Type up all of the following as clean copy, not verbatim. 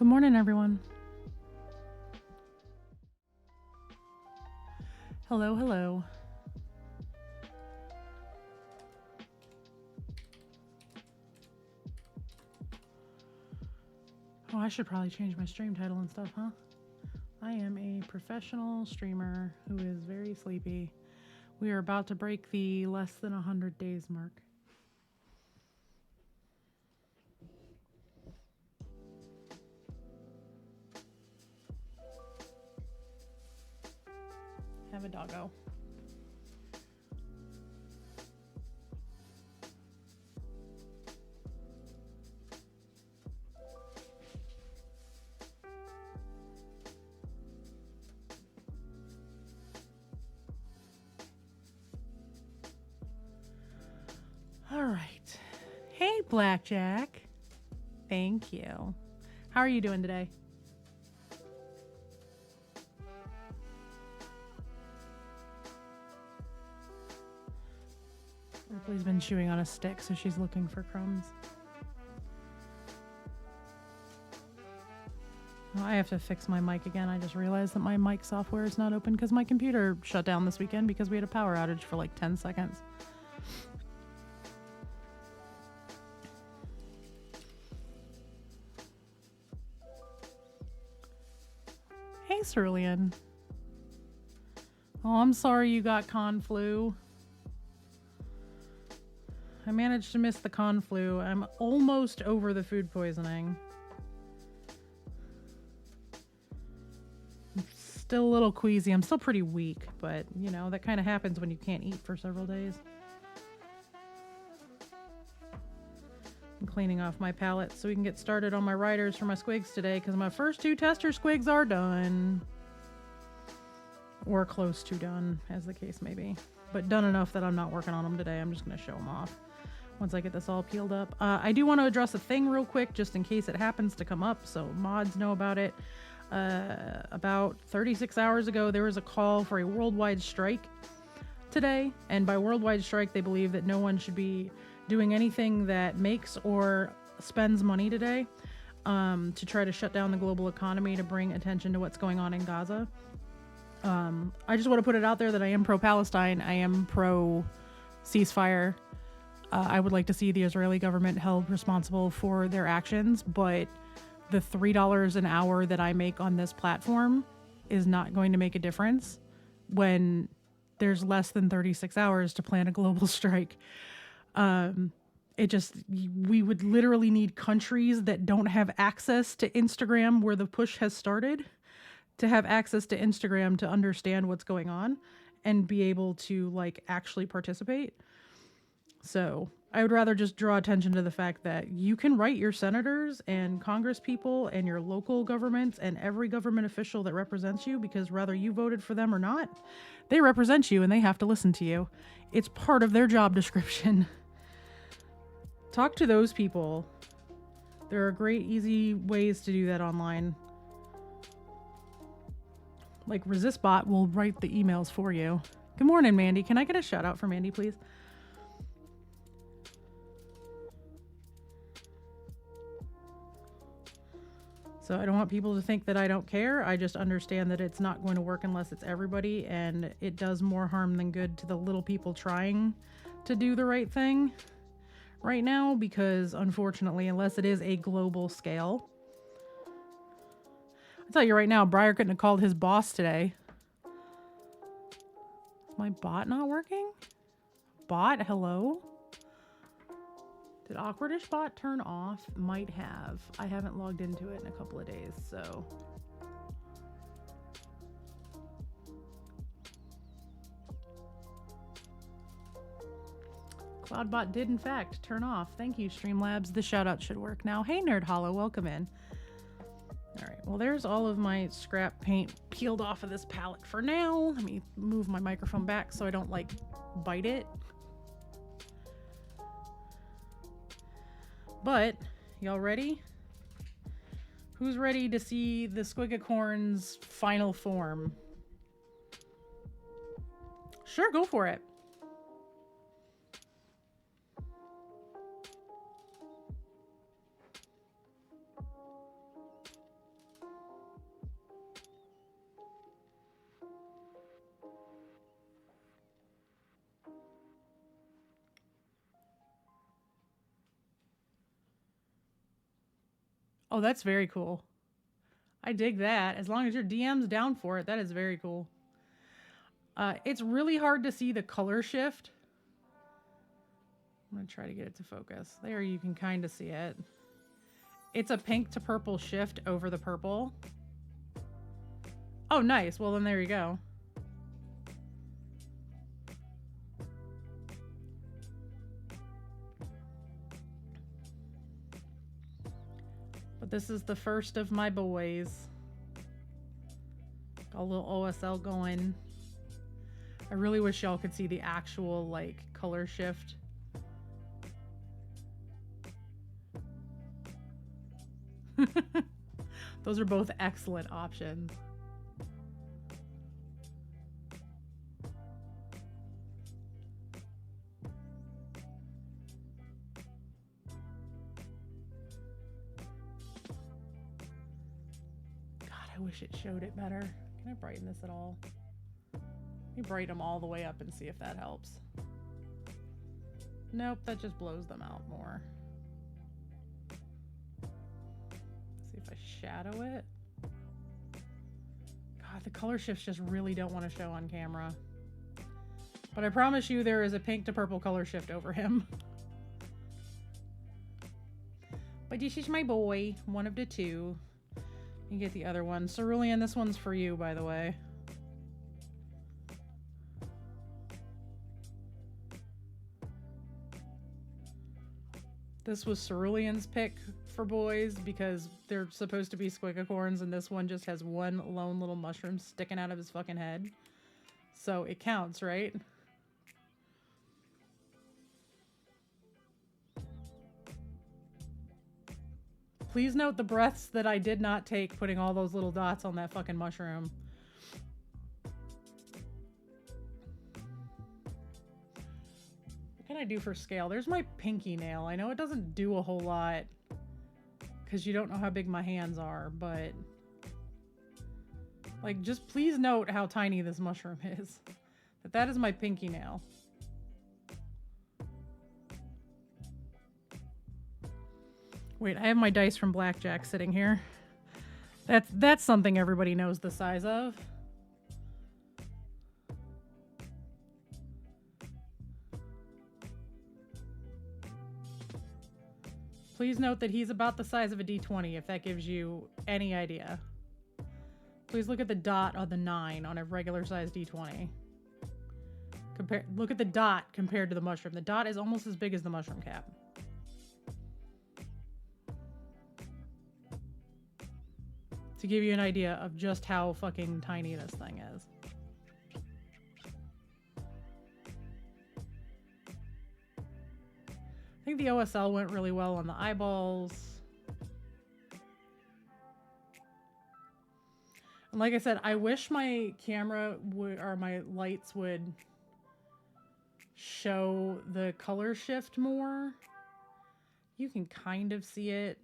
Good morning, everyone. Hello, hello. Oh, I should probably change my stream title and stuff, huh? I am a professional streamer who is very sleepy. We are about to break the less than 100 days mark. Have a doggo. All right. Hey, Blackjack. Thank you. How are you doing today? Ripley's been chewing on a stick, so she's looking for crumbs. Oh, I have to fix my mic again. I just realized that my mic software is not open because my computer shut down this weekend because we had a power outage for like 10 seconds. Hey, Cerulean. Oh, I'm sorry you got con flu. I managed to miss the con flu. I'm almost over the food poisoning. I'm still a little queasy. I'm still pretty weak, but you know, that kind of happens when you can't eat for several days. I'm cleaning off my palette so we can get started on my writers for my squigs today because my first 2 tester squigs are done. Or close to done, as the case may be. But done enough that I'm not working on them today. I'm just going to show them off once I get this all peeled up. I do want to address a thing real quick just in case it happens to come up so mods know about it. About 36 hours ago, there was a call for a worldwide strike today. And by worldwide strike, they believe that no one should be doing anything that makes or spends money today to try to shut down the global economy to bring attention to what's going on in Gaza. I just want to put it out there that I am pro-Palestine. I am pro-ceasefire. I would like to see the Israeli government held responsible for their actions, but the $3 an hour that I make on this platform is not going to make a difference when there's less than 36 hours to plan a global strike. We would literally need countries that don't have access to Instagram where the push has started to have access to Instagram to understand what's going on and be able to like actually participate. So I would rather just draw attention to the fact that you can write your senators and Congress people and your local governments and every government official that represents you, because whether you voted for them or not, they represent you and they have to listen to you. It's part of their job description. Talk to those people. There are great, easy ways to do that online. Like ResistBot will write the emails for you. Good morning, Mandy. Can I get a shout out for Mandy, please? So I don't want people to think that I don't care. I just understand that it's not going to work unless it's everybody, and it does more harm than good to the little people trying to do the right thing right now, because unfortunately, unless it is a global scale, I'll tell you right now, Briar couldn't have called his boss today. Is my bot not working? Bot, hello? Did Awkwardish bot turn off? Might have. I haven't logged into it in a couple of days, so. Cloudbot did in fact turn off. Thank you, Streamlabs. The shout out should work now. Hey, Nerd Hollow, welcome in. All right, well, there's all of my scrap paint peeled off of this palette for now. Let me move my microphone back so I don't like bite it. But, y'all ready? Who's ready to see the Squiggicorns' final form? Sure, go for it. Oh, that's very cool. I dig that. As long as your DM's down for it, that is very cool. It's really hard to see the color shift. I'm going to try to get it to focus. There, you can kind of see it. It's a pink to purple shift over the purple. Oh, nice. Well, then there you go. But this is the first of my boys. Got a little OSL going. I really wish y'all could see the actual, like, color shift. Those are both excellent options. God, I wish it showed it better. Can I brighten this at all? Let me brighten them all the way up and see if that helps. Nope, that just blows them out more. See if I shadow it. God, the color shifts just really don't want to show on camera. But I promise you there is a pink to purple color shift over him. But this is my boy, one of the two. You get the other one. Cerulean, this one's for you, by the way. This was Cerulean's pick for boys because they're supposed to be Squiggicorns, and this one just has one lone little mushroom sticking out of his fucking head. So it counts, right? Please note the breaths that I did not take putting all those little dots on that fucking mushroom. What can I do for scale? There's my pinky nail. I know it doesn't do a whole lot because you don't know how big my hands are, but like, just please note how tiny this mushroom is. That is my pinky nail. Wait, I have my dice from Blackjack sitting here. That's something everybody knows the size of. Please note that he's about the size of a D20, if that gives you any idea. Please look at the dot on the 9 on a regular size D20. Look at the dot compared to the mushroom. The dot is almost as big as the mushroom cap. To give you an idea of just how fucking tiny this thing is. I think the OSL went really well on the eyeballs. And like I said, I wish my camera would, or my lights would show the color shift more. You can kind of see it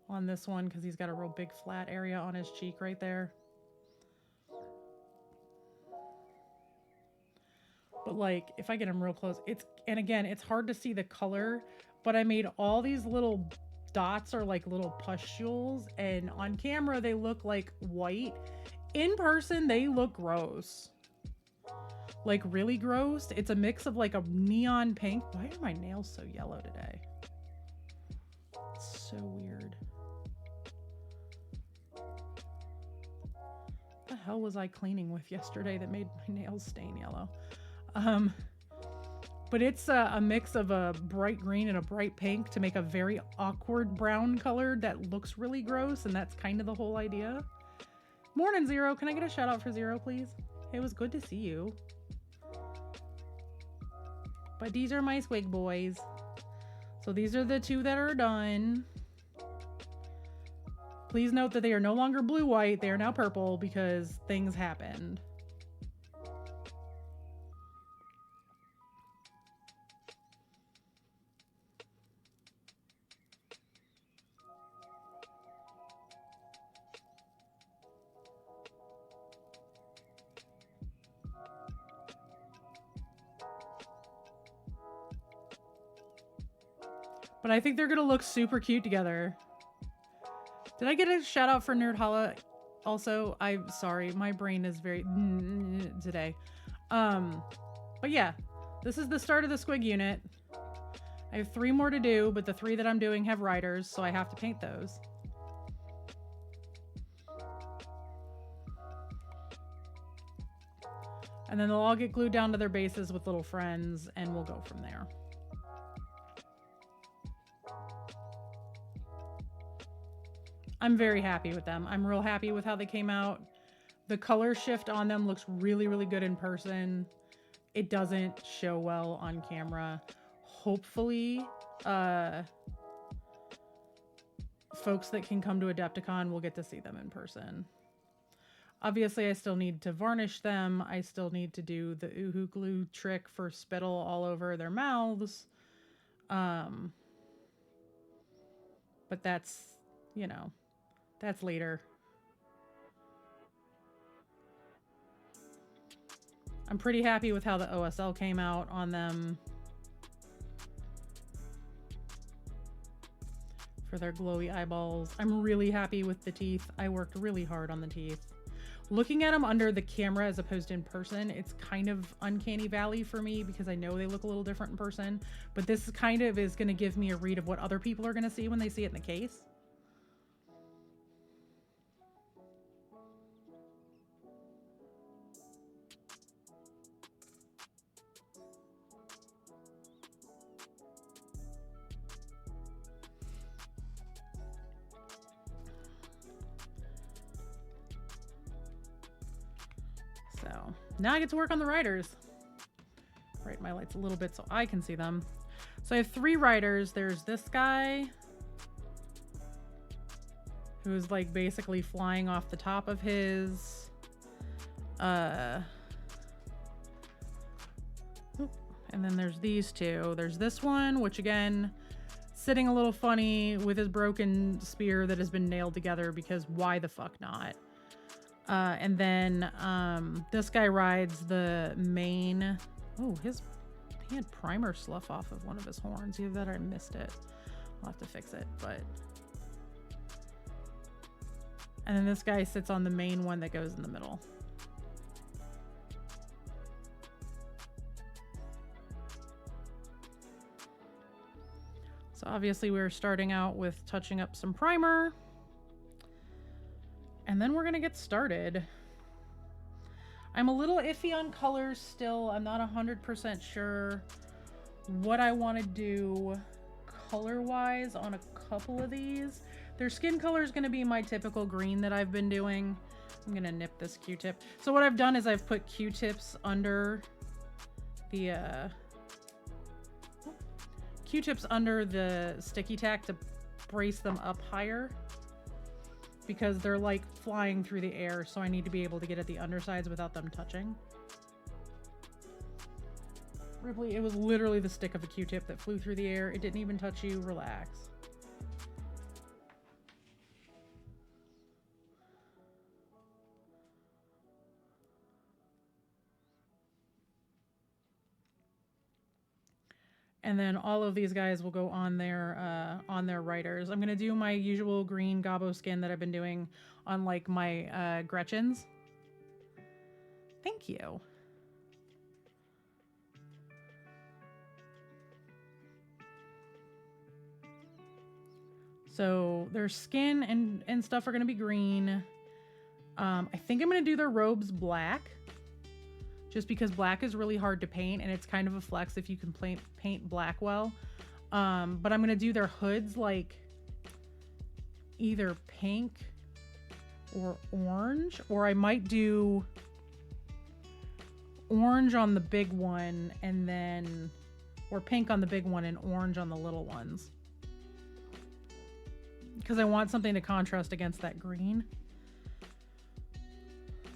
on this one because he's got a real big flat area on his cheek right there. But like, if I get him real close, and again, it's hard to see the color, but I made all these little dots are like little pustules, and on camera they look like white. In person, they look gross. Like really gross. It's a mix of like a neon pink. Why are my nails so yellow today? It's so weird. What the hell was I cleaning with yesterday that made my nails stain yellow? But it's a mix of a bright green and a bright pink to make a very awkward brown color that looks really gross, and that's kind of the whole idea. Morning, Zero. Can I get a shout out for Zero, please? It was good to see you. But these are my Squig boys. So these are the two that are done. Please note that they are no longer blue-white. They are now purple because things happened. But I think they're going to look super cute together. Did I get a shout out for Nerd Holla? Also, I'm sorry, my brain is very today. But yeah, this is the start of the squig unit. I have 3 more to do, but the 3 that I'm doing have riders, so I have to paint those. And then they'll all get glued down to their bases with little friends, and we'll go from there. I'm very happy with them. I'm real happy with how they came out. The color shift on them looks really, really good in person. It doesn't show well on camera. Hopefully, folks that can come to Adepticon will get to see them in person. Obviously, I still need to varnish them. I still need to do the Uhu glue trick for spittle all over their mouths. But that's, you know, that's later. I'm pretty happy with how the OSL came out on them. For their glowy eyeballs. I'm really happy with the teeth. I worked really hard on the teeth. Looking at them under the camera as opposed to in person, it's kind of uncanny valley for me because I know they look a little different in person, but this kind of is going to give me a read of what other people are going to see when they see it in the case. So now I get to work on the riders. Brighten my lights a little bit so I can see them. So I have 3 riders. There's this guy who's like basically flying off the top of his and then there's these 2. There's this one, which again, sitting a little funny with his broken spear that has been nailed together because why the fuck not? And then this guy rides the main. Oh, he had primer slough off of one of his horns. Either that or I missed it. I'll have to fix it. But and then this guy sits on the main one that goes in the middle. So obviously we're starting out with touching up some primer. And then we're going to get started. I'm a little iffy on colors still. I'm not 100% sure what I want to do color-wise on a couple of these. Their skin color is going to be my typical green that I've been doing. I'm going to nip this Q-tip. So what I've done is I've put Q-tips under the sticky tack to brace them up higher, because they're like flying through the air, so I need to be able to get at the undersides without them touching. Ripley, it was literally the stick of a Q-tip that flew through the air. It didn't even touch you. Relax. And then all of these guys will go on their riders. I'm gonna do my usual green gobbo skin that I've been doing on like my Gretchens. Thank you. So their skin and stuff are gonna be green. I think I'm gonna do their robes black, just because black is really hard to paint and it's kind of a flex if you can paint black well. But I'm going to do their hoods like either pink or orange, or I might do orange on the big one and then, or pink on the big one and orange on the little ones. Because I want something to contrast against that green.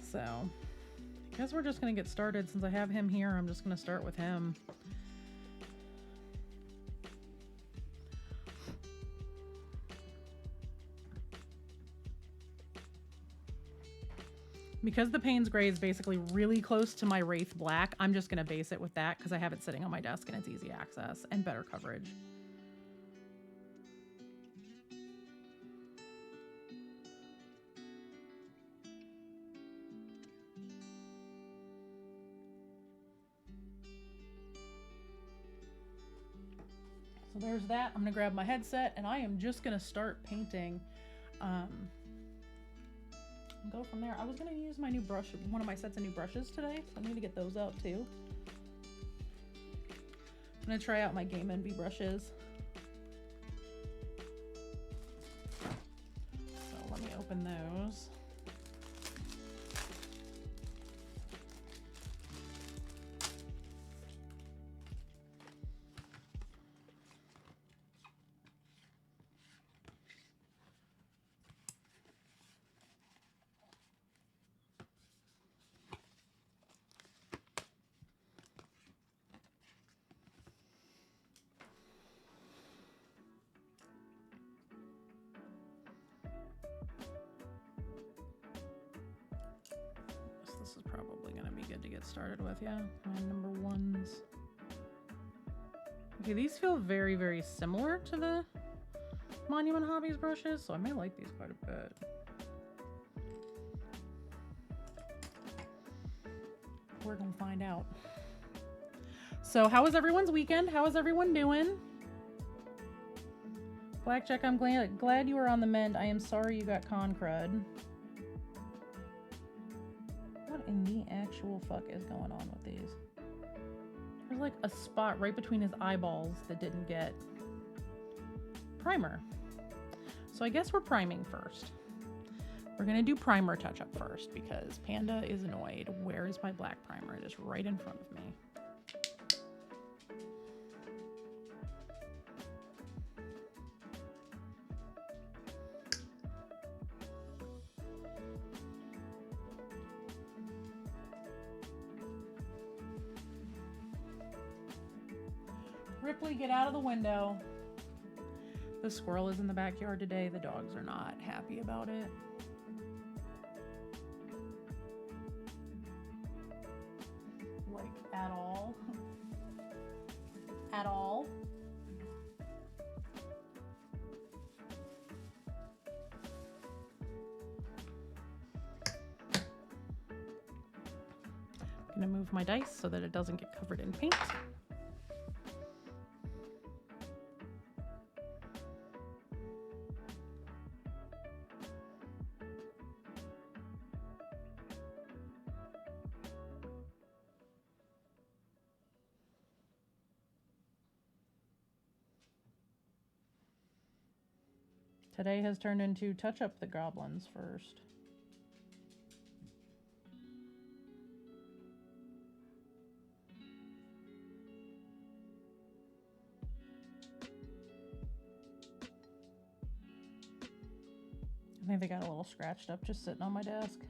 So I guess we're just going to get started. Since I have him here, I'm just going to start with him. Because the Payne's Gray is basically really close to my Wraith Black, I'm just going to base it with that because I have it sitting on my desk and it's easy access and better coverage. So there's that. I'm gonna grab my headset and I am just gonna start painting. Go from there. I was gonna use my new brush, one of my sets of new brushes today, so I need to get those out too. I'm gonna try out my Game Envy brushes. So let me open those. This is probably going to be good to get started with, yeah. My number ones. Okay, these feel very, very similar to the Monument Hobbies brushes, so I may like these quite a bit. We're going to find out. So how was everyone's weekend? How is everyone doing? Blackjack, I'm glad you were on the mend. I am sorry you got con crud. What in the actual fuck is going on with these? There's like a spot right between his eyeballs that didn't get primer. So I guess we're priming first. We're gonna do primer touch up first because Panda is annoyed. Where is my black primer? It is right in front of me. Ripley, get out of the window. The squirrel is in the backyard today. The dogs are not happy about it. Like, at all. At all. I'm gonna move my dice so that it doesn't get covered in paint. Today has turned into touch up the goblins first. I think they got a little scratched up just sitting on my desk.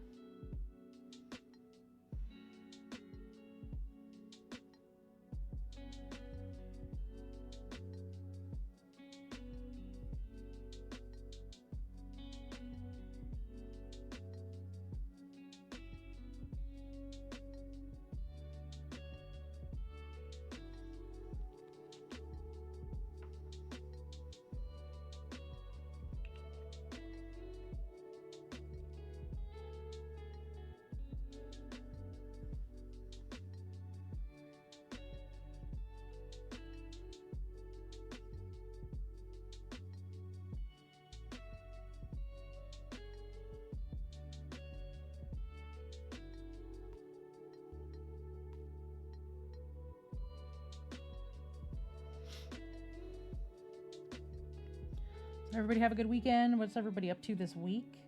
Everybody have a good weekend. What's everybody up to this week?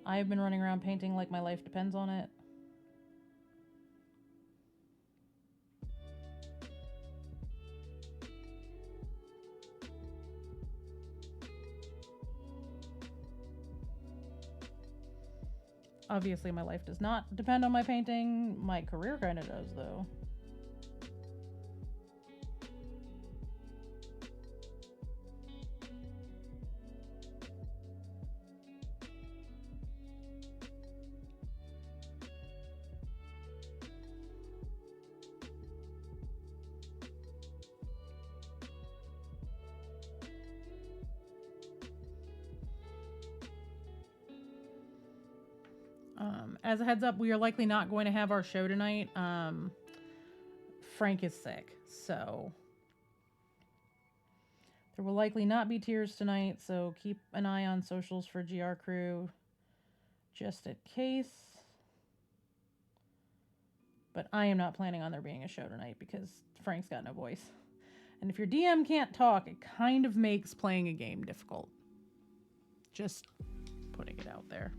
I've been running around painting like my life depends on it. Obviously, my life does not depend on my painting. My career kind of does, though. As a heads up, we are likely not going to have our show tonight. Frank is sick, so there will likely not be tiers tonight, so keep an eye on socials for GR Crew just in case. But I am not planning on there being a show tonight because Frank's got no voice. And if your DM can't talk, it kind of makes playing a game difficult. Just putting it out there.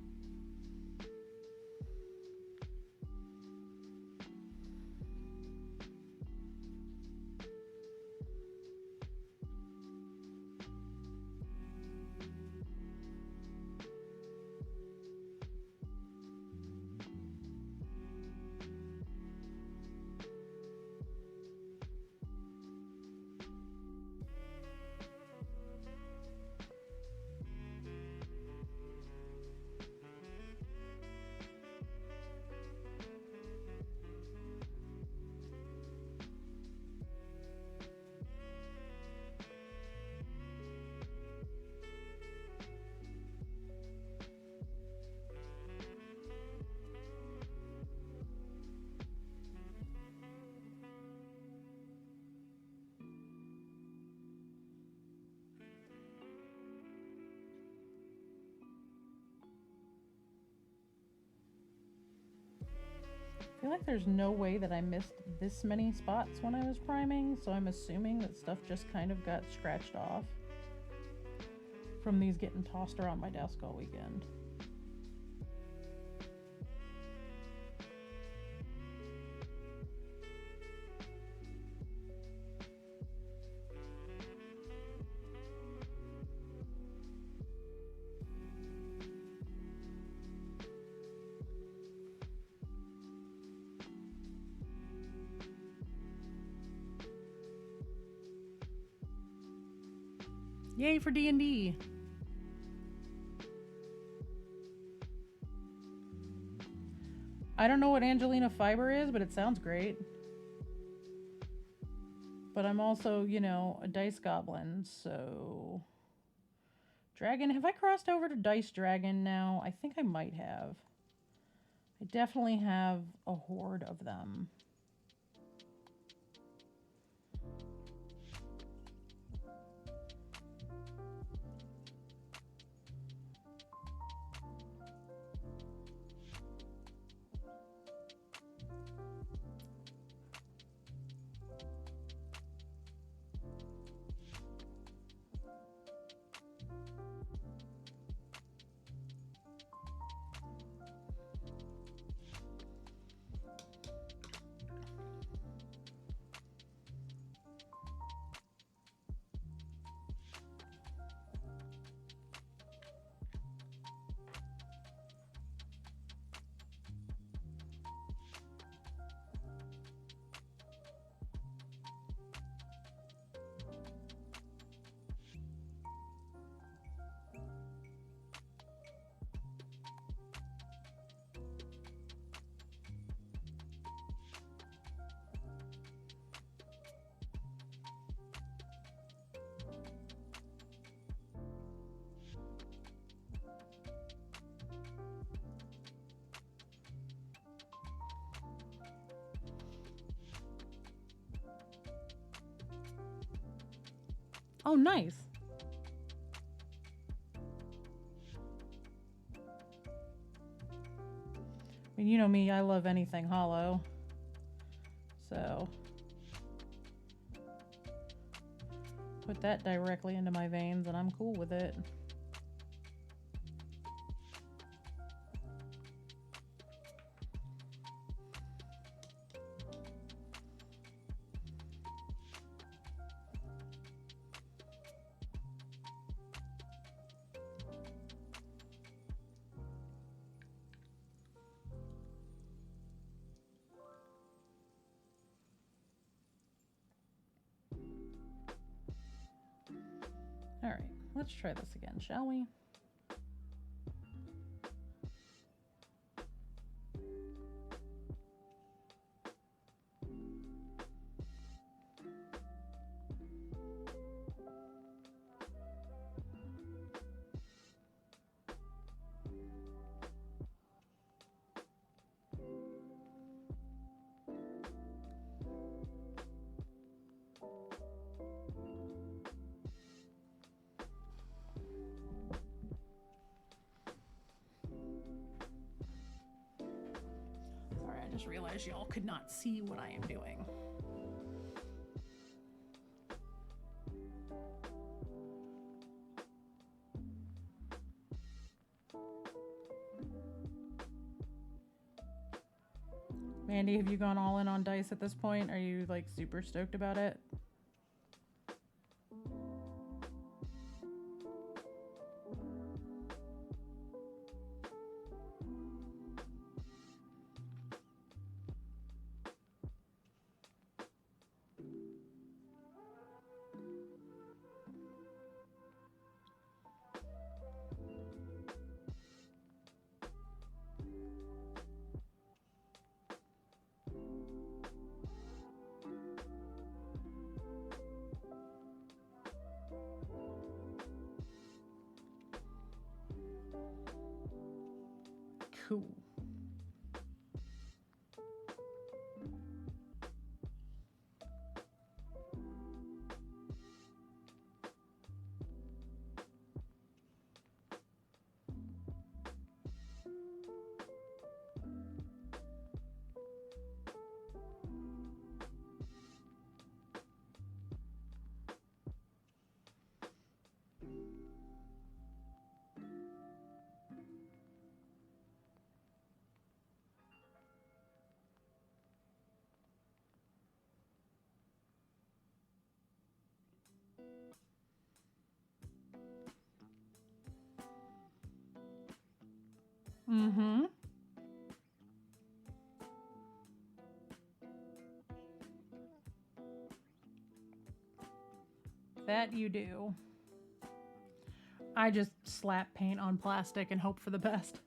I feel like there's no way that I missed this many spots when I was priming, so I'm assuming that stuff just kind of got scratched off from these getting tossed around my desk all weekend. Yay for D&D. I don't know what Angelina Fiber is, but it sounds great. But I'm also, you know, a dice goblin, so... Dragon, have I crossed over to Dice Dragon now? I think I might have. I definitely have a horde of them. Oh, nice. I mean, you know me, I love anything hollow. So, put that directly into my veins and I'm cool with it. All right, let's try this again, shall we? Sorry, I just realized y'all could not see what I am doing. Mandy, have you gone all in on dice at this point? Are you like super stoked about it? Cool. Mm-hmm. That you do. I just slap paint on plastic and hope for the best.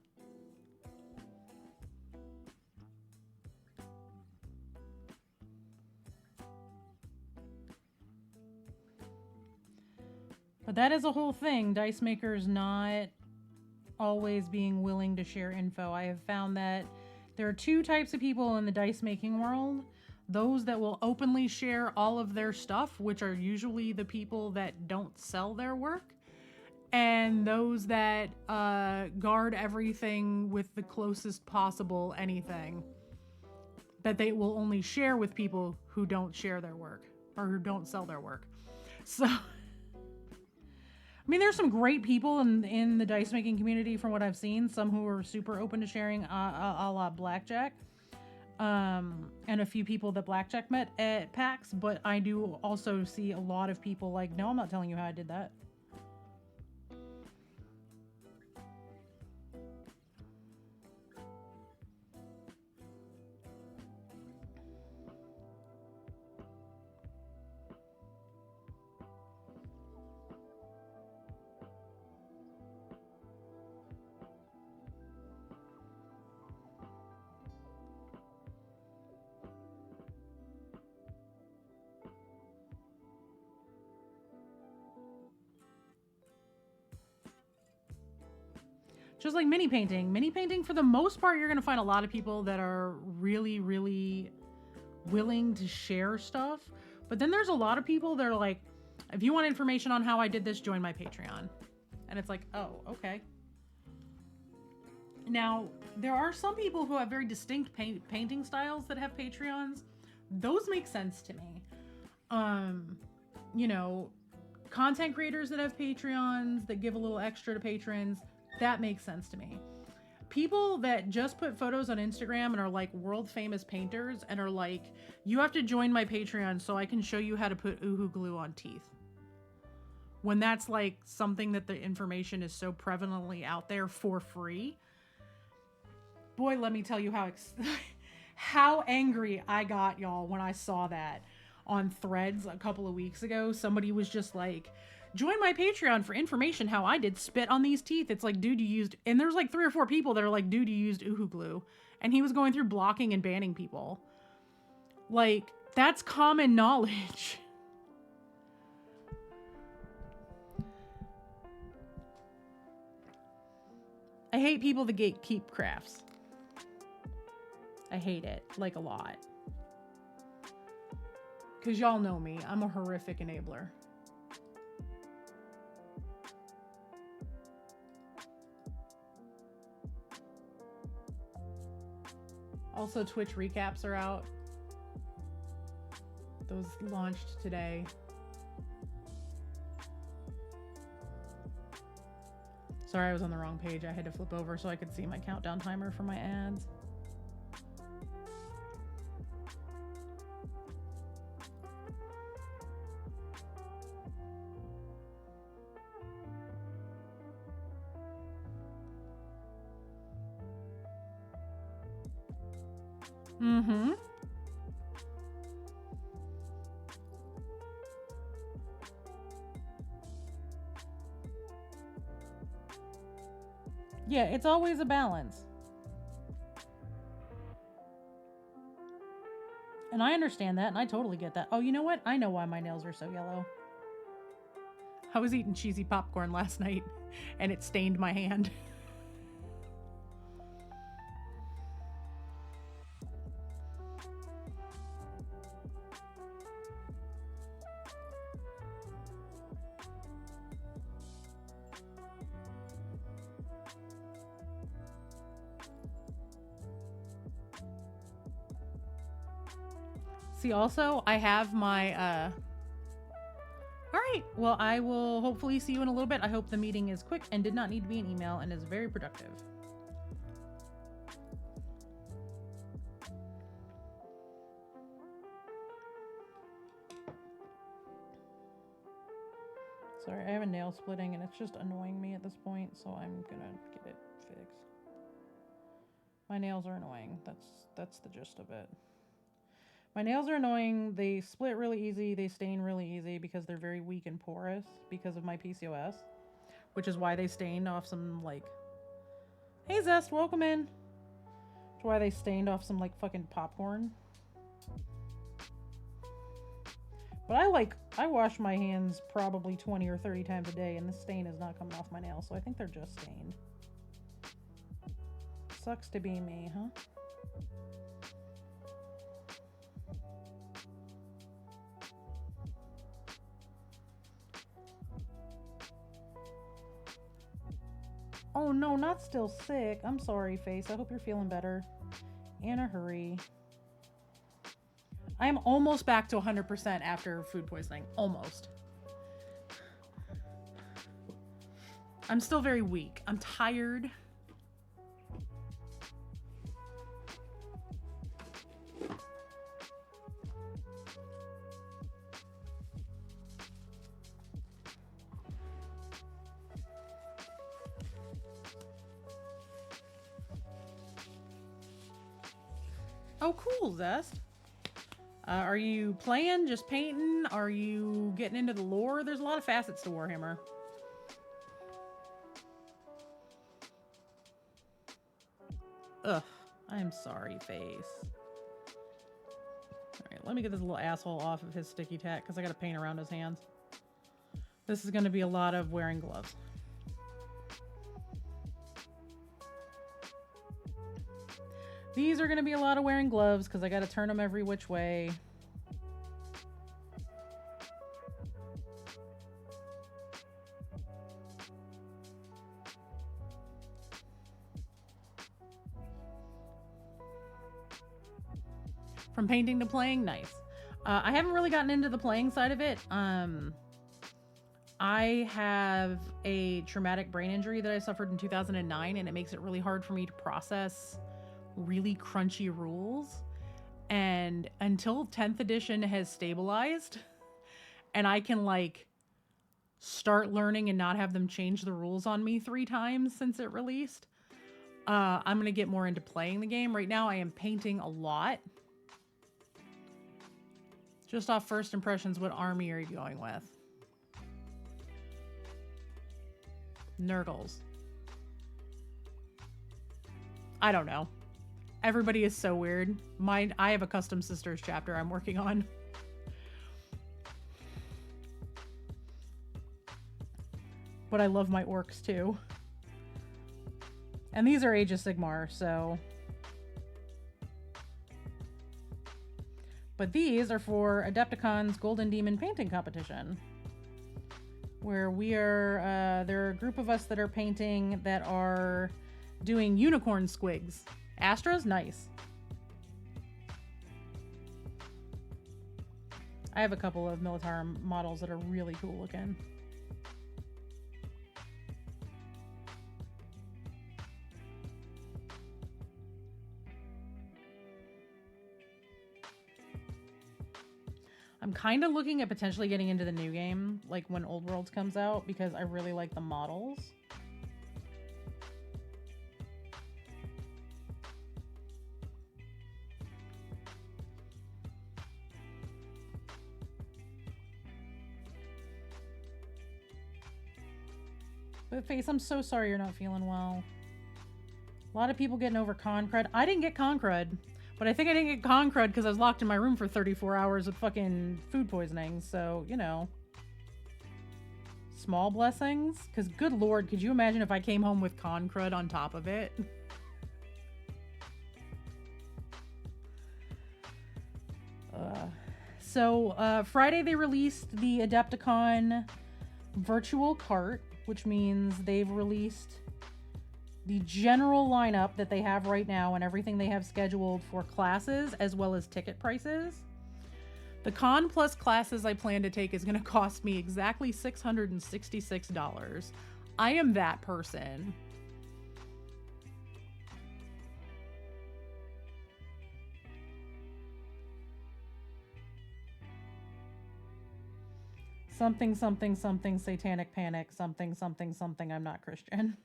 But that is a whole thing. Dice makers not always being willing to share info. I have found that there are two types of people in the dice making world. Those that will openly share all of their stuff, which are usually the people that don't sell their work. And those that guard everything with the closest possible anything. That they will only share with people who don't share their work. Or who don't sell their work. So... I mean, there's some great people in the dice making community from what I've seen. Some who are super open to sharing a la Blackjack. And a few people that Blackjack met at PAX. But I do also see a lot of people like, no, I'm not telling you how I did that. Just like mini painting. Mini painting, for the most part, you're going to find a lot of people that are really, really willing to share stuff. But then there's a lot of people that are like, if you want information on how I did this, join my Patreon. And it's like, oh, okay. Now, there are some people who have very distinct painting styles that have Patreons. Those make sense to me. You know, content creators that have Patreons that give a little extra to patrons. That makes sense to me. People that just put photos on Instagram and are like world famous painters and are like, you have to join my Patreon so I can show you how to put Uhu glue on teeth. When that's like something that the information is so prevalently out there for free. Boy, let me tell you how angry I got, y'all, when I saw that on Threads a couple of weeks ago. Somebody was just like, join my Patreon for information how I did spit on these teeth. It's like, dude, you used... And there's like 3 or 4 people that are like, dude, you used Uhu glue. And he was going through blocking and banning people. Like, that's common knowledge. I hate people that gatekeep crafts. I hate it, like, a lot. Because y'all know me. I'm a horrific enabler. Also, Twitch recaps are out. Those launched today. Sorry, I was on the wrong page. I had to flip over so I could see my countdown timer for my ads. Mm-hmm. Yeah, it's always a balance. And I understand that, and I totally get that. Oh, you know what? I know why my nails are so yellow. I was eating cheesy popcorn last night, and it stained my hand. See, also, I have my, all right, well, I will hopefully see you in a little bit. I hope the meeting is quick and did not need to be an email and is very productive. Sorry, I have a nail splitting and it's just annoying me at this point, so I'm gonna get it fixed. My nails are annoying. That's the gist of it. My nails are annoying. They split really easy. They stain really easy because they're very weak and porous because of my PCOS, which is why they stained off some, like, hey Zest, welcome in. That's why they stained off some, like, fucking popcorn. But I wash my hands probably 20 or 30 times a day, and this stain is not coming off my nails, so I think they're just stained. Sucks to be me, huh? Oh no, not still sick. I'm sorry, Face. I hope you're feeling better. In a hurry. I am almost back to 100% after food poisoning. Almost. I'm still very weak. I'm tired. Oh, cool, Zest. Are you playing, just painting? Are you getting into the lore? There's a lot of facets to Warhammer. Ugh, I'm sorry, Face. Alright, let me get this little asshole off of his sticky tack because I gotta paint around his hands. This is gonna be a lot of wearing gloves. These are going to be a lot of wearing gloves because I got to turn them every which way. From painting to playing, nice. I haven't really gotten into the playing side of it. I have a traumatic brain injury that I suffered in 2009, and it makes it really hard for me to process really crunchy rules. And until 10th edition has stabilized and I can like start learning and not have them change the rules on me 3 times since it released, I'm gonna get more into playing the game. Right now I am painting a lot. Just off first impressions, what army are you going with? Nurgles. I don't know. Everybody is so weird. I have a custom sisters chapter I'm working on. But I love my orcs too. And these are Age of Sigmar, so. But these are for Adepticon's Golden Demon painting competition. Where we are, there are a group of us that are painting that are doing unicorn squigs. Astra's nice. I have a couple of Militarum models that are really cool looking. I'm kind of looking at potentially getting into the new game, like when Old Worlds comes out, because I really like the models. But Face, I'm so sorry you're not feeling well. A lot of people getting over con crud. I didn't get con crud. But I think I didn't get con crud because I was locked in my room for 34 hours with fucking food poisoning. So, you know. Small blessings. Because, good lord, could you imagine if I came home with con crud on top of it? Friday they released the Adepticon virtual cart, which means they've released the general lineup that they have right now and everything they have scheduled for classes as well as ticket prices. The Con Plus classes I plan to take is going to cost me exactly $666. I am that person. Something, something, something, satanic panic, something, something, something, I'm not Christian.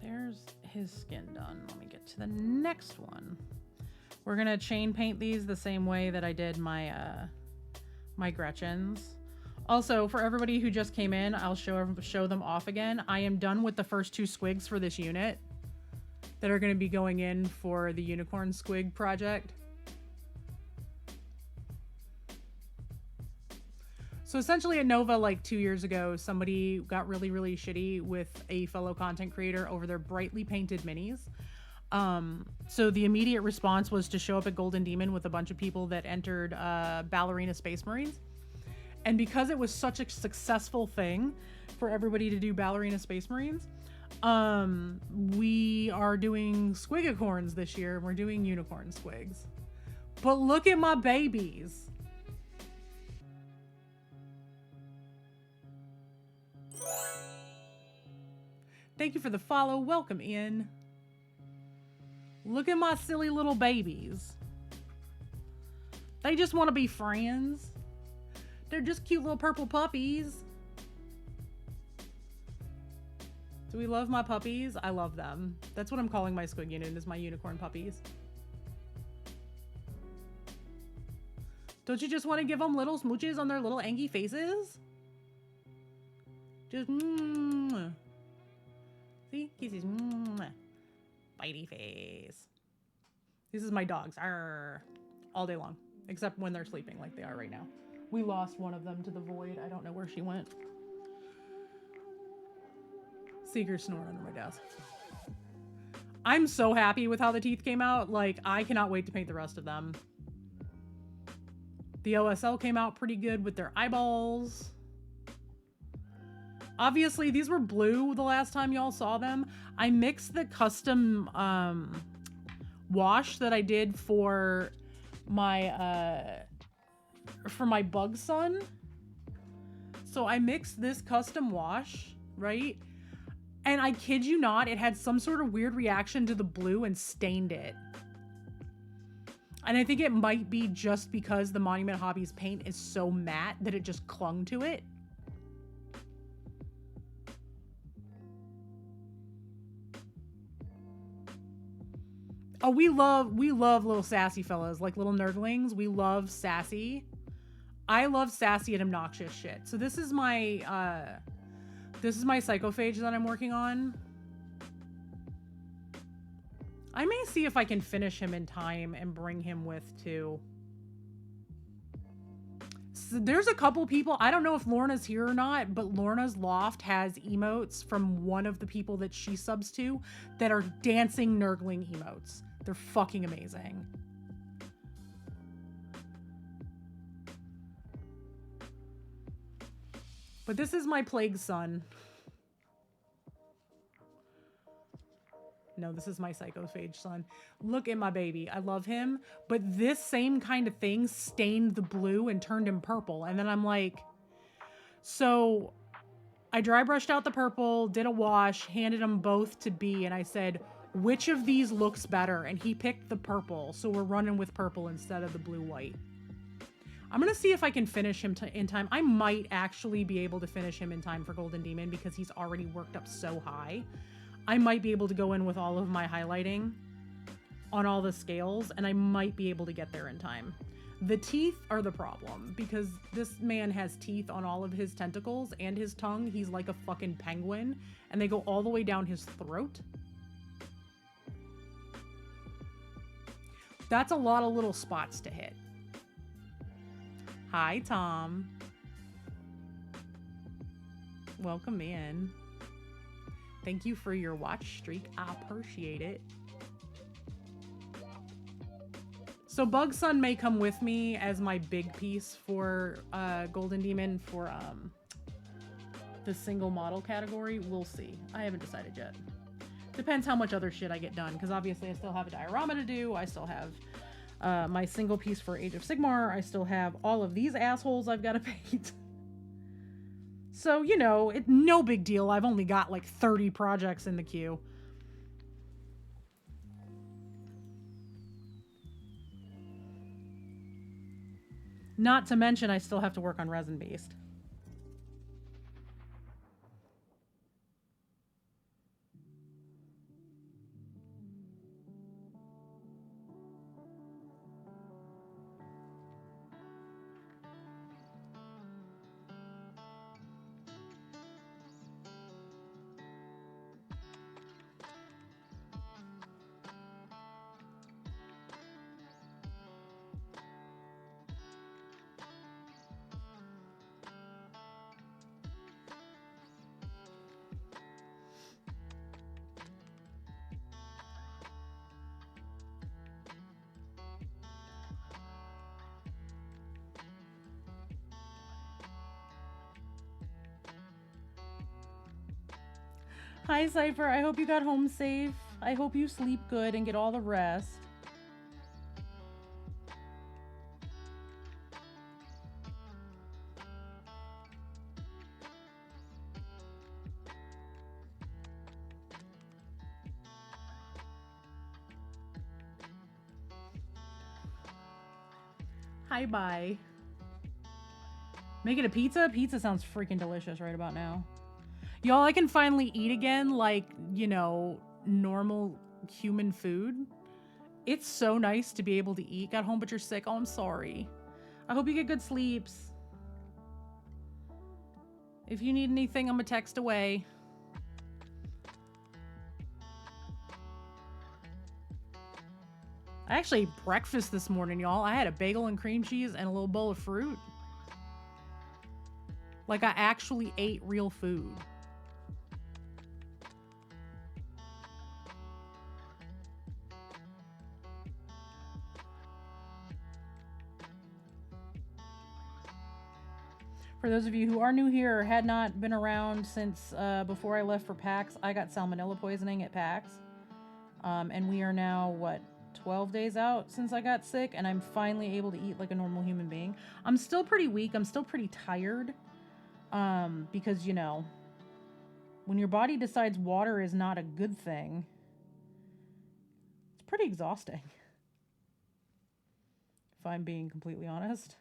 There's his skin done. Let me get to the next one. We're gonna chain paint these the same way that I did my my Gretchens. Also, for everybody who just came in, I'll show them off again. I am done with the first 2 squigs for this unit that are going to be going in for the unicorn squig project. So essentially at Nova, like 2 years ago, somebody got really, really shitty with a fellow content creator over their brightly painted minis. So the immediate response was to show up at Golden Demon with a bunch of people that entered Ballerina Space Marines. And because it was such a successful thing for everybody to do Ballerina Space Marines, we are doing Squiggicorns this year. We're doing unicorn squigs. But look at my babies. Thank you for the follow. Welcome in. Look at my silly little babies. They just want to be friends. They're just cute little purple puppies. Do we love my puppies? I love them. That's what I'm calling my squig unit, is my unicorn puppies. Don't you just want to give them little smooches on their little angy faces? Just see? Kisses. Bitey face. This is my dogs. Arr. All day long. Except when they're sleeping like they are right now. We lost one of them to the void. I don't know where she went. Seeker snore under my desk. I'm so happy with how the teeth came out. Like, I cannot wait to paint the rest of them. The OSL came out pretty good with their eyeballs. Obviously, these were blue the last time y'all saw them. I mixed the custom wash that I did for my bug son. So I mixed this custom wash, right? And I kid you not, it had some sort of weird reaction to the blue and stained it. And I think it might be just because the Monument Hobbies paint is so matte that it just clung to it. Oh, we love little sassy fellas, like little nerdlings. We love sassy. I love sassy and obnoxious shit. So this is my psychophage that I'm working on. I may see if I can finish him in time and bring him with too. So there's a couple people, I don't know if Lorna's here or not, but Lorna's Loft has emotes from one of the people that she subs to that are dancing, nurgling emotes. They're fucking amazing. But this is my plague son. No, this is my psychophage son. Look at my baby. I love him. But this same kind of thing stained the blue and turned him purple. And then I'm like, so I dry brushed out the purple, did a wash, handed them both to B, and I said, which of these looks better? And he picked the purple. So we're running with purple instead of the blue-white. I'm going to see if I can finish him in time. I might actually be able to finish him in time for Golden Demon because he's already worked up so high. I might be able to go in with all of my highlighting on all the scales, and I might be able to get there in time. The teeth are the problem because this man has teeth on all of his tentacles and his tongue. He's like a fucking penguin, and they go all the way down his throat. That's a lot of little spots to hit. Hi, Tom. Welcome in. Thank you for your watch streak. I appreciate it. So Bug Sun may come with me as my big piece for Golden Demon for the single model category. We'll see. I haven't decided yet. Depends how much other shit I get done, because obviously I still have a diorama to do. I still have my single piece for Age of Sigmar. I still have all of these assholes I've got to paint. So, you know, it's no big deal. I've only got like 30 projects in the queue. Not to mention, I still have to work on Resin Beast. Hi, Cypher. I hope you got home safe. I hope you sleep good and get all the rest. Hi, bye. Make it a pizza? Pizza sounds freaking delicious right about now. Y'all, I can finally eat again, like, you know, normal human food. It's so nice to be able to eat. Got home, but you're sick. Oh, I'm sorry. I hope you get good sleeps. If you need anything, I'm a text away. I actually ate breakfast this morning, y'all. I had a bagel and cream cheese and a little bowl of fruit. Like, I actually ate real food. For those of you who are new here or had not been around since before I left for PAX, I got salmonella poisoning at PAX. And we are now, what, 12 days out since I got sick, and I'm finally able to eat like a normal human being. I'm still pretty weak. I'm still pretty tired. Because, you know, when your body decides water is not a good thing, it's pretty exhausting. If I'm being completely honest.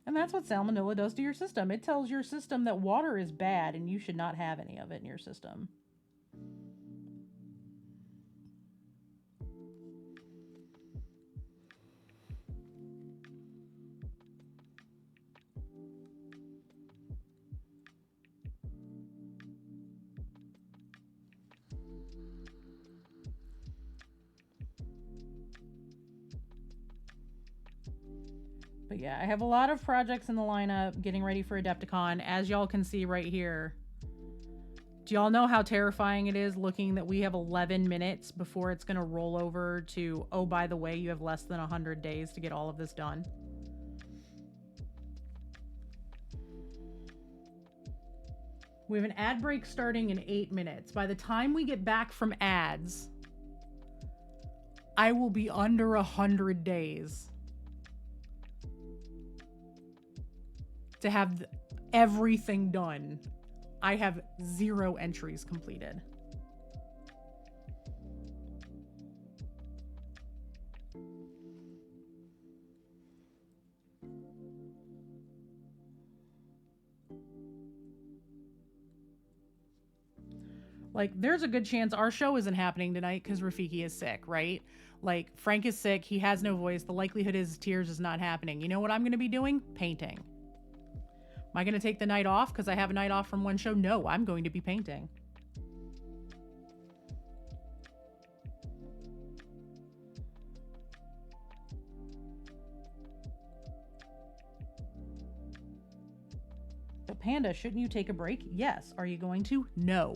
And that's what salmonella does to your system. It tells your system that water is bad and you should not have any of it in your system. But yeah, I have a lot of projects in the lineup getting ready for Adepticon, as y'all can see right here. Do y'all know how terrifying it is looking that we have 11 minutes before it's going to roll over to, oh, by the way, you have less than 100 days to get all of this done? We have an ad break starting in 8 minutes. By the time we get back from ads, I will be under 100 days to have everything done. I have 0 entries completed. Like, there's a good chance our show isn't happening tonight because Rafiki is sick, right? Like, Frank is sick. He has no voice. The likelihood is Tears is not happening. You know what I'm going to be doing? Painting. Am I going to take the night off because I have a night off from one show? No, I'm going to be painting. But Panda, shouldn't you take a break? Yes. Are you going to? No.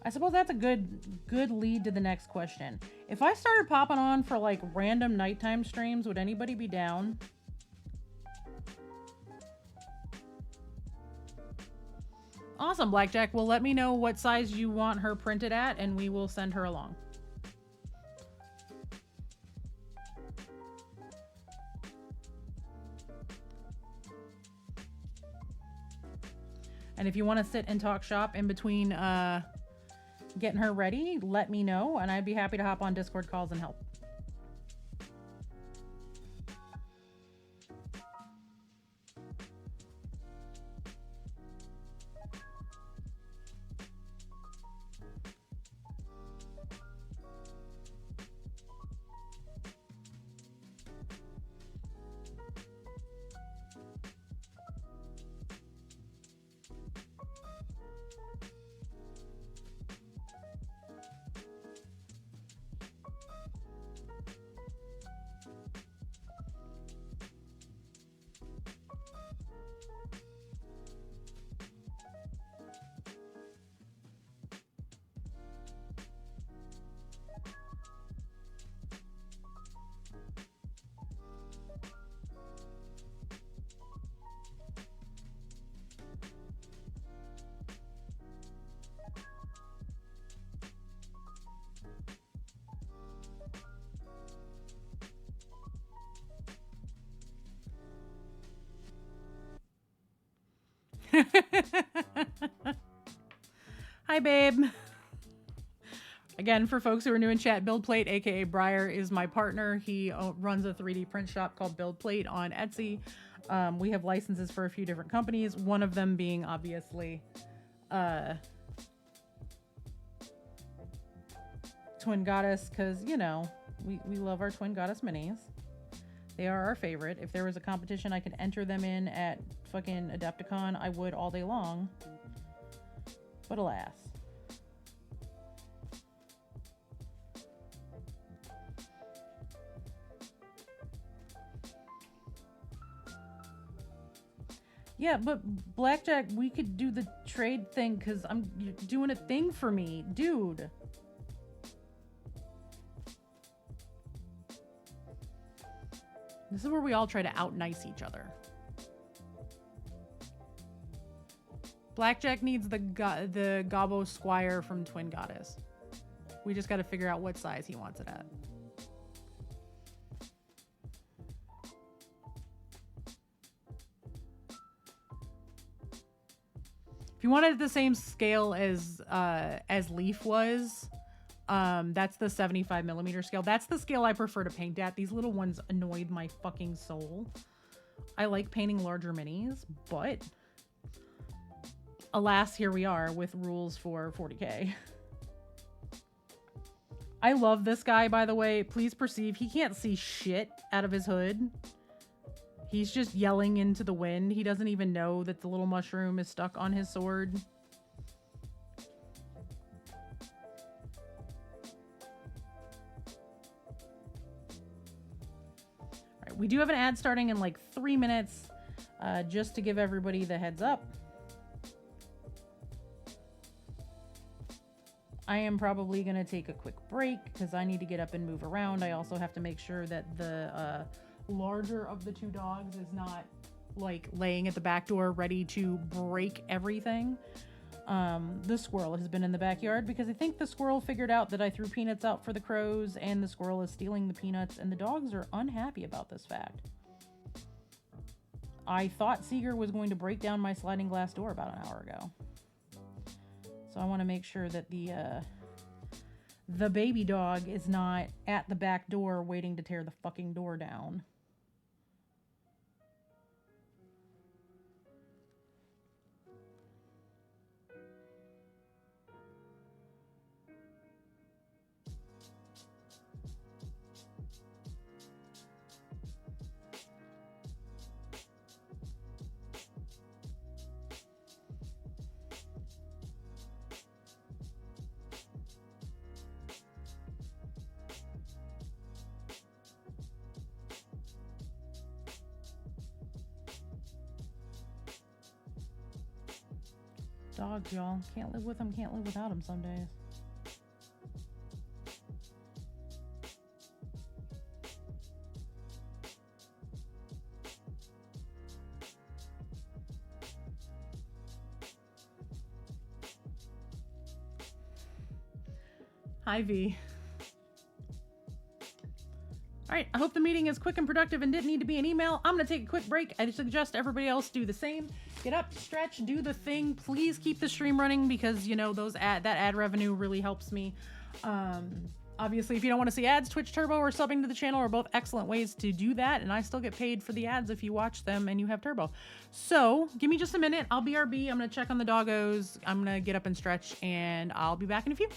I suppose that's a good lead to the next question. If I started popping on for like random nighttime streams, would anybody be down? Awesome, Blackjack. Well, let me know what size you want her printed at, and we will send her along. And if you want to sit and talk shop in between getting her ready, let me know, and I'd be happy to hop on Discord calls and help. Hi, babe. Again, for folks who are new in chat, BuildPlate, aka Briar, is my partner. He runs a 3D print shop called BuildPlate on Etsy. We have licenses for a few different companies, one of them being obviously Twin Goddess, because, you know, we love our Twin Goddess minis. They are our favorite. If there was a competition I could enter them in at fucking Adepticon, I would all day long. But alas. Yeah, but Blackjack, we could do the trade thing because you're doing a thing for me. Dude. This is where we all try to out-nice each other. Blackjack needs the Gobbo Squire from Twin Goddess. We just got to figure out what size he wants it at. If you wanted the same scale as Leaf was, that's the 75mm scale. That's the scale I prefer to paint at. These little ones annoyed my fucking soul. I like painting larger minis, but alas, here we are with rules for 40K. I love this guy, by the way. Please perceive, he can't see shit out of his hood. He's just yelling into the wind. He doesn't even know that the little mushroom is stuck on his sword. All right, we do have an ad starting in like 3 minutes, just to give everybody the heads up. I am probably going to take a quick break because I need to get up and move around. I also have to make sure that the larger of the two dogs is not like laying at the back door ready to break everything. The squirrel has been in the backyard because I think the squirrel figured out that I threw peanuts out for the crows and the squirrel is stealing the peanuts, and the dogs are unhappy about this fact. I thought Seeger was going to break down my sliding glass door about an hour ago. So I want to make sure that the baby dog is not at the back door waiting to tear the fucking door down. Dogs, y'all. Can't live with them, can't live without them some days. Hi, V. All right, I hope the meeting is quick and productive and didn't need to be an email. I'm going to take a quick break. I suggest everybody else do the same. Get up, stretch, do the thing. Please keep the stream running because, you know, that ad revenue really helps me. Obviously, if you don't want to see ads, Twitch Turbo or subbing to the channel are both excellent ways to do that. And I still get paid for the ads if you watch them and you have Turbo. So give me just a minute. I'll BRB. I'm going to check on the doggos. I'm going to get up and stretch and I'll be back in a few.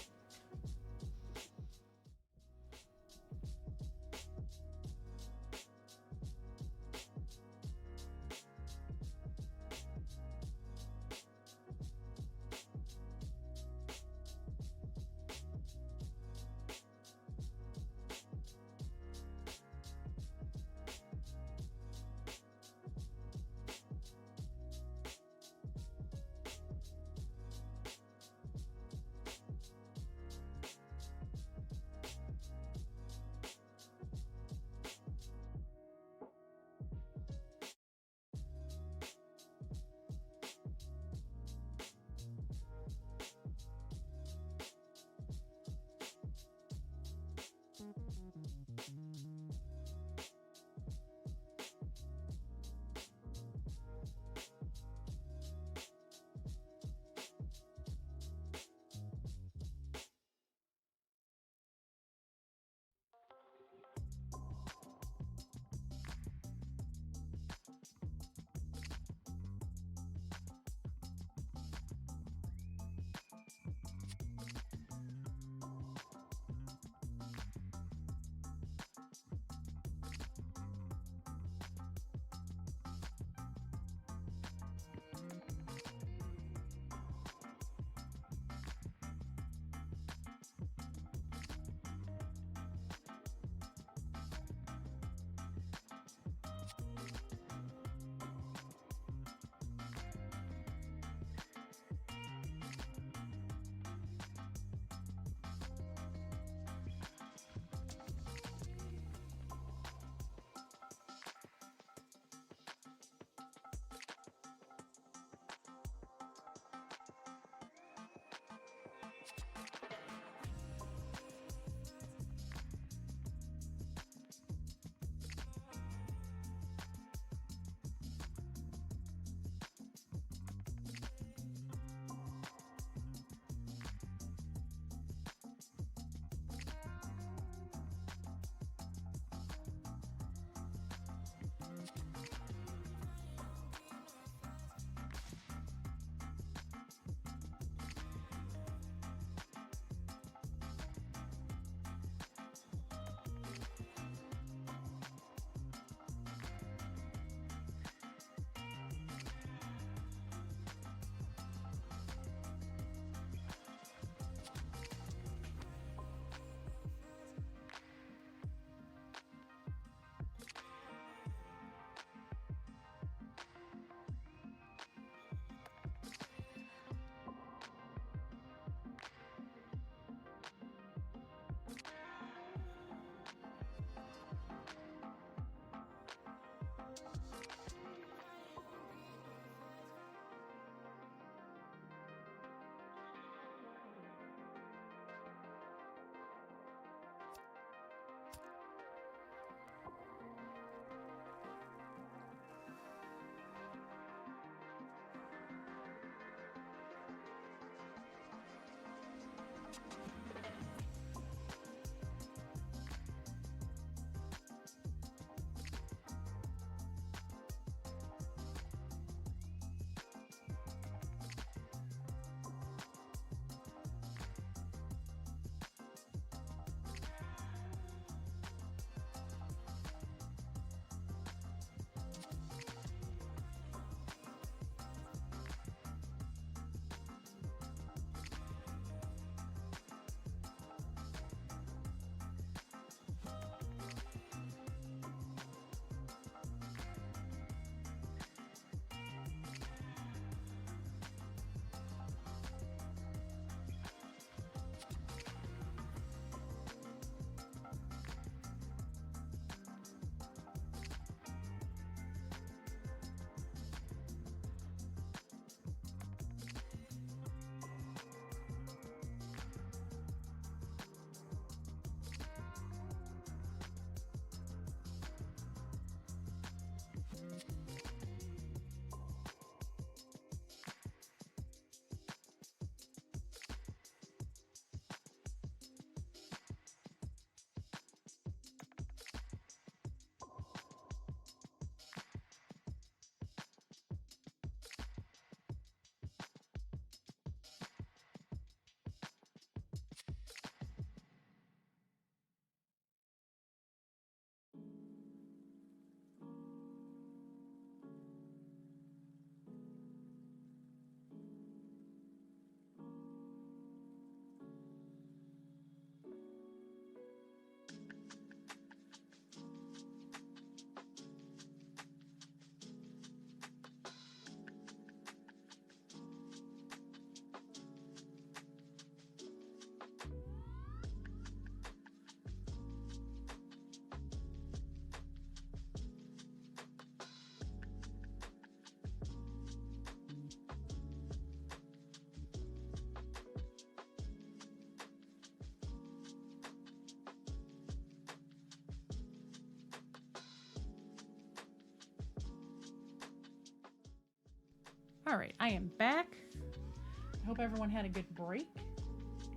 All right, I am back. I hope everyone had a good break.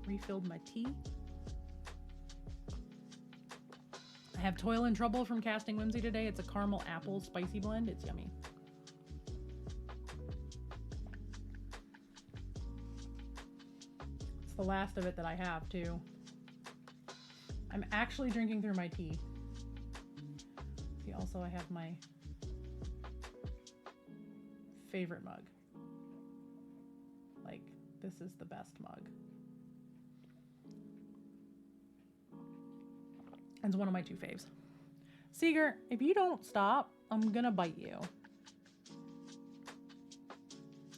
Refilled my tea. I have Toil and Trouble from Casting Whimsy today. It's a caramel apple spicy blend. It's yummy. It's the last of it that I have too. I'm actually drinking through my tea. See, also I have my favorite mug. Like, this is the best mug. It's one of my 2 faves. Seeger, if you don't stop, I'm gonna bite you.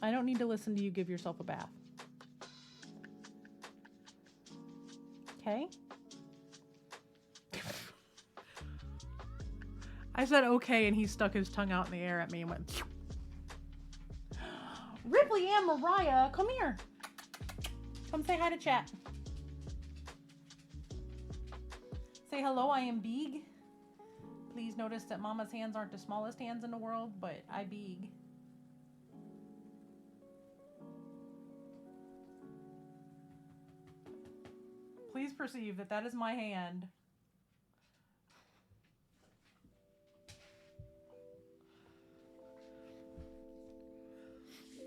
I don't need to listen to you give yourself a bath. Okay? I said okay, and he stuck his tongue out in the air at me and went... Ripley and Mariah, come here. Come say hi to chat. Say hello, I am big. Please notice that Mama's hands aren't the smallest hands in the world, but I big. Please perceive that that is my hand.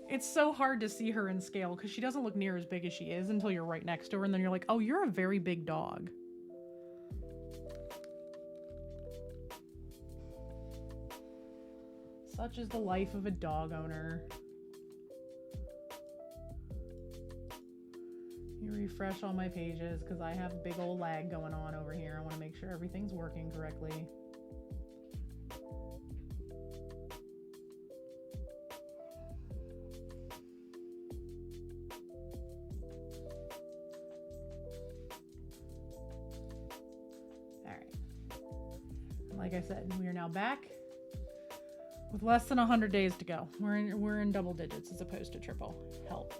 It's so hard to see her in scale because she doesn't look near as big as she is until you're right next to her, and then you're like, oh, you're a very big dog. Such is the life of a dog owner. You refresh all my pages because I have a big old lag going on over here. I want to make sure everything's working correctly. Like I said, we are now back with less than 100 days to go. We're in double digits as opposed to triple. Help.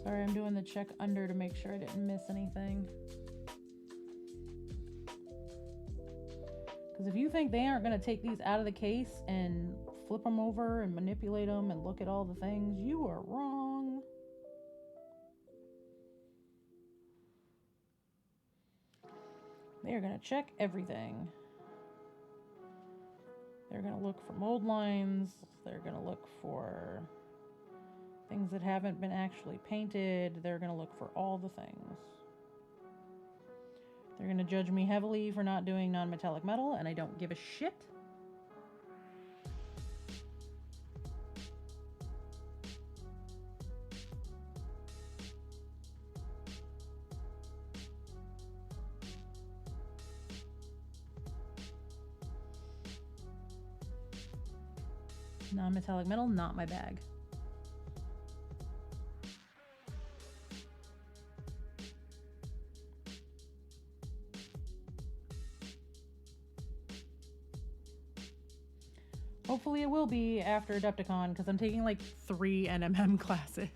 Sorry, I'm doing the check under to make sure I didn't miss anything. Because if you think they aren't going to take these out of the case and flip them over and manipulate them and look at all the things, you are wrong. They are going to check everything. They're going to look for mold lines. They're going to look for things that haven't been actually painted. They're going to look for all the things. They're going to judge me heavily for not doing non-metallic metal, and I don't give a shit. Non-metallic metal, not my bag. Hopefully it will be after Adepticon, because I'm taking like 3 NMM classes.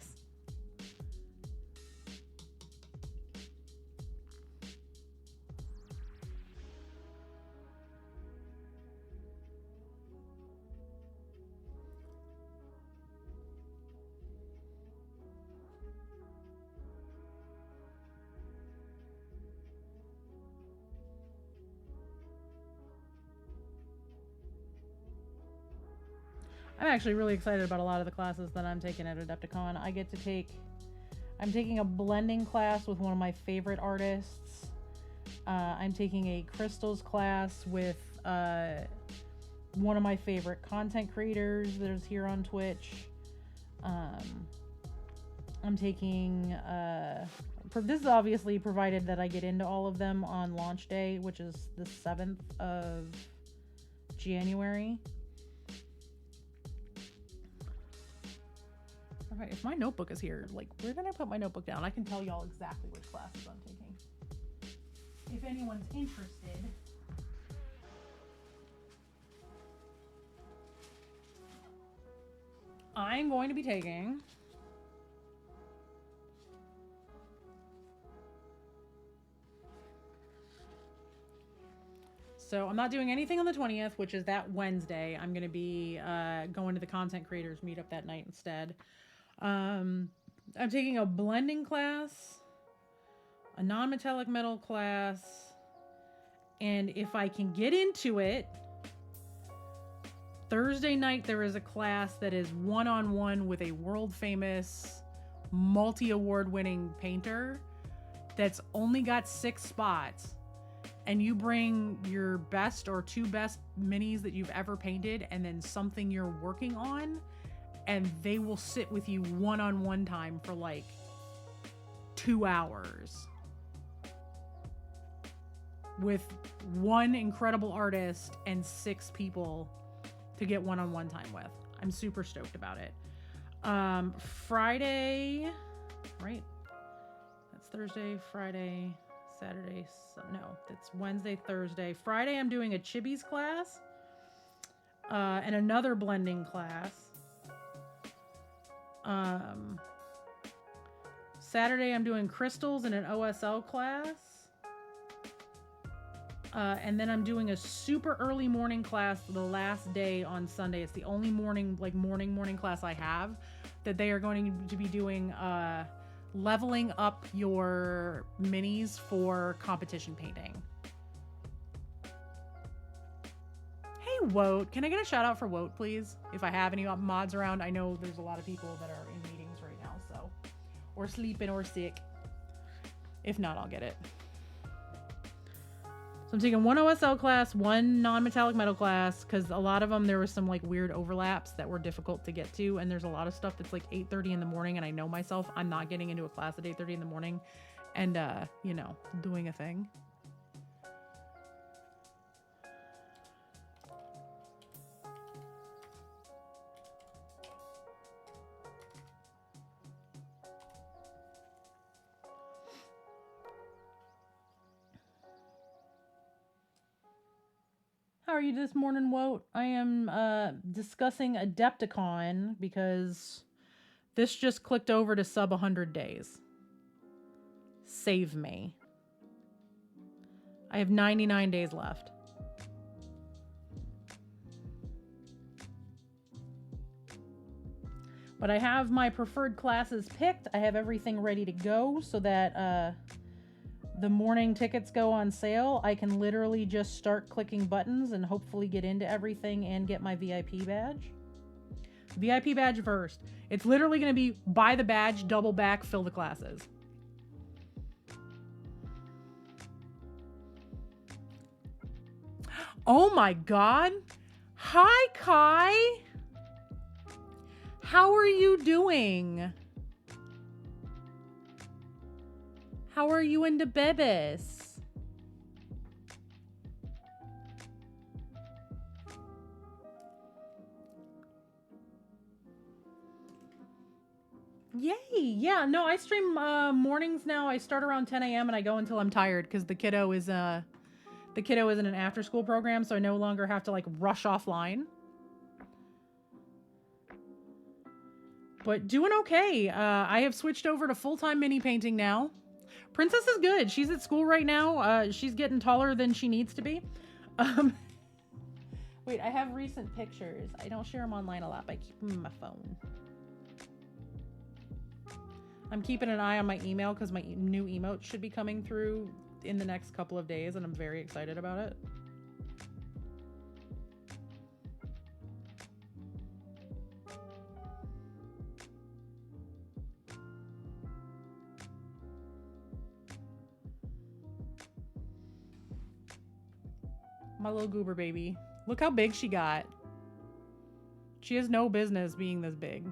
I'm actually really excited about a lot of the classes that I'm taking at Adepticon. I'm taking a blending class with one of my favorite artists. I'm taking a crystals class with one of my favorite content creators that is here on Twitch. I'm taking, this is obviously provided that I get into all of them on launch day, which is the 7th of January. Okay, if my notebook is here, like, where did I put my notebook down? I can tell y'all exactly which classes I'm taking. If anyone's interested. I'm going to be taking so I'm not doing anything on the 20th, which is that Wednesday. I'm going to be going to the content creators meetup that night instead. I'm taking a blending class, a non-metallic metal class, and if I can get into it, Thursday night there is a class that is one-on-one with a world-famous, multi-award winning painter that's only got 6 spots. And you bring your best or 2 best minis that you've ever painted and then something you're working on, and they will sit with you one-on-one time for like 2 hours with one incredible artist and 6 people to get one-on-one time with. I'm super stoked about it. Friday, right? That's Thursday, Friday, Saturday, no, that's Wednesday, Thursday. Friday, I'm doing a Chibi's class and another blending class. Saturday, I'm doing crystals and an OSL class. And then I'm doing a super early morning class the last day on Sunday. It's the only morning class I have that they are going to be doing leveling up your minis for competition painting. Hey, Woat. Can I get a shout out for Woat, please? If I have any mods around. I know there's a lot of people that are in meetings right now, so. Or sleeping or sick. If not, I'll get it. So I'm taking one OSL class, one non-metallic metal class, because a lot of them, there was some like weird overlaps that were difficult to get to. And there's a lot of stuff that's like 8:30 in the morning. And I know myself, I'm not getting into a class at 8:30 in the morning and, you know, doing a thing. How are you this morning, Woat? I am discussing Adepticon because this just clicked over to sub 100 days. Save me. I have 99 days left. But I have my preferred classes picked. I have everything ready to go so that the morning tickets go on sale. I can literally just start clicking buttons and hopefully get into everything and get my VIP badge. VIP badge first. It's literally going to be buy the badge, double back, fill the classes. Oh my God. Hi, Kai. How are you doing? How are you into bebes? Yay! Yeah, no, I stream mornings now. I start around 10 a.m. and I go until I'm tired because the kiddo is in an after-school program, so I no longer have to like rush offline. But doing okay. I have switched over to full-time mini painting now. Princess is good. She's at school right now. She's getting taller than she needs to be. Wait, I have recent pictures. I don't share them online a lot, but I keep them in my phone. I'm keeping an eye on my email because my new emote should be coming through in the next couple of days, and I'm very excited about it. My little goober baby. Look how big she got. She has no business being this big.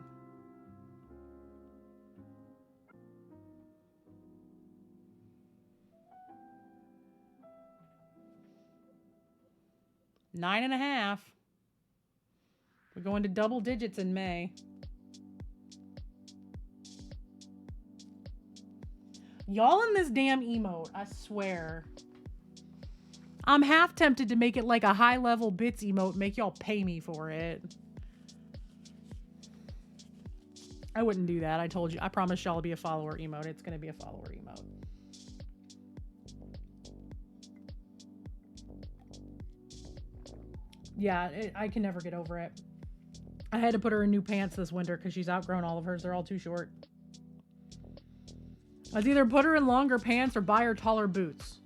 Nine and a half. We're going to double digits in May. Y'all in this damn emote, I swear. I'm half tempted to make it like a high-level bits emote, make y'all pay me for it. I wouldn't do that. I told you. I promised y'all it'll be a follower emote. It's going to be a follower emote. Yeah, I can never get over it. I had to put her in new pants this winter because she's outgrown all of hers. They're all too short. I'd either put her in longer pants or buy her taller boots.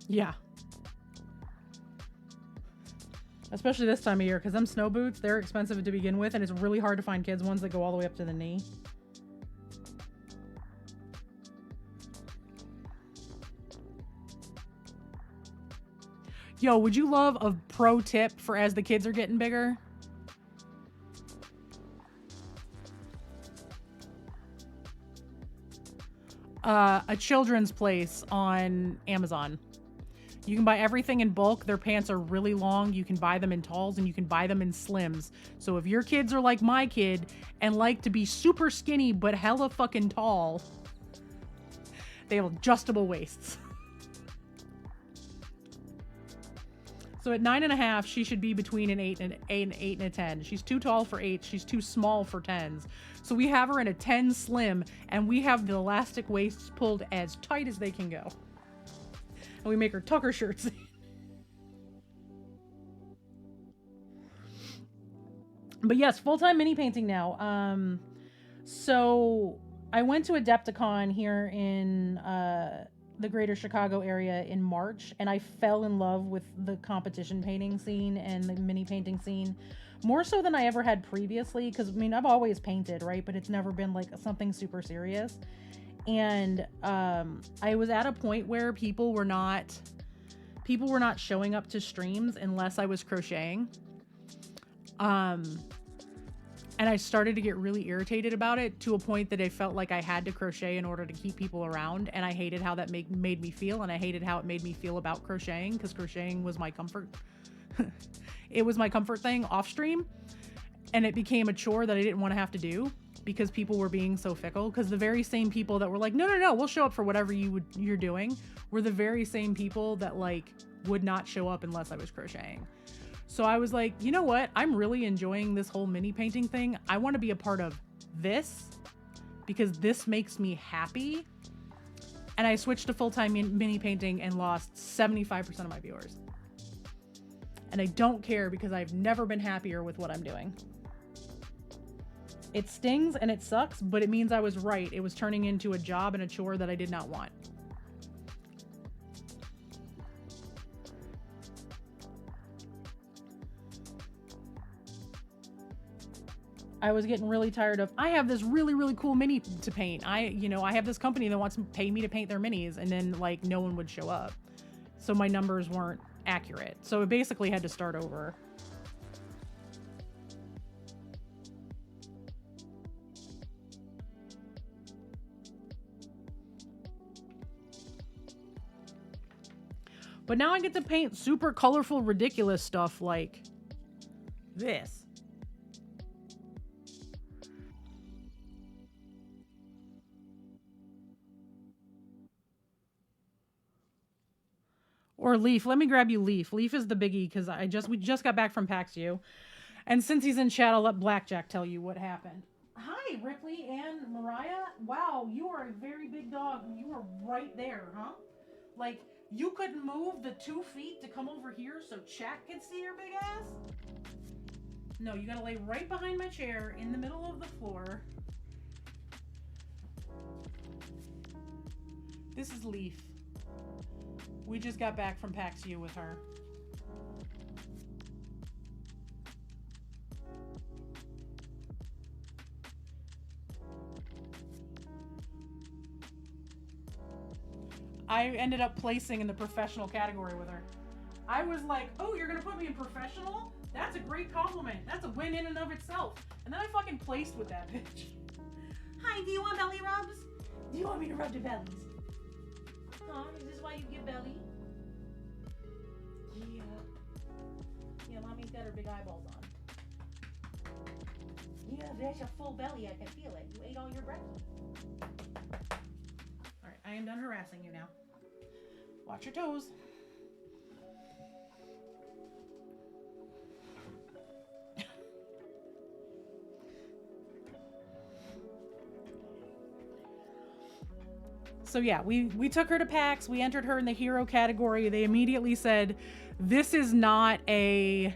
Yeah. Especially this time of year, because them snow boots, they're expensive to begin with, and it's really hard to find kids ones that go all the way up to the knee. Yo, would you love a pro tip for as the kids are getting bigger? A children's place on Amazon. You can buy everything in bulk. Their pants are really long. You can buy them in talls and you can buy them in slims. So if your kids are like my kid and like to be super skinny but hella fucking tall, they have adjustable waists. So at 9.5, she should be between an 8 and a 10. She's too tall for 8. She's too small for 10s. So we have her in a 10 slim, and we have the elastic waists pulled as tight as they can go. And we make her tuck her shirts. But yes, full-time mini painting now. So I went to Adepticon here in the greater Chicago area in March, and I fell in love with the competition painting scene and the mini painting scene more so than I ever had previously, because I mean I've always painted, right, but it's never been like something super serious. And I was at a point where people were not showing up to streams unless I was crocheting. And I started to get really irritated about it, to a point that I felt like I had to crochet in order to keep people around. And I hated how that made me feel. And I hated how it made me feel about crocheting, because crocheting was my comfort. It was my comfort thing off stream. And it became a chore that I didn't want to have to do, because people were being so fickle. Because the very same people that were like, no, we'll show up for whatever you're doing, were the very same people that like would not show up unless I was crocheting. So I was like, you know what? I'm really enjoying this whole mini painting thing. I want to be a part of this because this makes me happy. And I switched to full-time mini painting and lost 75% of my viewers. And I don't care, because I've never been happier with what I'm doing. It stings and it sucks, but it means I was right. It was turning into a job and a chore that I did not want. I was getting really tired of, I have this really, really cool mini to paint. I have this company that wants to pay me to paint their minis, and then like no one would show up. So my numbers weren't accurate. So I basically had to start over. But now I get to paint super colorful, ridiculous stuff like this. Or Leaf. Let me grab you Leaf. Leaf is the biggie, because we just got back from PAX U. And since he's in chat, I'll let Blackjack tell you what happened. Hi, Ripley and Mariah. Wow, you are a very big dog. You are right there, huh? Like, you couldn't move the 2 feet to come over here so chat could see your big ass? No, you gotta lay right behind my chair in the middle of the floor. This is Leaf. We just got back from PAX U with her. I ended up placing in the professional category with her. I was like, oh, you're going to put me in professional? That's a great compliment. That's a win in and of itself. And then I fucking placed with that bitch. Hi, do you want belly rubs? Do you want me to rub the bellies? Huh? Is this why you get belly? Yeah. Yeah, Mommy's got her big eyeballs on. Yeah, that's a full belly. I can feel it. You ate all your breakfast. All right, I am done harassing you now. Watch your toes. So yeah, we took her to PAX. We entered her in the hero category. They immediately said, "This is not a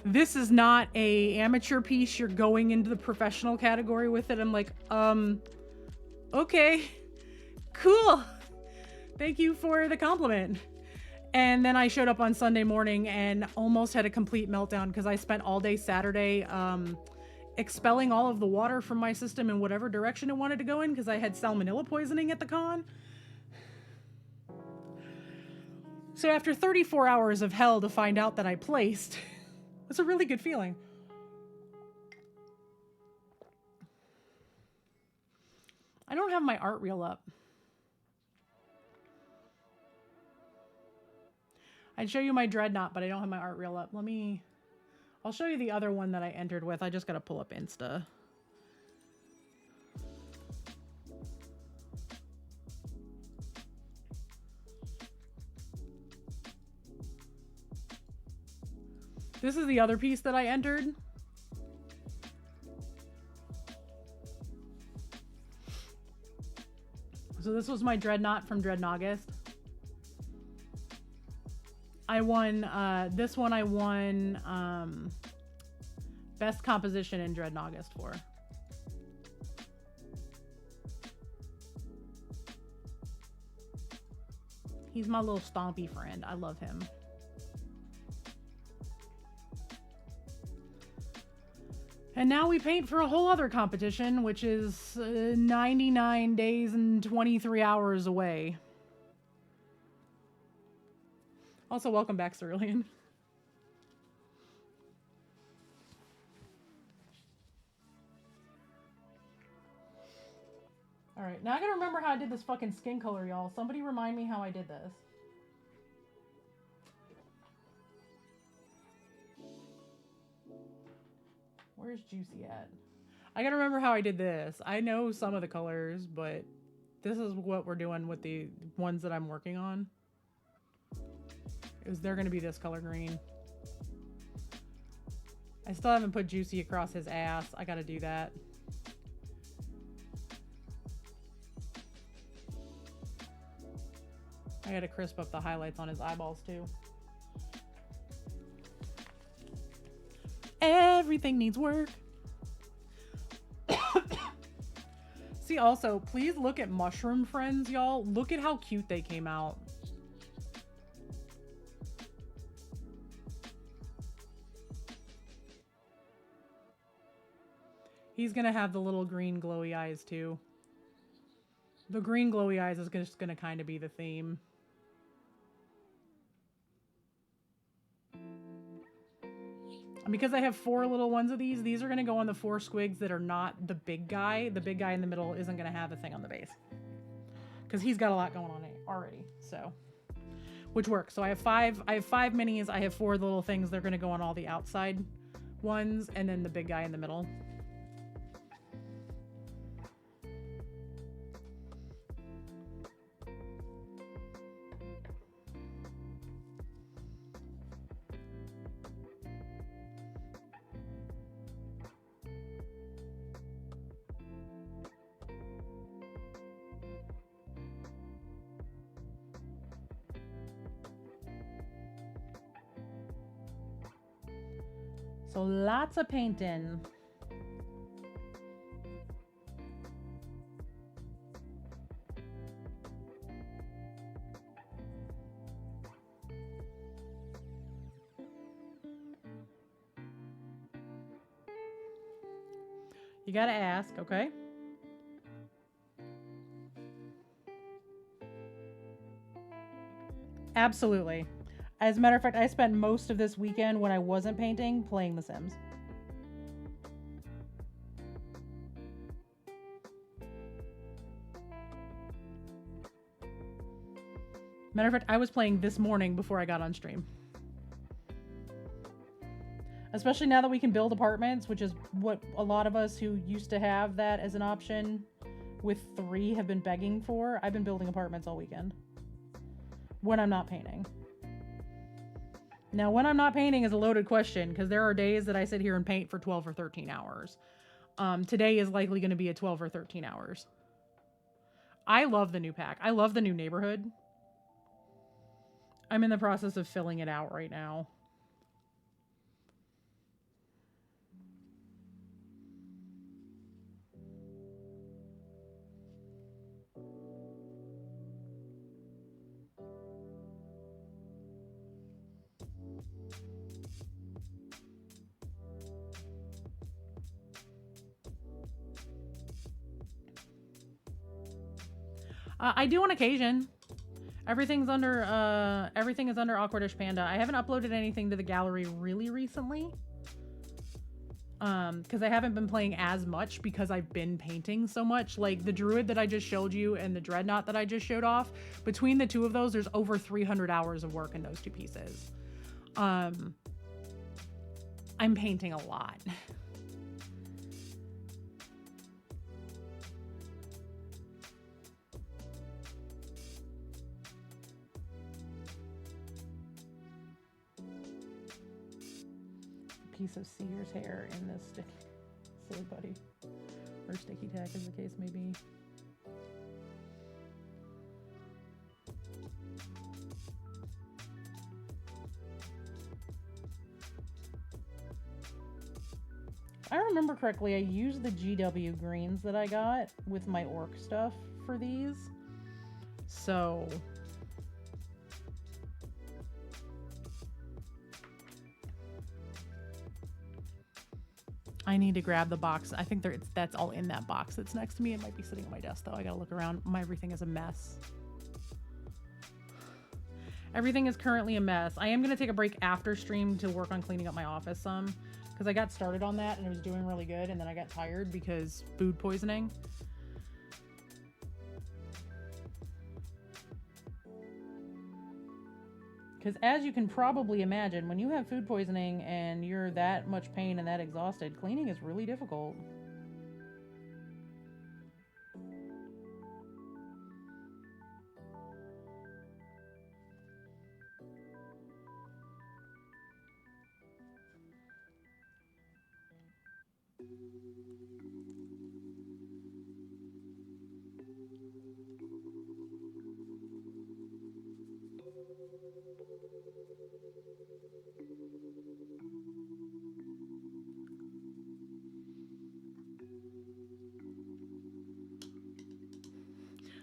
this is not a amateur piece. You're going into the professional category with it." I'm like, okay, cool. Thank you for the compliment. And then I showed up on Sunday morning and almost had a complete meltdown because I spent all day Saturday expelling all of the water from my system in whatever direction it wanted to go in because I had salmonella poisoning at the con. So after 34 hours of hell to find out that I placed, it's a really good feeling. I don't have my art reel up. I'd show you my dreadnought, but I don't have my art reel up. I'll show you the other one that I entered with. I just gotta pull up Insta. This is the other piece that I entered. So this was my dreadnought from Dreadnought. I won, this one I won best composition in Dreadnought for. He's my little stompy friend. I love him. And now we paint for a whole other competition, which is 99 days and 23 hours away. Also, welcome back, Cerulean. Alright, now I gotta remember how I did this fucking skin color, y'all. Somebody remind me how I did this. Where's Juicy at? I gotta remember how I did this. I know some of the colors, but this is what we're doing with the ones that I'm working on. They're gonna be this color green. I still haven't put Juicy across his ass. I gotta do that. I gotta crisp up the highlights on his eyeballs too. Everything needs work. See, also, please look at Mushroom Friends, y'all. Look at how cute they came out. He's gonna have the little green glowy eyes too. The green glowy eyes is just gonna kind of be the theme. And because I have 4 little ones of these are gonna go on the 4 squigs that are not the big guy. The big guy in the middle isn't gonna have a thing on the base. Because he's got a lot going on already, so. Which works. So I have 5 minis, I have 4 little things. They're gonna go on all the outside ones, and then the big guy in the middle. So lots of painting. You gotta ask, okay? Absolutely. As a matter of fact, I spent most of this weekend when I wasn't painting playing The Sims. Matter of fact, I was playing this morning before I got on stream. Especially now that we can build apartments, which is what a lot of us who used to have that as an option with 3 have been begging for. I've been building apartments all weekend. When I'm not painting. Now, when I'm not painting is a loaded question, because there are days that I sit here and paint for 12 or 13 hours. Today is likely going to be a 12 or 13 hours. I love the new pack. I love the new neighborhood. I'm in the process of filling it out right now. I do on occasion. Everything is under Awkwardish Panda. I haven't uploaded anything to the gallery really recently. Because I haven't been playing as much because I've been painting so much. Like the Druid that I just showed you and the Dreadnought that I just showed off, between the two of those, there's over 300 hours of work in those 2 pieces. I'm painting a lot. Piece of seer's hair in this sticky silly buddy, or sticky tack as the case may be. If I remember correctly, I used the GW greens that I got with my orc stuff for these, so I need to grab the box. I think that's all in that box that's next to me. It might be sitting on my desk though. I gotta look around. Everything is a mess. Everything is currently a mess. I am gonna take a break after stream to work on cleaning up my office some, because I got started on that and it was doing really good, and then I got tired because food poisoning. Because as you can probably imagine, when you have food poisoning and you're that much pain and that exhausted, cleaning is really difficult.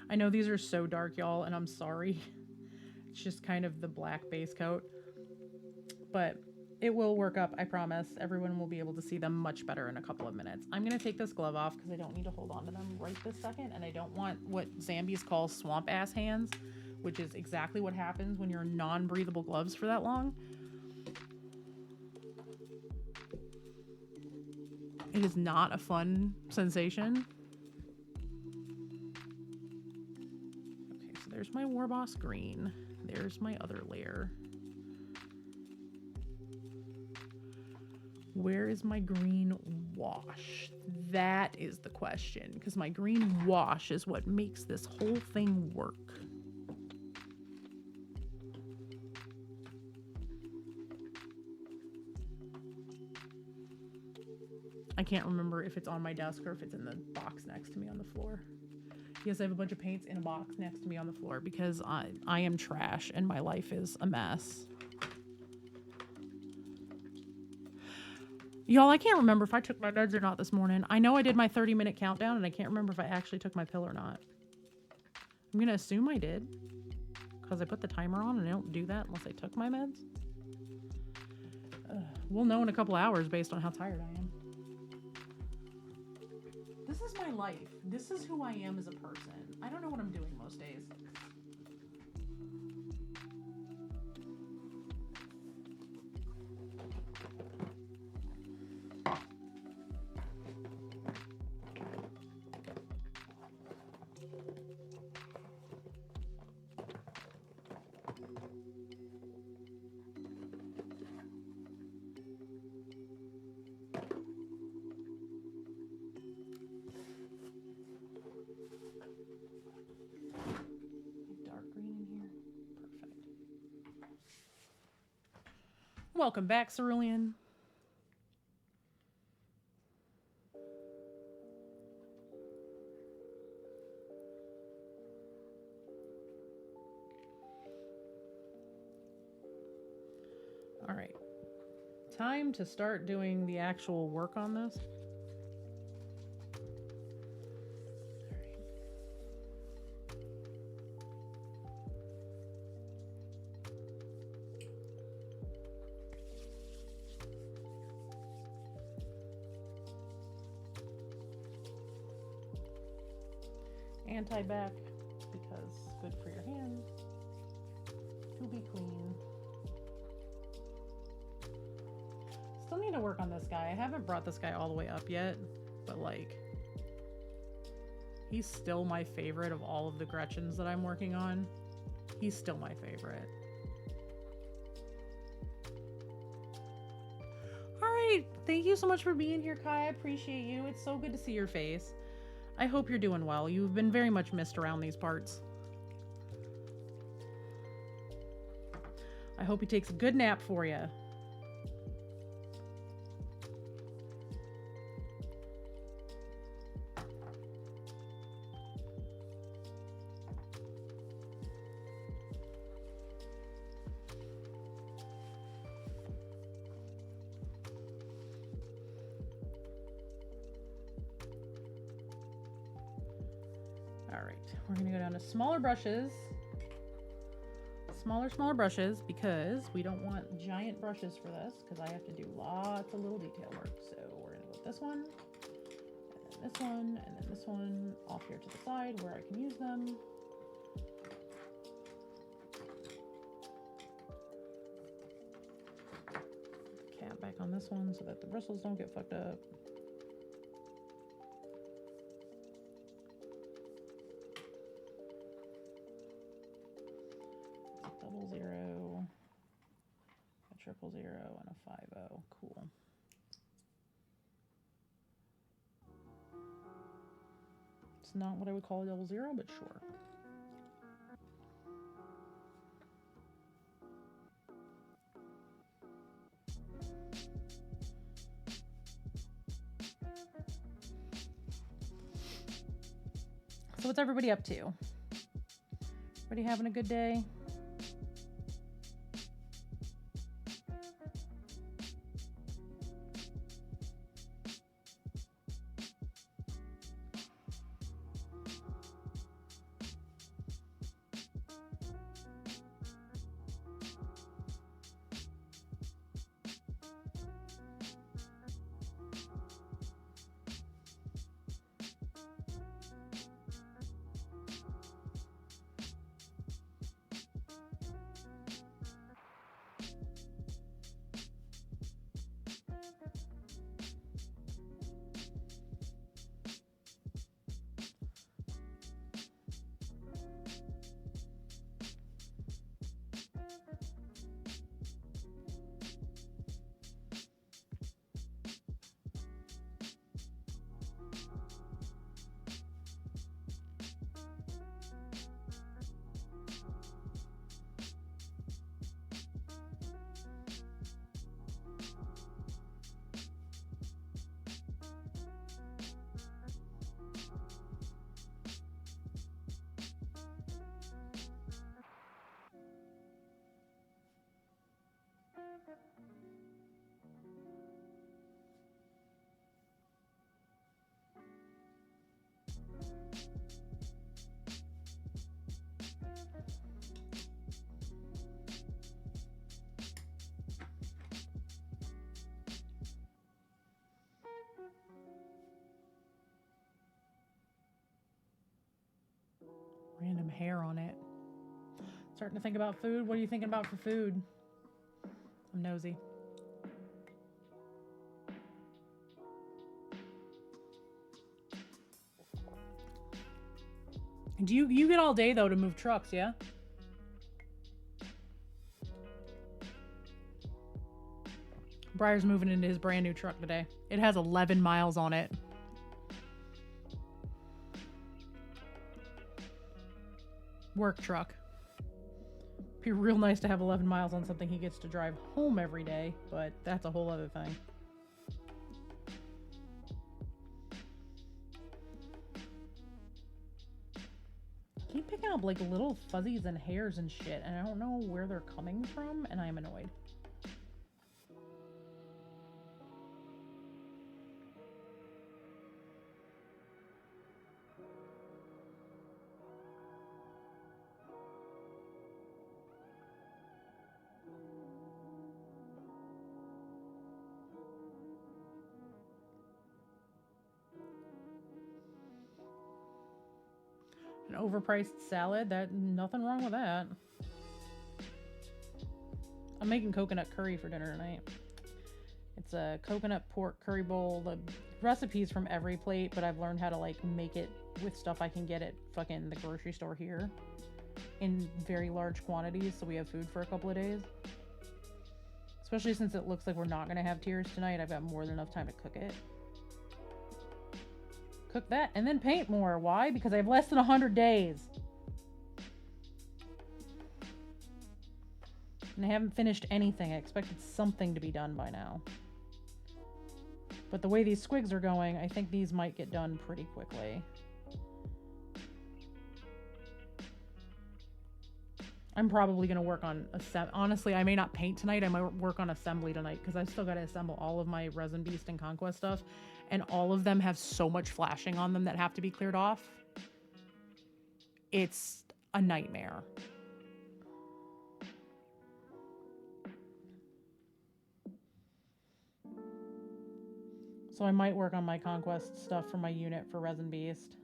I know these are so dark, y'all, and I'm sorry. It's just kind of the black base coat. But it will work up, I promise. Everyone will be able to see them much better in a couple of minutes. I'm going to take this glove off because I don't need to hold on to them right this second, and I don't want what Zambies call swamp-ass hands, which is exactly what happens when you're in non-breathable gloves for that long. It is not a fun sensation. There's my Warboss green. There's my other layer. Where is my green wash? That is the question, because my green wash is what makes this whole thing work. I can't remember if it's on my desk or if it's in the box next to me on the floor. Yes, I have a bunch of paints in a box next to me on the floor because I am trash and my life is a mess. Y'all, I can't remember if I took my meds or not this morning. I know I did my 30-minute countdown and I can't remember if I actually took my pill or not. I'm going to assume I did because I put the timer on and I don't do that unless I took my meds. We'll know in a couple hours based on how tired I am. This is my life. This is who I am as a person. I don't know what I'm doing most days. Welcome back, Cerulean. All right. Time to start doing the actual work on this. Anti-back because good for your hands to be clean. Still need to work on this guy. I haven't brought this guy all the way up yet, but like he's still my favorite of all of the Gretchens that I'm working on. He's still my favorite. All right, thank you so much for being here, Kai. I appreciate you. It's so good to see your face. I hope you're doing well. You've been very much missed around these parts. I hope he takes a good nap for you. All right, we're gonna go down to smaller brushes. Smaller brushes because we don't want giant brushes for this because I have to do lots of little detail work. So we're gonna go with this one, and then this one, and then this one off here to the side where I can use them. Cap back on this one so that the bristles don't get fucked up. Double 0, a triple 0, and a 5-0. Cool. It's not what I would call a double 0, but sure. So what's everybody up to? Everybody having a good day? Random hair on it. Starting to think about food. What are you thinking about for food? I'm nosy. Do you get all day though to move trucks, yeah? Briar's moving into his brand new truck today. It has 11 miles on it. Work truck. Be real nice to have 11 miles on something he gets to drive home every day, but that's a whole other thing. I keep picking up like little fuzzies and hairs and shit, and I don't know where they're coming from, and I'm annoyed. An overpriced salad, nothing wrong with that. I'm making coconut curry for dinner tonight. It's a coconut pork curry bowl. The recipe's from Every Plate, but I've learned how to like make it with stuff I can get at fucking the grocery store here in very large quantities, so we have food for a couple of days. Especially since it looks like we're not gonna have tiers tonight, I've got more than enough time to cook it. Cook that and then paint more. Why? Because I have less than 100 days. And I haven't finished anything. I expected something to be done by now. But the way these squigs are going, I think these might get done pretty quickly. I'm probably going to work on honestly, I may not paint tonight. I might work on assembly tonight because I've still got to assemble all of my Resin Beast and Conquest stuff. And all of them have so much flashing on them that have to be cleared off. It's a nightmare. So I might work on my Conquest stuff for my unit for Resin Beast.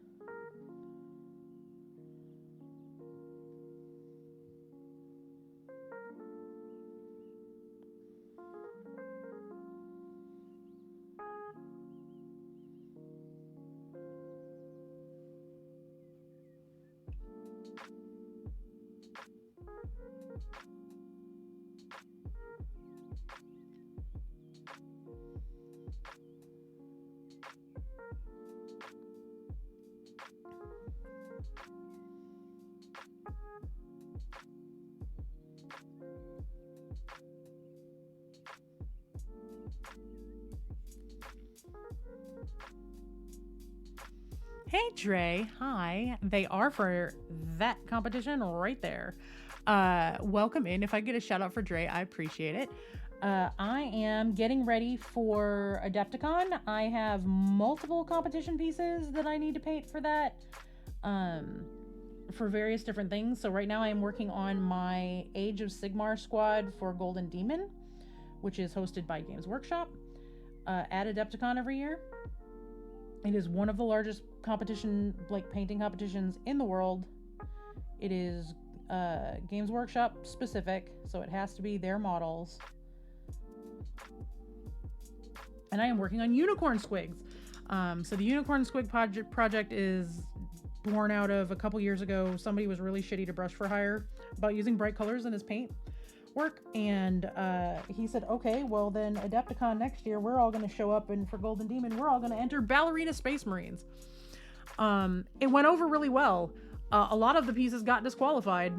Hey Dre, hi. They are for that competition right there. Welcome in. If I get a shout out for Dre, I appreciate it. I am getting ready for Adepticon. I have multiple competition pieces that I need to paint for that, for various different things. So right now I am working on my Age of Sigmar squad for Golden Demon, which is hosted by Games Workshop at Adepticon every year. It is one of the largest competition, like painting competitions in the world. It is Games Workshop specific, so it has to be their models. And I am working on unicorn squigs. So the unicorn squig project is born out of a couple years ago. Somebody was really shitty to brush for hire about using bright colors in his paint work, and he said, okay, well then Adepticon next year we're all going to show up, and for Golden Demon we're all going to enter Ballerina Space Marines. It went over really well. A lot of the pieces got disqualified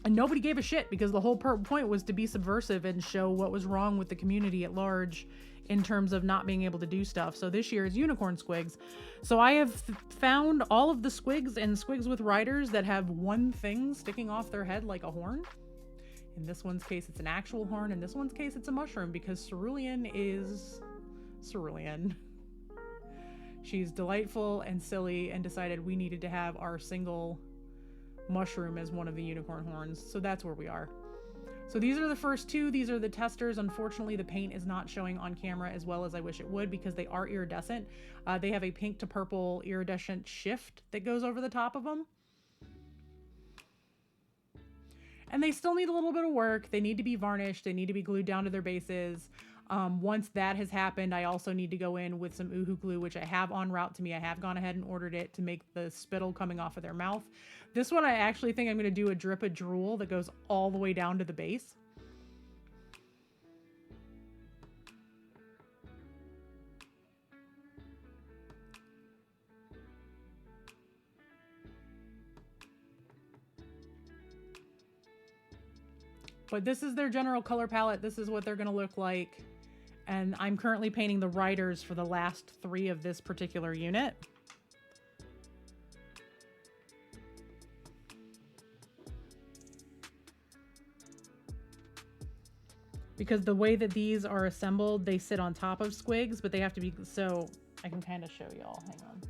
and nobody gave a shit because the whole point was to be subversive and show what was wrong with the community at large in terms of not being able to do stuff. So this year is unicorn squigs. So I have found all of the squigs and squigs with riders that have one thing sticking off their head like a horn. In this one's case, it's an actual horn. In this one's case, it's a mushroom because Cerulean is Cerulean. She's delightful and silly and decided we needed to have our single mushroom as one of the unicorn horns. So that's where we are. So these are the first two. These are the testers. Unfortunately, the paint is not showing on camera as well as I wish it would because they are iridescent. They have a pink to purple iridescent shift that goes over the top of them. And they still need a little bit of work. They need to be varnished. They need to be glued down to their bases. Once that has happened, I also need to go in with some Uhu glue, which I have en route to me. I have gone ahead and ordered it to make the spittle coming off of their mouth. This one, I actually think I'm going to do a drip of drool that goes all the way down to the base. But this is their general color palette. This is what they're going to look like. And I'm currently painting the riders for the last 3 of this particular unit. Because the way that these are assembled, they sit on top of squigs, but they have to be, so I can kind of show y'all. Hang on.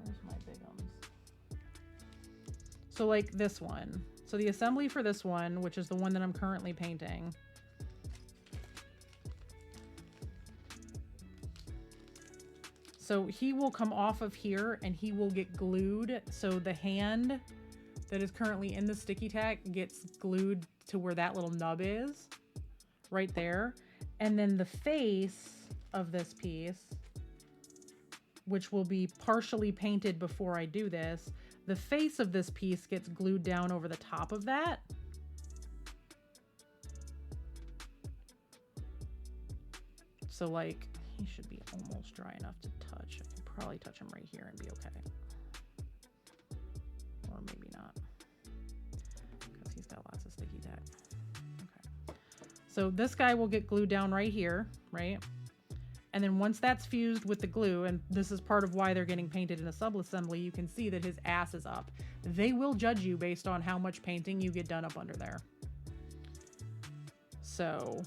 Where's my bigums? So like this one. So the assembly for this one, which is the one that I'm currently painting, so he will come off of here and he will get glued. So the hand that is currently in the sticky tack gets glued to where that little nub is, right there. And then the face of this piece, which will be partially painted before I do this, the face of this piece gets glued down over the top of that. So like, he should be almost dry enough to touch. I can probably touch him right here and be okay. Or maybe not, because he's got lots of sticky tack. Okay. So this guy will get glued down right here, right? And then once that's fused with the glue, and this is part of why they're getting painted in a sub-assembly, you can see that his ass is up. They will judge you based on how much painting you get done up under there. So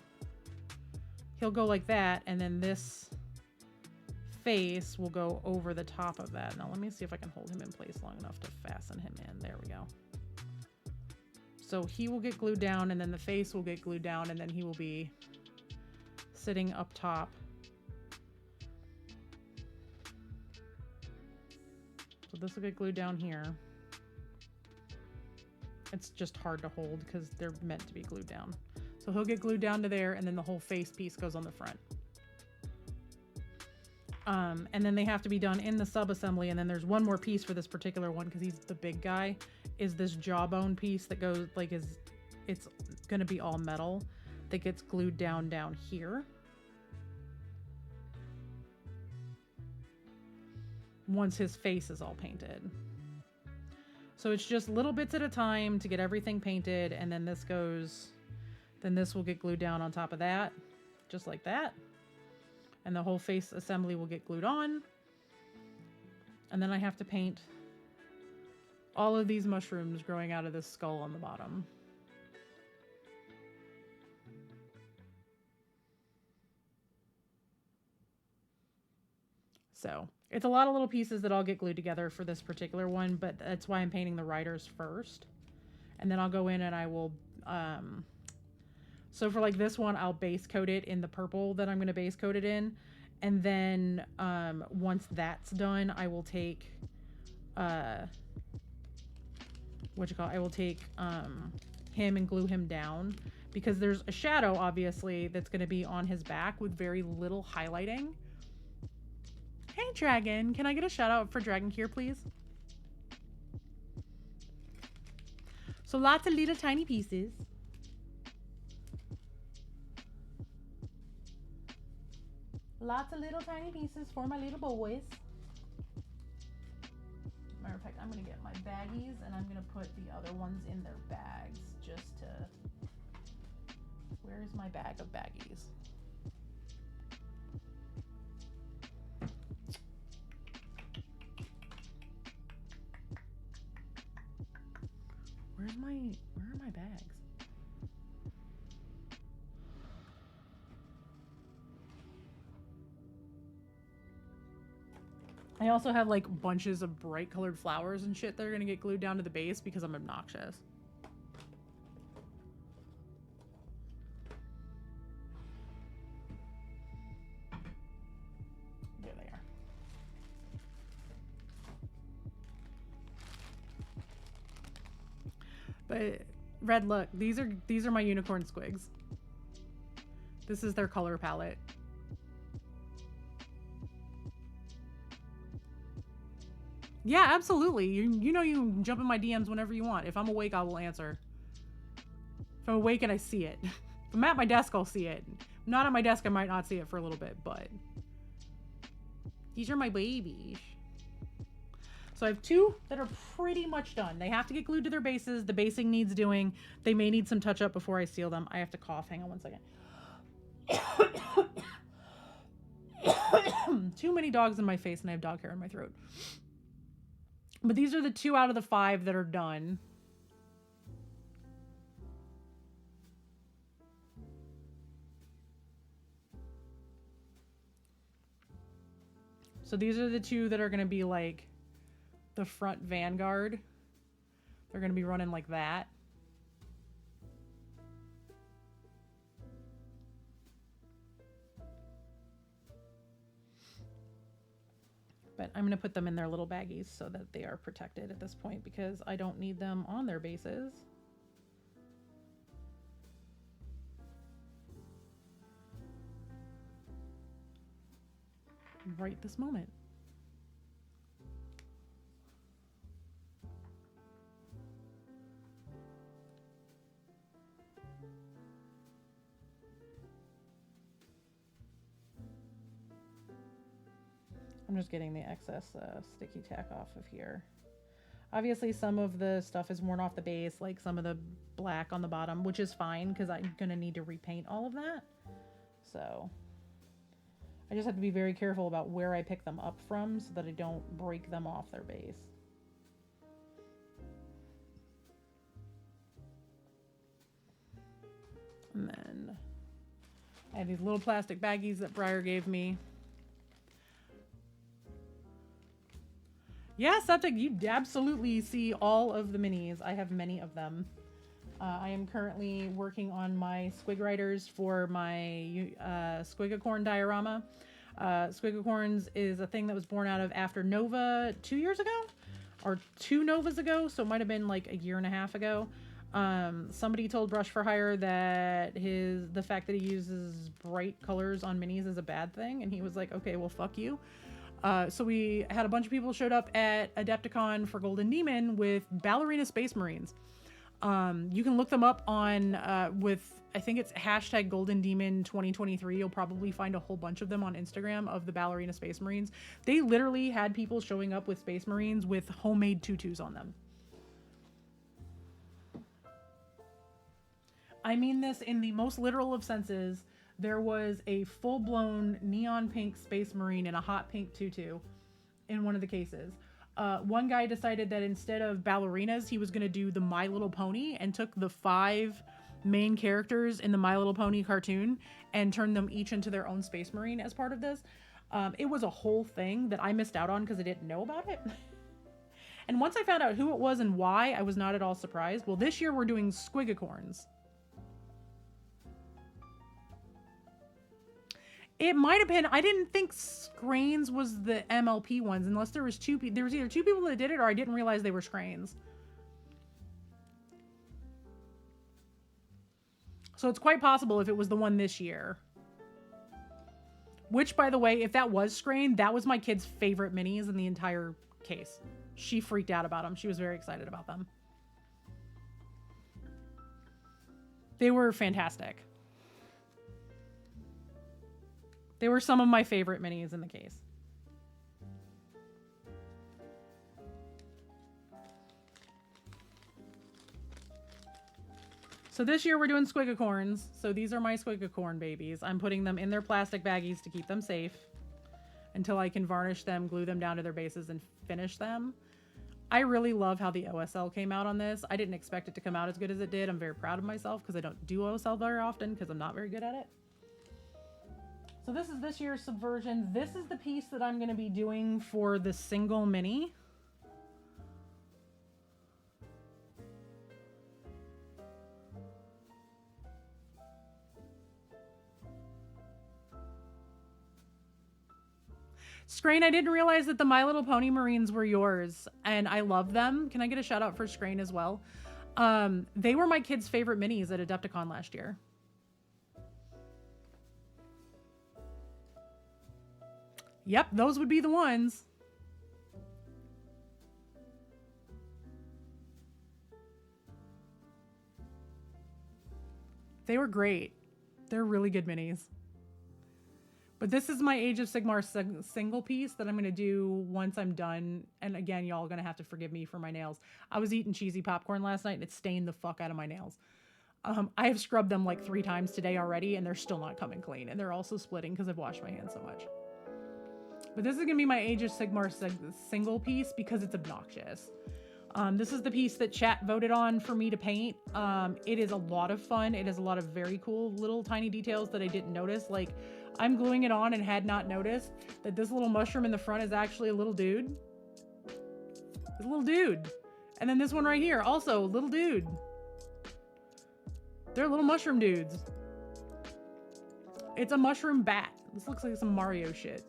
he'll go like that, and then this face will go over the top of that. Now let me see if I can hold him in place long enough to fasten him in. There we go. So he will get glued down, and then the face will get glued down, and then he will be sitting up top. So this will get glued down here. It's just hard to hold because they're meant to be glued down. So he'll get glued down to there, and then the whole face piece goes on the front. And then they have to be done in the sub-assembly, and then there's one more piece for this particular one because he's the big guy, is this jawbone piece that goes, like, it's gonna be all metal that gets glued down here. Once his face is all painted. So it's just little bits at a time to get everything painted, and then this will get glued down on top of that, just like that. And the whole face assembly will get glued on. And then I have to paint all of these mushrooms growing out of this skull on the bottom. So it's a lot of little pieces that all get glued together for this particular one, but that's why I'm painting the riders first. And then I'll go in and I will, so for like this one, I'll base coat it in the purple that I'm going to base coat it in. And then once that's done, I will take, I will take him and glue him down, because there's a shadow, obviously, that's going to be on his back with very little highlighting. Hey, Dragon, can I get a shout out for Dragon here, please? So lots of little tiny pieces. Lots of little tiny pieces for my little boys. Matter of fact, I'm going to get my baggies and I'm going to put the other ones in their bags just to... Where's my bag of baggies? Where are my bags? I also have like bunches of bright colored flowers and shit that are gonna get glued down to the base because I'm obnoxious. There they are. But Red, look, these are my unicorn squigs. This is their color palette. Yeah, absolutely. You know, you can jump in my DMs whenever you want. If I'm awake, I will answer. If I'm awake and I see it. If I'm at my desk, I'll see it. If I'm not at my desk, I might not see it for a little bit, but these are my babies. So I have 2 that are pretty much done. They have to get glued to their bases. The basing needs doing. They may need some touch up before I seal them. I have to cough. Hang on one second. Too many dogs in my face and I have dog hair in my throat. But these are the 2 out of the 5 that are done. So these are the 2 that are going to be like the front vanguard. They're going to be running like that. But I'm going to put them in their little baggies so that they are protected at this point because I don't need them on their bases. Right this moment. I'm just getting the excess sticky tack off of here. Obviously some of the stuff is worn off the base, like some of the black on the bottom, which is fine because I'm gonna need to repaint all of that. So I just have to be very careful about where I pick them up from so that I don't break them off their base. And then I have these little plastic baggies that Briar gave me. Yeah, Septic, you absolutely see all of the minis. I have many of them. I am currently working on my squig riders for my Squiggicorn diorama. Squiggicorns is a thing that was born out of after Nova 2 years ago, or 2 Novas ago, so it might have been like a year and a half ago. Somebody told Brush for Hire that the fact that he uses bright colors on minis is a bad thing, and he was like, okay, well, fuck you. So we had a bunch of people showed up at Adepticon for Golden Demon with ballerina Space Marines. You can look them up on with, I think it's hashtag Golden Demon 2023. You'll probably find a whole bunch of them on Instagram of the ballerina Space Marines. They literally had people showing up with Space Marines with homemade tutus on them. I mean this in the most literal of senses. There was a full-blown neon pink Space Marine in a hot pink tutu in one of the cases. One guy decided that instead of ballerinas, he was going to do the My Little Pony and took the 5 main characters in the My Little Pony cartoon and turned them each into their own Space Marine as part of this. It was a whole thing that I missed out on because I didn't know about it. And once I found out who it was and why, I was not at all surprised. Well, this year we're doing Squiggicorns. It might have been, I didn't think Scranes was the MLP ones, unless there was there was either 2 people that did it or I didn't realize they were Scranes. So it's quite possible if it was the one this year. Which, by the way, if that was Scrane, that was my kid's favorite minis in the entire case. She freaked out about them. She was very excited about them. They were fantastic. They were some of my favorite minis in the case. So this year we're doing Squiggicorns. So these are my Squiggicorn babies. I'm putting them in their plastic baggies to keep them safe until I can varnish them, glue them down to their bases, and finish them. I really love how the OSL came out on this. I didn't expect it to come out as good as it did. I'm very proud of myself because I don't do OSL very often because I'm not very good at it. So this is this year's Subversion. This is the piece that I'm going to be doing for the single mini. Scrain, I didn't realize that the My Little Pony Marines were yours, and I love them. Can I get a shout out for Scrain as well? They were my kids' favorite minis at Adepticon last year. Yep, those would be the ones. They were great. They're really good minis. But this is my Age of Sigmar single piece that I'm going to do once I'm done. And again, y'all are going to have to forgive me for my nails. I was eating cheesy popcorn last night and it stained the fuck out of my nails. I have scrubbed them like 3 times today already and they're still not coming clean. And they're also splitting because I've washed my hands so much. But this is going to be my Age of Sigmar single piece because it's obnoxious. This is the piece that chat voted on for me to paint. It is a lot of fun. It has a lot of very cool little tiny details that I didn't notice. Like, I'm gluing it on and had not noticed that this little mushroom in the front is actually a little dude. It's a little dude. And then this one right here, also a little dude. They're little mushroom dudes. It's a mushroom bat. This looks like some Mario shit.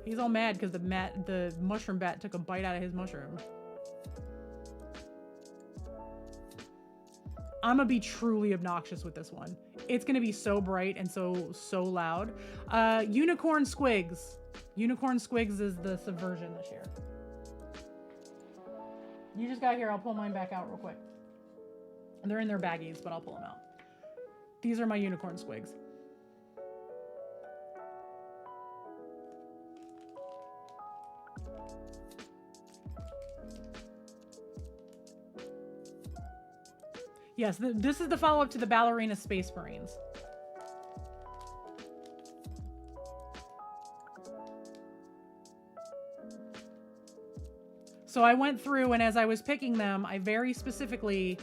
He's all mad because the mushroom bat took a bite out of his mushroom. I'm gonna be truly obnoxious with this one. It's gonna be so bright and so loud. Unicorn Squigs. Unicorn Squigs is the subversion this year. You just got here. I'll pull mine back out real quick. They're in their baggies, but I'll pull them out. These are my Unicorn Squigs. Yes, this is the follow-up to the Ballerina Space Marines. So I went through, and as I was picking them, I very specifically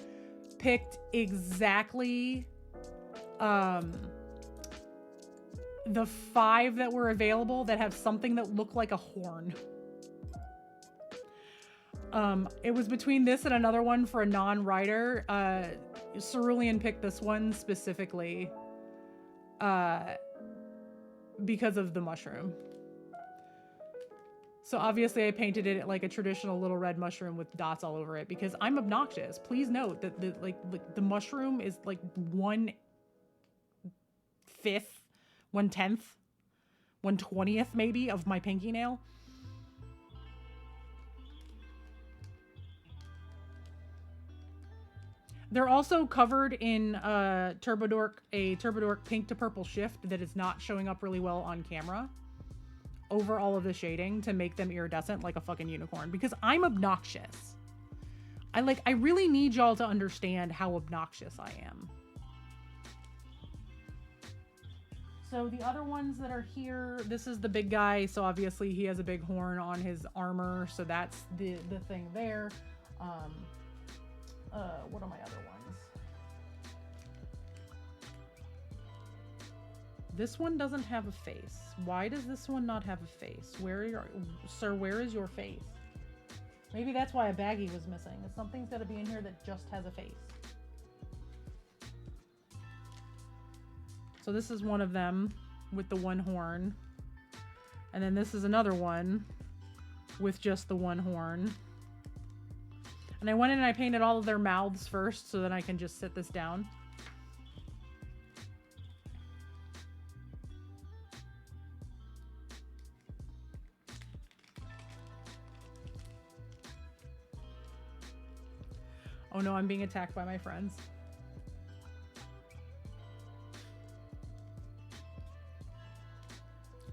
picked exactly the 5 that were available that have something that looked like a horn. It was between this and another one for a non-rider. Cerulean picked this one specifically because of the mushroom. So obviously I painted it like a traditional little red mushroom with dots all over it because I'm obnoxious. Please note that the mushroom is like 1/5, 1/10, 1/20th maybe of my pinky nail. They're also covered in a Turbodork pink to purple shift that is not showing up really well on camera over all of the shading to make them iridescent like a fucking unicorn because I'm obnoxious. I really need y'all to understand how obnoxious I am. So the other ones that are here, this is the big guy. So obviously he has a big horn on his armor. So that's the thing there. What are my other ones? This one doesn't have a face. Why does this one not have a face? Sir, where is your face? Maybe that's why a baggie was missing. Something's got to be in here that just has a face. So this is one of them with the one horn. And then this is another one with just the one horn. And I went in and I painted all of their mouths first so that I can just sit this down. Oh no, I'm being attacked by my friends.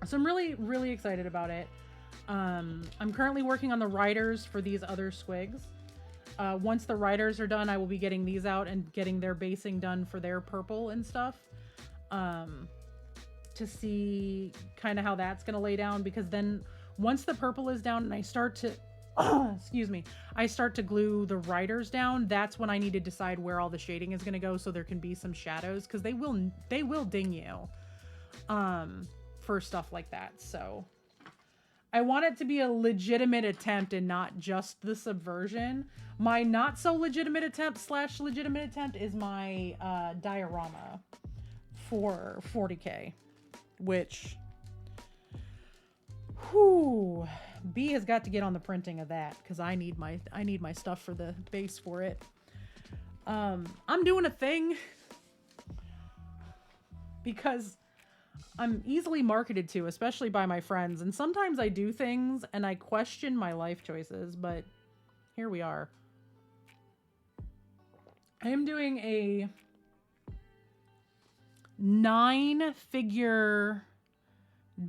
So I'm really, really excited about it. I'm currently working on the riders for these other squigs. Once the riders are done, I will be getting these out and getting their basing done for their purple and stuff. To see kind of how that's going to lay down, because then once the purple is down and I start to, excuse me, I start to glue the riders down, that's when I need to decide where all the shading is going to go so there can be some shadows, because they will ding you for stuff like that. So I want it to be a legitimate attempt and not just the subversion. My not so legitimate attempt / legitimate attempt is my diorama for 40K, which, whew, B has got to get on the printing of that because I need my stuff for the base for it. I'm doing a thing because I'm easily marketed to, especially by my friends. And sometimes I do things and I question my life choices, but here we are. I am doing a 9-figure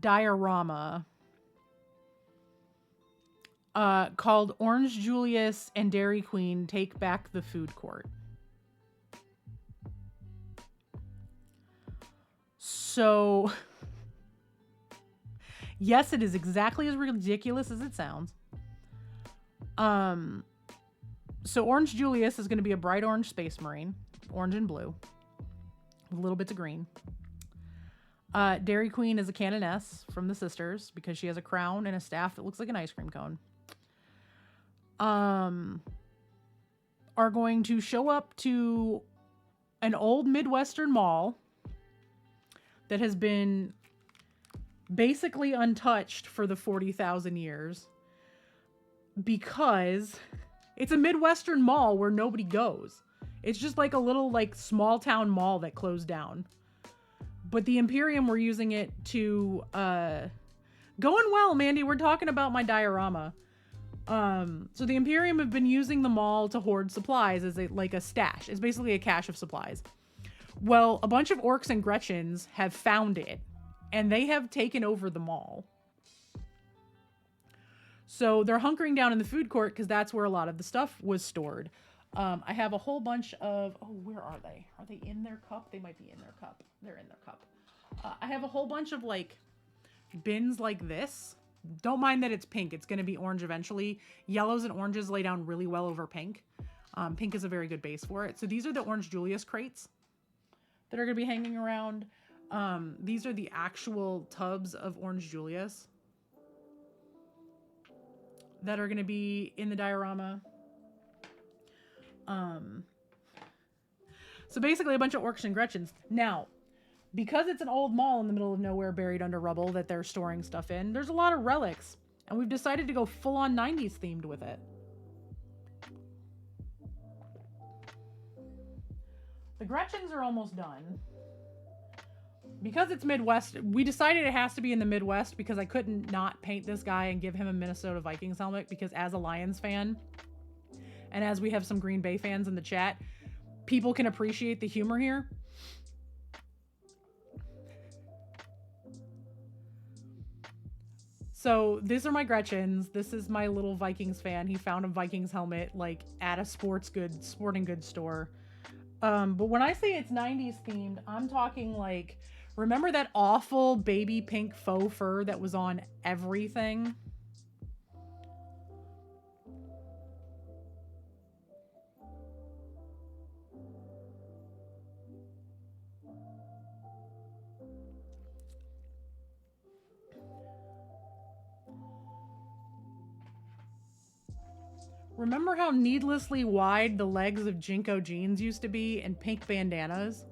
diorama called Orange Julius and Dairy Queen Take Back the Food Court. So, yes, it is exactly as ridiculous as it sounds. So Orange Julius is going to be a bright orange space marine, orange and blue, with little bits of green. Dairy Queen is a canoness from the sisters because she has a crown and a staff that looks like an ice cream cone. Are going to show up to an old Midwestern mall that has been basically untouched for the 40,000 years because it's a Midwestern mall where nobody goes. It's just like a little like small town mall that closed down. But the Imperium were using it to going well, Mandy. We're talking about my diorama. So the Imperium have been using the mall to hoard supplies as like a stash. It's basically a cache of supplies. Well, a bunch of orcs and Gretchens have found it, and they have taken over the mall. So they're hunkering down in the food court because that's where a lot of the stuff was stored. I have a whole bunch of... Oh, where are they? Are they in their cup? They might be in their cup. They're in their cup. I have a whole bunch of, like, bins like this. Don't mind that it's pink. It's going to be orange eventually. Yellows and oranges lay down really well over pink. Pink is a very good base for it. So these are the Orange Julius crates that are going to be hanging around. These are the actual tubs of Orange Julius that are going to be in the diorama. So basically a bunch of orcs and Gretchens. Now, because it's an old mall in the middle of nowhere buried under rubble that they're storing stuff in, there's a lot of relics. And we've decided to go full-on 90s themed with it. The Gretchens are almost done. Because it's Midwest, we decided it has to be in the Midwest because I couldn't not paint this guy and give him a Minnesota Vikings helmet because as a Lions fan, and as we have some Green Bay fans in the chat, people can appreciate the humor here. So these are my Gretchens. This is my little Vikings fan. He found a Vikings helmet like at a sporting goods store. But when I say it's 90s themed, I'm talking like, remember that awful baby pink faux fur that was on everything? Remember how needlessly wide the legs of Jinko jeans used to be and pink bandanas?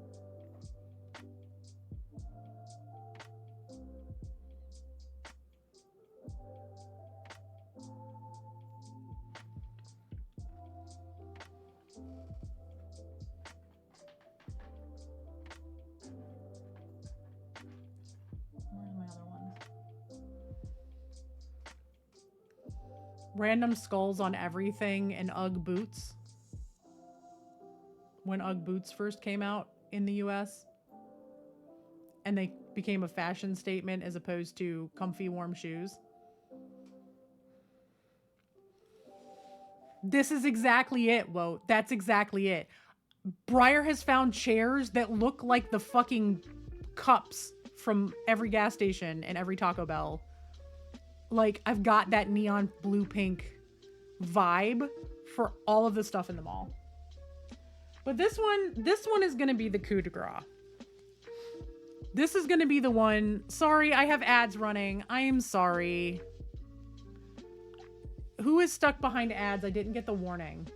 Random skulls on everything and Ugg boots. When Ugg boots first came out in the US. And they became a fashion statement as opposed to comfy, warm shoes. This is exactly it, Woat. That's exactly it. Briar has found chairs that look like the fucking cups from every gas station and every Taco Bell. Like, I've got that neon blue pink vibe for all of the stuff in the mall. But this one is going to be the coup de grace. This is going to be the one. Sorry, I have ads running. I am sorry. Who is stuck behind ads? I didn't get the warning.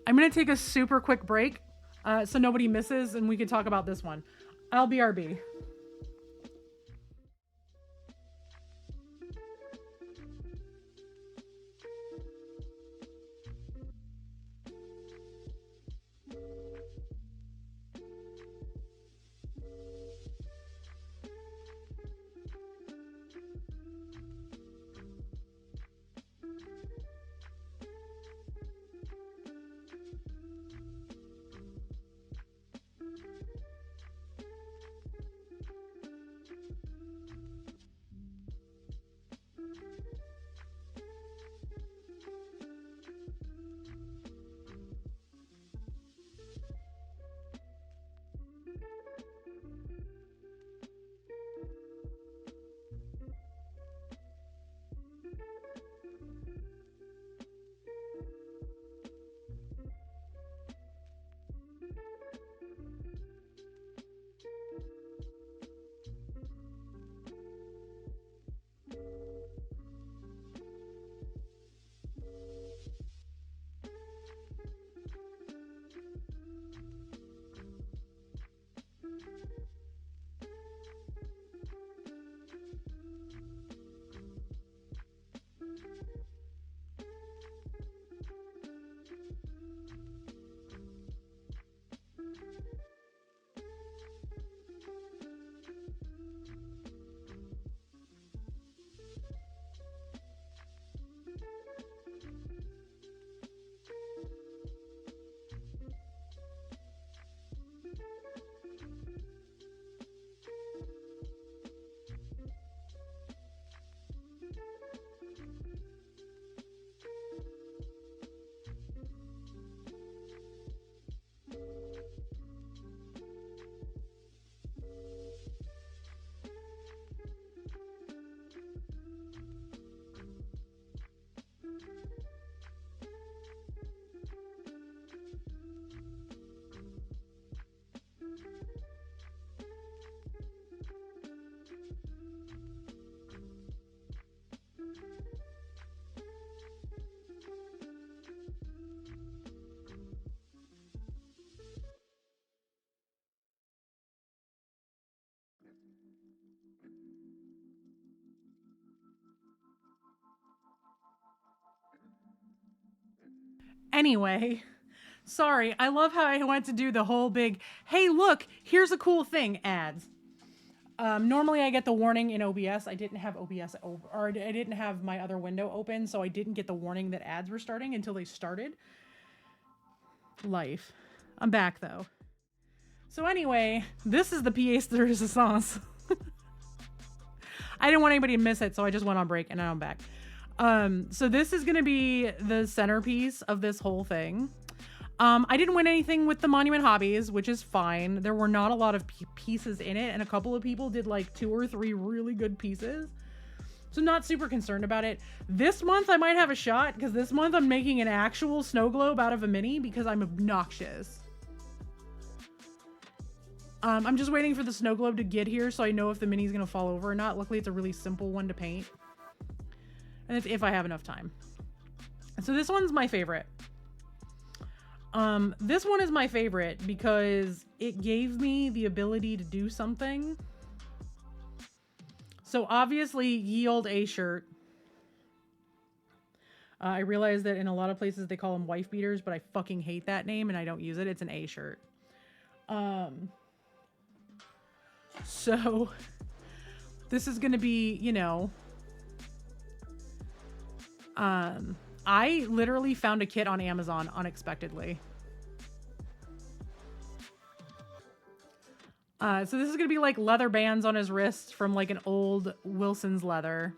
I'm going to take a super quick break so nobody misses and we can talk about this one. I'll BRB. Anyway, sorry. I love how I went to do the whole big, hey, look, here's a cool thing ads. Normally I get the warning in OBS. I didn't have OBS or I didn't have my other window open, so I didn't get the warning that ads were starting until they started. Life. I'm back though. So anyway, this is the pièce de résistance. I didn't want anybody to miss it, so I just went on break and now I'm back. So this is going to be the centerpiece of this whole thing. I didn't win anything with the Monument Hobbies, which is fine. There were not a lot of pieces in it, and a couple of people did like 2 or 3 really good pieces. So not super concerned about it. This month I might have a shot, because this month I'm making an actual snow globe out of a mini because I'm obnoxious. I'm just waiting for the snow globe to get here so I know if the mini is going to fall over or not. Luckily, it's a really simple one to paint. And it's if I have enough time. So this one's my favorite. This one is my favorite because it gave me the ability to do something. So obviously, ye olde A shirt. I realize that in a lot of places they call them wife beaters, but I fucking hate that name and I don't use it. It's an A shirt. So this is going to be, you know, I literally found a kit on Amazon unexpectedly. So this is going to be like leather bands on his wrist from like an old Wilson's leather.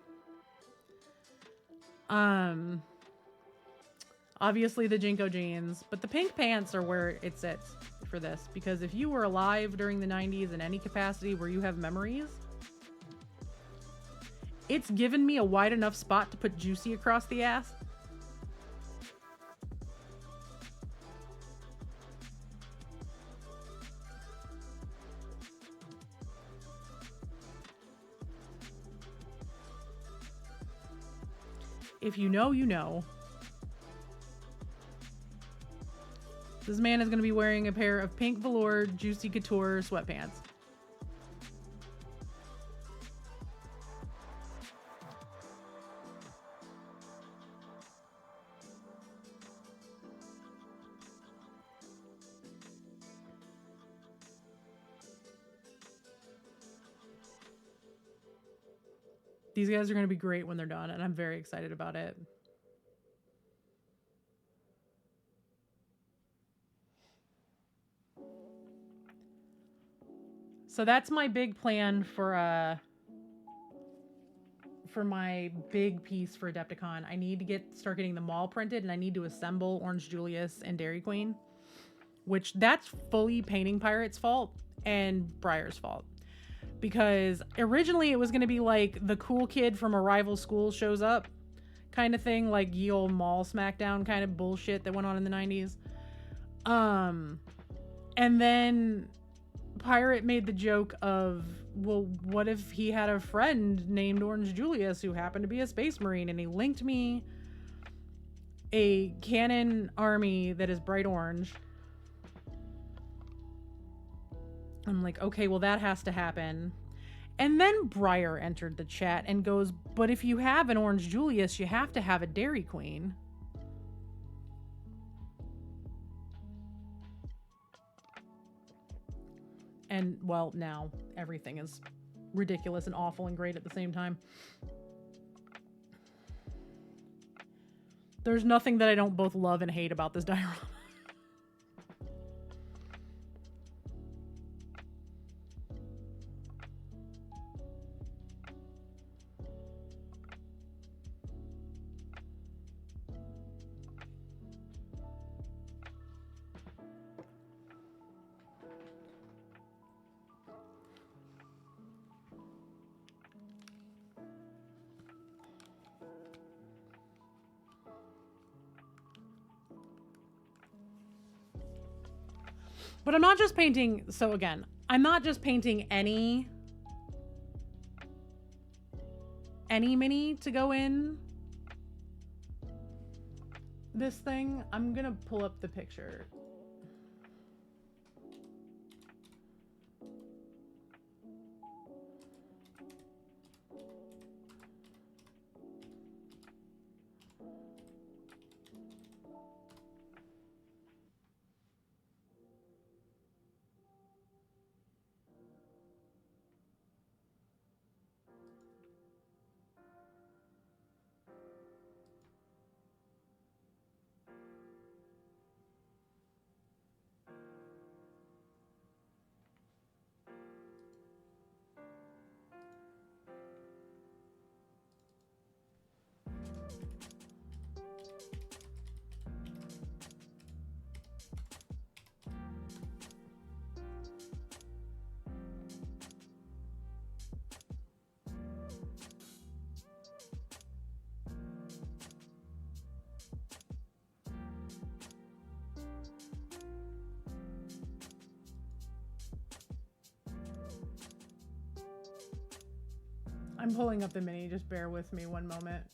Obviously the Jinko jeans, but the pink pants are where it sits for this, because if you were alive during the 90s in any capacity where you have memories, it's given me a wide enough spot to put Juicy across the ass. If you know, you know. This man is going to be wearing a pair of pink velour Juicy Couture sweatpants. These guys are going to be great when they're done, and I'm very excited about it. So that's my big plan for my big piece for Adepticon. I need to start getting them all printed, and I need to assemble Orange Julius and Dairy Queen, which that's fully Painting Pirate's fault and Briar's fault. Because originally it was going to be like the cool kid from a rival school shows up kind of thing, like ye old mall smackdown kind of bullshit that went on in the 90s. And then Pirate made the joke of, well, what if he had a friend named Orange Julius who happened to be a space marine, and he linked me a cannon army that is bright orange. I'm like, okay, well, that has to happen. And then Briar entered the chat and goes, but if you have an Orange Julius, you have to have a Dairy Queen. And, well, now everything is ridiculous and awful and great at the same time. There's nothing that I don't both love and hate about this diorama. But I'm not just painting, so again, I'm not just painting any mini to go in this thing. I'm gonna pull up the picture. I'm pulling up the mini, just bear with me one moment.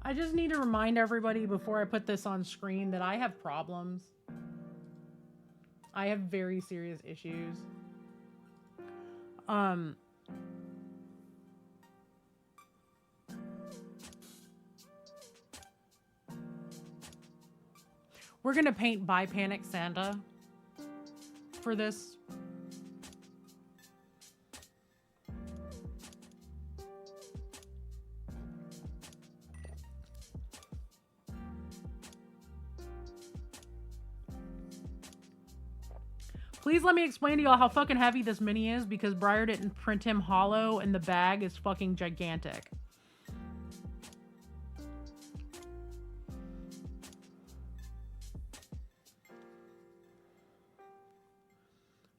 I just need to remind everybody before I put this on screen that I have problems. I have very serious issues. We're gonna paint by Panic Santa for this. Please let me explain to y'all how fucking heavy this mini is, because Briar didn't print him hollow and the bag is fucking gigantic.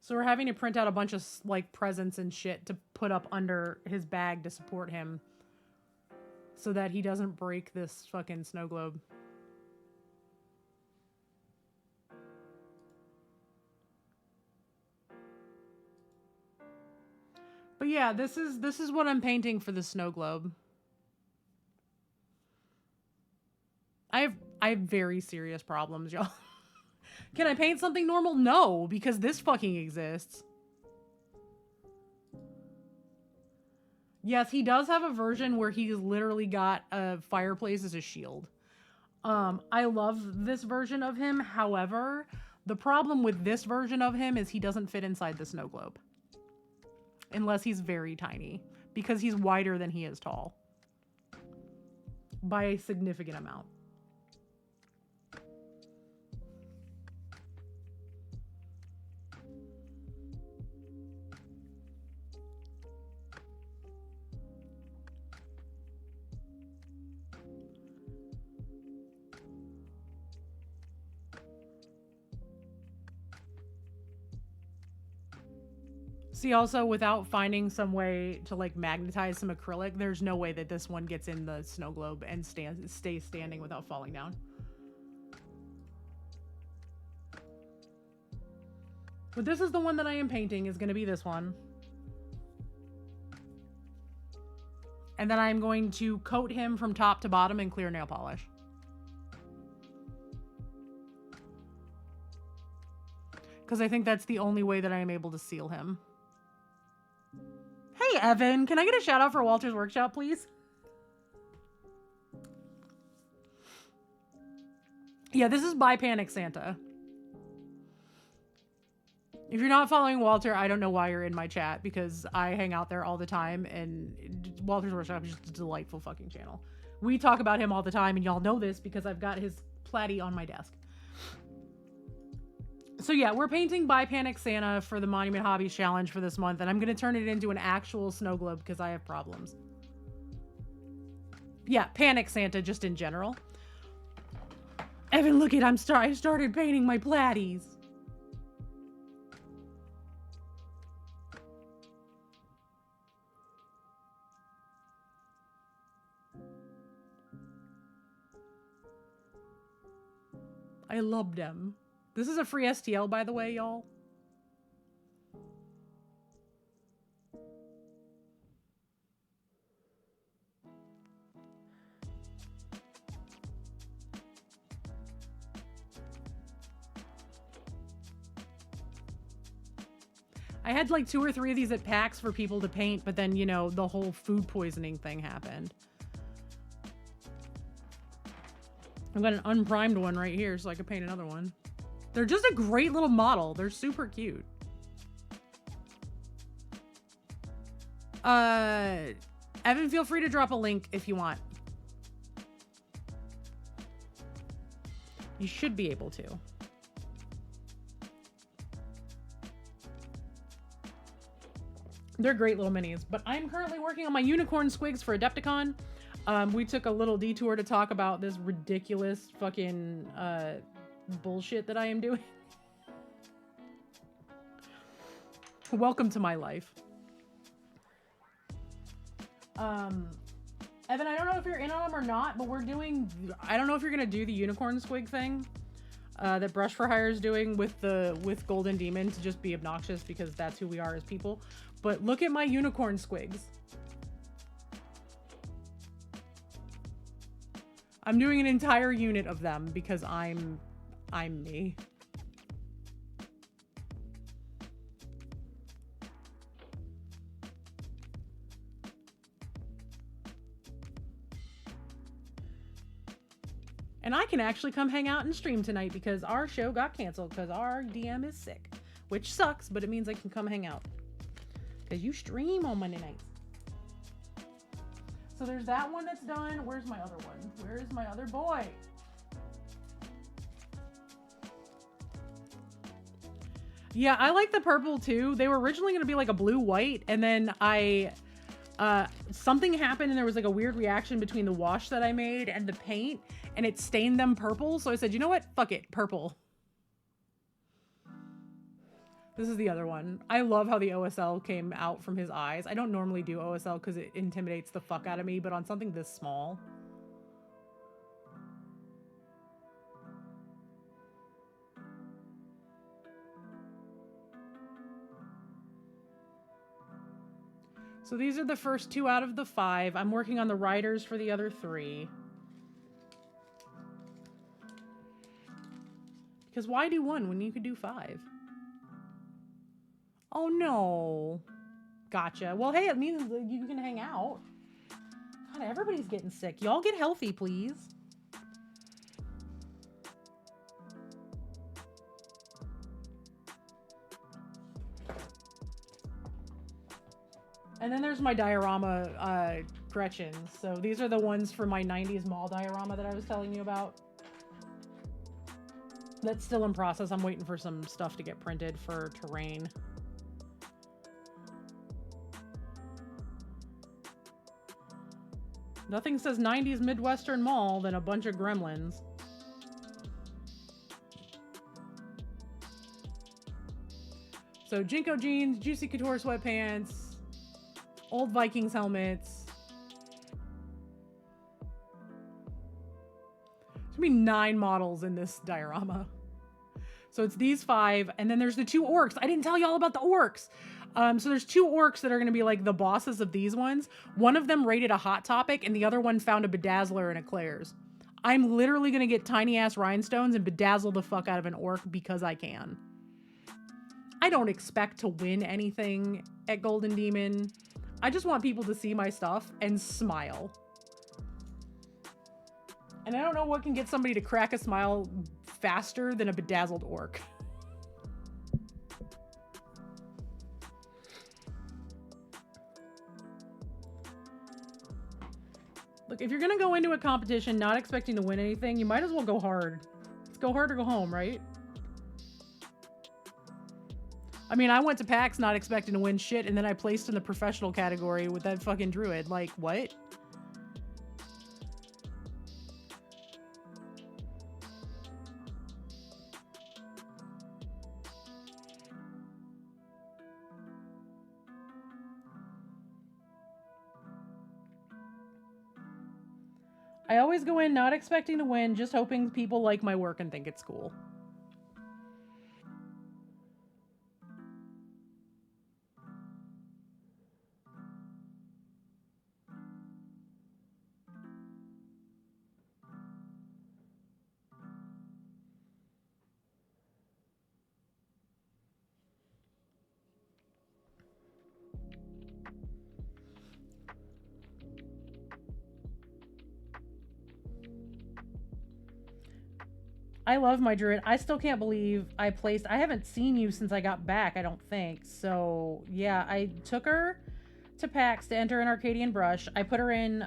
So we're having to print out a bunch of like presents and shit to put up under his bag to support him so that he doesn't break this fucking snow globe. But yeah, this is what I'm painting for the snow globe. I have very serious problems, y'all. Can I paint something normal? No, because this fucking exists. Yes, he does have a version where he's literally got a fireplace as a shield. I love this version of him. However, the problem with this version of him is he doesn't fit inside the snow globe. Unless he's very tiny. Because he's wider than he is tall. By a significant amount. See, also, without finding some way to, like, magnetize some acrylic, there's no way that this one gets in the snow globe and stays standing without falling down. But this is the one that I am painting, is going to be this one. And then I'm going to coat him from top to bottom in clear nail polish. Because I think that's the only way that I am able to seal him. Hey, Evan, can I get a shout out for Walter's Workshop, please? Yeah, this is by Panic Santa. If you're not following Walter, I don't know why you're in my chat, because I hang out there all the time, and Walter's Workshop is just a delightful fucking channel. We talk about him all the time, and y'all know this because I've got his platy on my desk. So yeah, we're painting by Panic Santa for the Monument Hobbies Challenge for this month, and I'm going to turn it into an actual snow globe because I have problems. Yeah, Panic Santa just in general. Evan, look at, I started painting my platies. I love them. This is a free STL, by the way, y'all. I had like 2 or 3 of these at PAX for people to paint, but then, you know, the whole food poisoning thing happened. I've got an unprimed one right here, so I could paint another one. They're just a great little model. They're super cute. Evan, feel free to drop a link if you want. You should be able to. They're great little minis, but I'm currently working on my unicorn squigs for Adepticon. We took a little detour to talk about this ridiculous fucking bullshit that I am doing. Welcome to my life. Evan, I don't know if you're in on them or not, but we're doing, I don't know if you're gonna do the unicorn squig thing that Brush for Hire is doing with Golden Demon to just be obnoxious because that's who we are as people. But look at my unicorn squigs. I'm doing an entire unit of them because I'm me. And I can actually come hang out and stream tonight because our show got canceled because our DM is sick. Which sucks, but it means I can come hang out. Because you stream on Monday nights. So there's that one that's done. Where's my other one? Where's my other boy? Yeah, I like the purple too. They were originally going to be like a blue-white, and then something happened and there was like a weird reaction between the wash that I made and the paint, and it stained them purple. So I said, you know what? Fuck it. Purple. This is the other one. I love how the OSL came out from his eyes. I don't normally do OSL because it intimidates the fuck out of me, but on something this small. So these are the first 2 out of the 5. I'm working on the riders for the other 3. Because why do 1 when you could do 5? Oh no. Gotcha. Well, hey, it means that you can hang out. God, everybody's getting sick. Y'all get healthy, please. And then there's my diorama Gretchens. So these are the ones for my 90s mall diorama that I was telling you about. That's still in process. I'm waiting for some stuff to get printed for terrain. Nothing says 90s Midwestern Mall than a bunch of gremlins. So Jinko jeans, Juicy Couture sweatpants, old Vikings helmets. There's gonna be 9 models in this diorama. So it's these 5, and then there's the 2 orcs. I didn't tell you all about the orcs. So there's 2 orcs that are going to be like the bosses of these ones. One of them rated a Hot Topic, and the other one found a Bedazzler and a Claire's. I'm literally going to get tiny ass rhinestones and bedazzle the fuck out of an orc because I can. I don't expect to win anything at Golden Demon. I just want people to see my stuff and smile. And I don't know what can get somebody to crack a smile faster than a bedazzled orc. Look, if you're gonna go into a competition not expecting to win anything, you might as well go hard. Let's go hard or go home, right? I mean, I went to PAX not expecting to win shit, and then I placed in the professional category with that fucking druid. Like, what? I always go in not expecting to win, just hoping people like my work and think it's cool. I love my druid. I still can't believe I haven't seen you since I got back, I don't think. So, yeah, I took her to PAX to enter an Arcadian Brush. I put her in,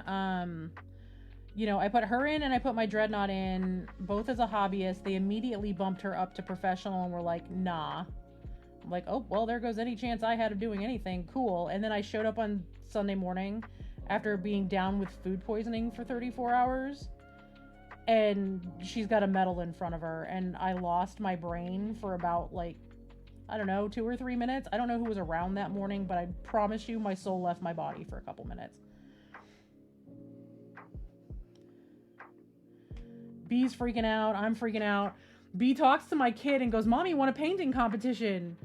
you know, I put her in and I put my Dreadnought in, both as a hobbyist. They immediately bumped her up to professional and were like, nah. I'm like, oh, well, there goes any chance I had of doing anything. Cool. And then I showed up on Sunday morning after being down with food poisoning for 34 hours. And she's got a medal in front of her, and I lost my brain for about, like, I don't know, 2 or 3 minutes. I don't know who was around that morning, but I promise you my soul left my body for a couple minutes. B's freaking out. I'm freaking out. B talks to my kid and goes, Mommy, won a painting competition.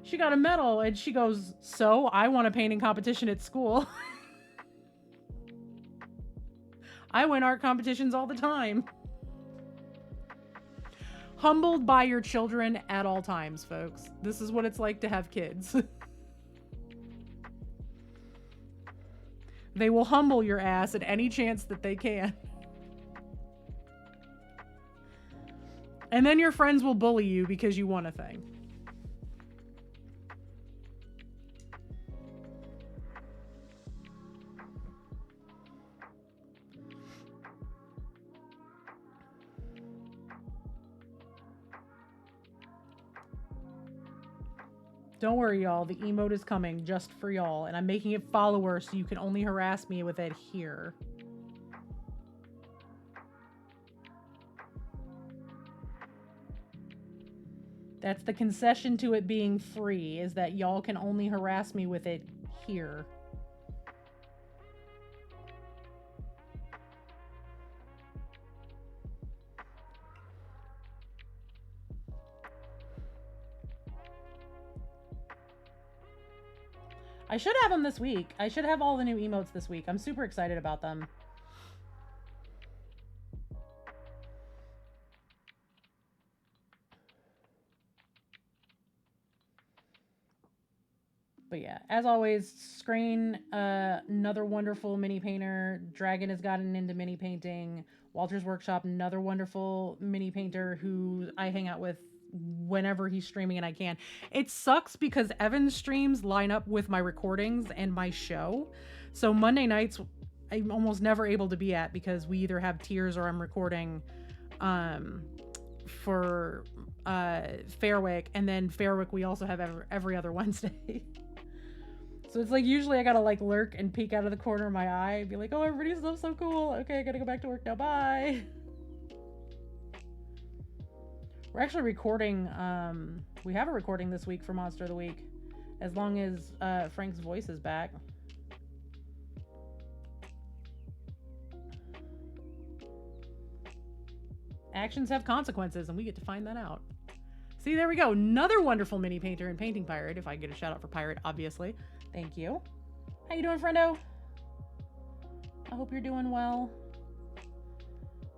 She got a medal. And she goes, so I won a painting competition at school. I win art competitions all the time. Humbled by your children at all times, folks. This is what it's like to have kids. They will humble your ass at any chance that they can. And then your friends will bully you because you won a thing. Don't worry, y'all. The emote is coming just for y'all, and I'm making it follower so you can only harass me with it here. That's the concession to it being free, is that y'all can only harass me with it here. I should have them this week. I should have all the new emotes this week. I'm super excited about them. But yeah, as always, Screen, another wonderful mini painter. Dragon has gotten into mini painting. Walter's Workshop, another wonderful mini painter who I hang out with whenever he's streaming and I can. It sucks because Evan's streams line up with my recordings and my show. So Monday nights, I'm almost never able to be at because we either have tiers or I'm recording for Fairwick. And then Fairwick, we also have every other Wednesday. So it's like usually I gotta like lurk and peek out of the corner of my eye and be like, oh, everybody's so cool. Okay, I gotta go back to work now. Bye. We're actually recording, we have a recording this week for Monster of the Week, as long as Frank's voice is back. Actions have consequences, and we get to find that out. See, there we go. Another wonderful mini painter and painting pirate, if I get a shout out for pirate, obviously. Thank you. How you doing, friendo? I hope you're doing well.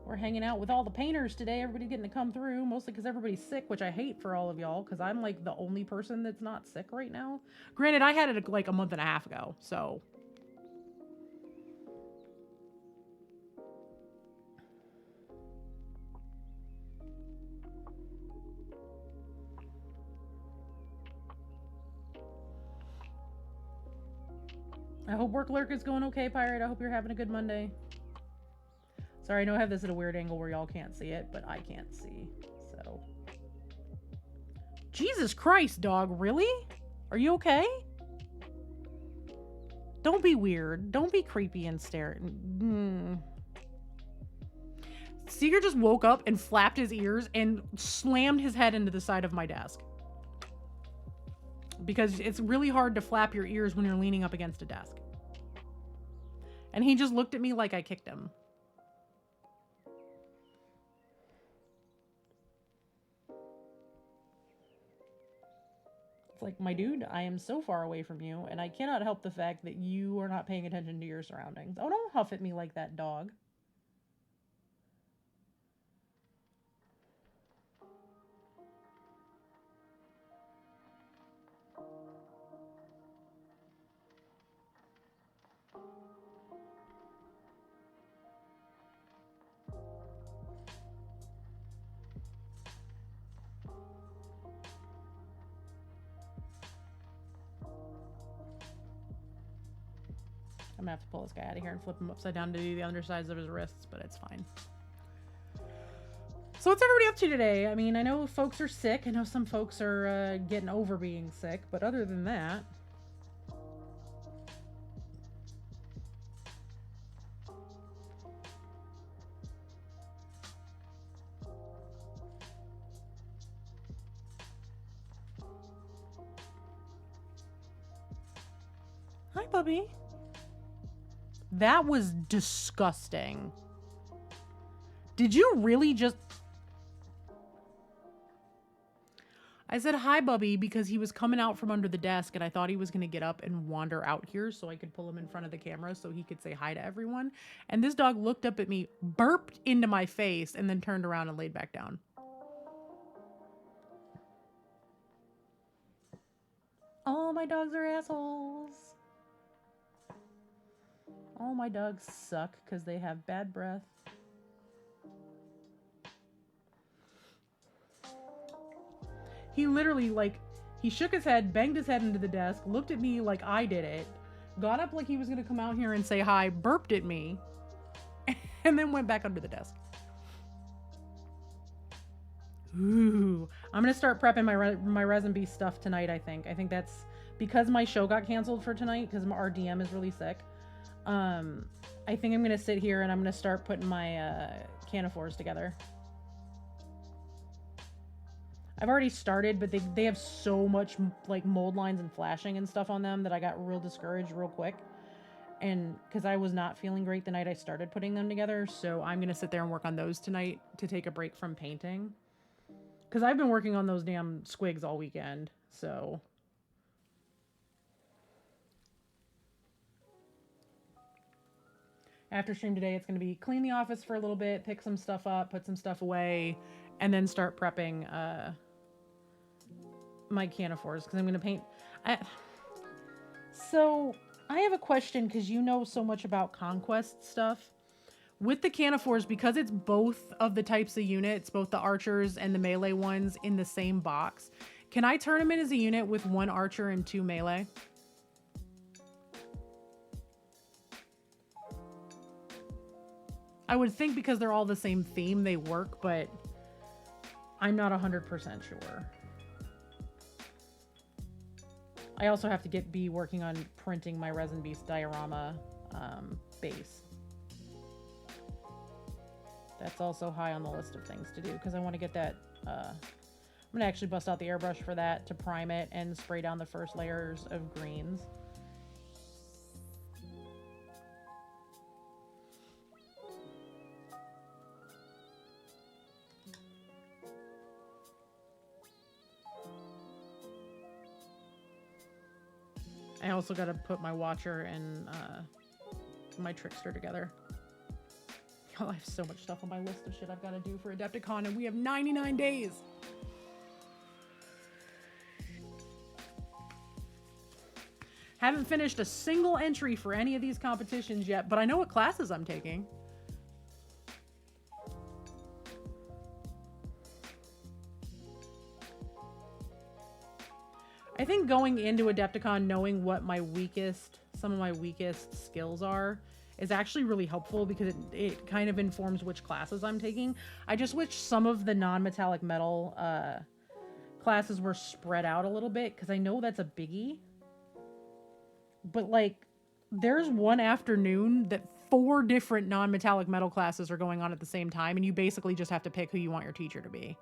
We're hanging out with all the painters today. Everybody's getting to come through, mostly because everybody's sick, which I hate for all of y'all, because I'm like the only person that's not sick right now. Granted, I had it like a month and a half ago, so... I hope work lurk is going okay, Pirate. I hope you're having a good Monday. Sorry, I know I have this at a weird angle where y'all can't see it, but I can't see, so. Jesus Christ, dog, really? Are you okay? Don't be weird. Don't be creepy and stare. Seeger just woke up and flapped his ears and slammed his head into the side of my desk. Because it's really hard to flap your ears when you're leaning up against a desk. And he just looked at me like I kicked him. It's like, my dude, I am so far away from you, and I cannot help the fact that you are not paying attention to your surroundings. Oh, don't huff at me like that, dog. I'm gonna have to pull this guy out of here and flip him upside down to do the undersides of his wrists, but it's fine. So what's everybody up to today? I mean, I know folks are sick. I know some folks are getting over being sick, but other than that... Hi, Bubby. That was disgusting. Did you really just... I said hi, Bubby, because he was coming out from under the desk and I thought he was going to get up and wander out here so I could pull him in front of the camera so he could say hi to everyone. And this dog looked up at me, burped into my face, and then turned around and laid back down. All my dogs are assholes. All my dogs suck because they have bad breath. He literally, like, he shook his head, banged his head into the desk, looked at me like I did it, got up like he was going to come out here and say hi, burped at me, and then went back under the desk. Ooh. I'm going to start prepping my Resin Beast stuff tonight, I think. I think that's because my show got canceled for tonight because our DM is really sick. I think I'm going to sit here and I'm going to start putting my canophores together. I've already started, but they have so much like mold lines and flashing and stuff on them that I got real discouraged real quick. And because I was not feeling great the night I started putting them together. So I'm going to sit there and work on those tonight to take a break from painting. Because I've been working on those damn squigs all weekend. So... after stream today, it's going to be clean the office for a little bit, pick some stuff up, put some stuff away, and then start prepping my canophores because I'm going to paint. So I have a question because you know so much about conquest stuff. With the Canifores, because it's both of the types of units, both the archers and the melee ones in the same box, can I turn them in as a unit with 1 archer and 2 melee? I would think because they're all the same theme, they work, but I'm not 100% sure. I also have to be working on printing my Resin Beast diorama base. That's also high on the list of things to do because I want to get that. I'm going to actually bust out the airbrush for that to prime it and spray down the first layers of greens. I also got to put my Watcher and my Trickster together. Oh, I have so much stuff on my list of shit I've got to do for Adepticon, and we have 99 days. Haven't finished a single entry for any of these competitions yet, but I know what classes I'm taking. I think going into Adepticon knowing what some of my weakest skills are is actually really helpful because it kind of informs which classes I'm taking. I just wish some of the non-metallic metal classes were spread out a little bit because I know that's a biggie. But like, there's one afternoon that 4 different non-metallic metal classes are going on at the same time, and you basically just have to pick who you want your teacher to be.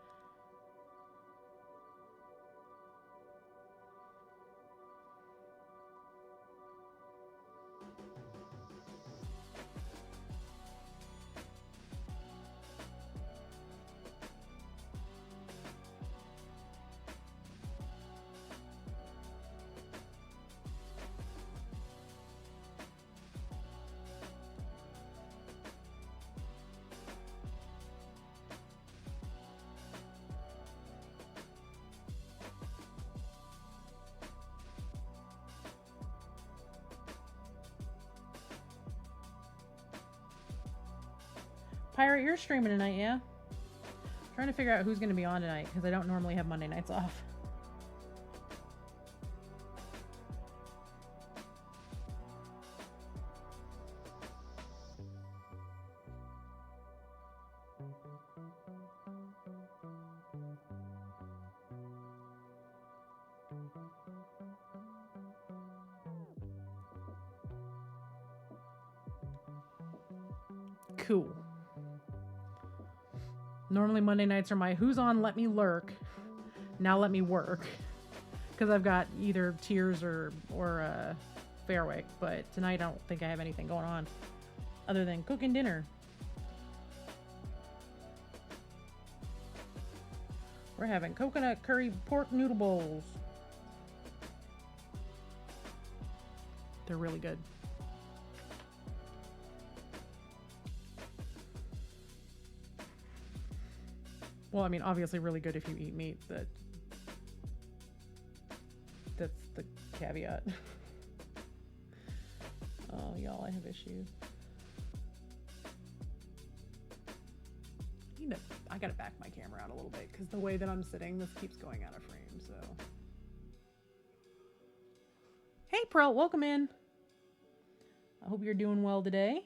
Pirate, you're streaming tonight, yeah? Trying to figure out who's going to be on tonight because I don't normally have Monday nights off. Cool. Normally Monday nights are my who's on, let me lurk. Now let me work. Because I've got either Tears or Fairwick. But tonight I don't think I have anything going on. Other than cooking dinner. We're having coconut curry pork noodle bowls. They're really good. Well, I mean, obviously really good if you eat meat. That's the caveat. Oh, y'all, I have issues. I gotta back my camera out a little bit because the way that I'm sitting, this keeps going out of frame, so. Hey, Pearl, welcome in. I hope you're doing well today.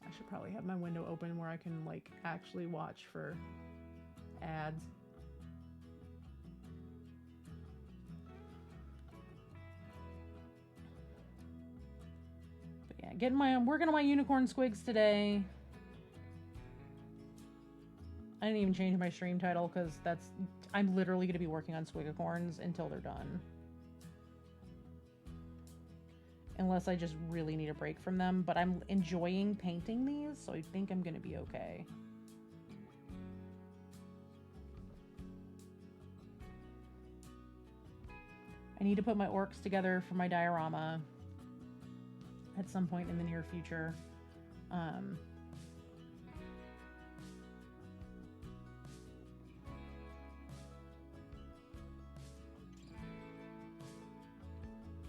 I should probably have my window open where I can, like, actually watch for ads. But yeah, I'm working on my unicorn squigs today. I didn't even change my stream title because I'm literally going to be working on Squiggicorns until they're done. Unless I just really need a break from them, but I'm enjoying painting these, so I think I'm going to be okay. I need to put my orcs together for my diorama at some point in the near future.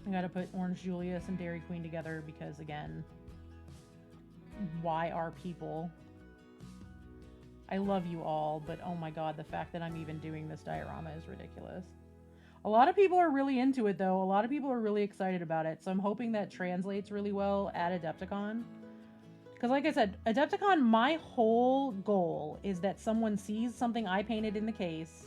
I gotta put Orange Julius and Dairy Queen together because, again, why are people? I love you all, but oh my god, the fact that I'm even doing this diorama is ridiculous. A lot of people are really into it, though. A lot of people are really excited about it, so I'm hoping that translates really well at Adepticon. Because like I said, Adepticon, my whole goal is that someone sees something I painted in the case,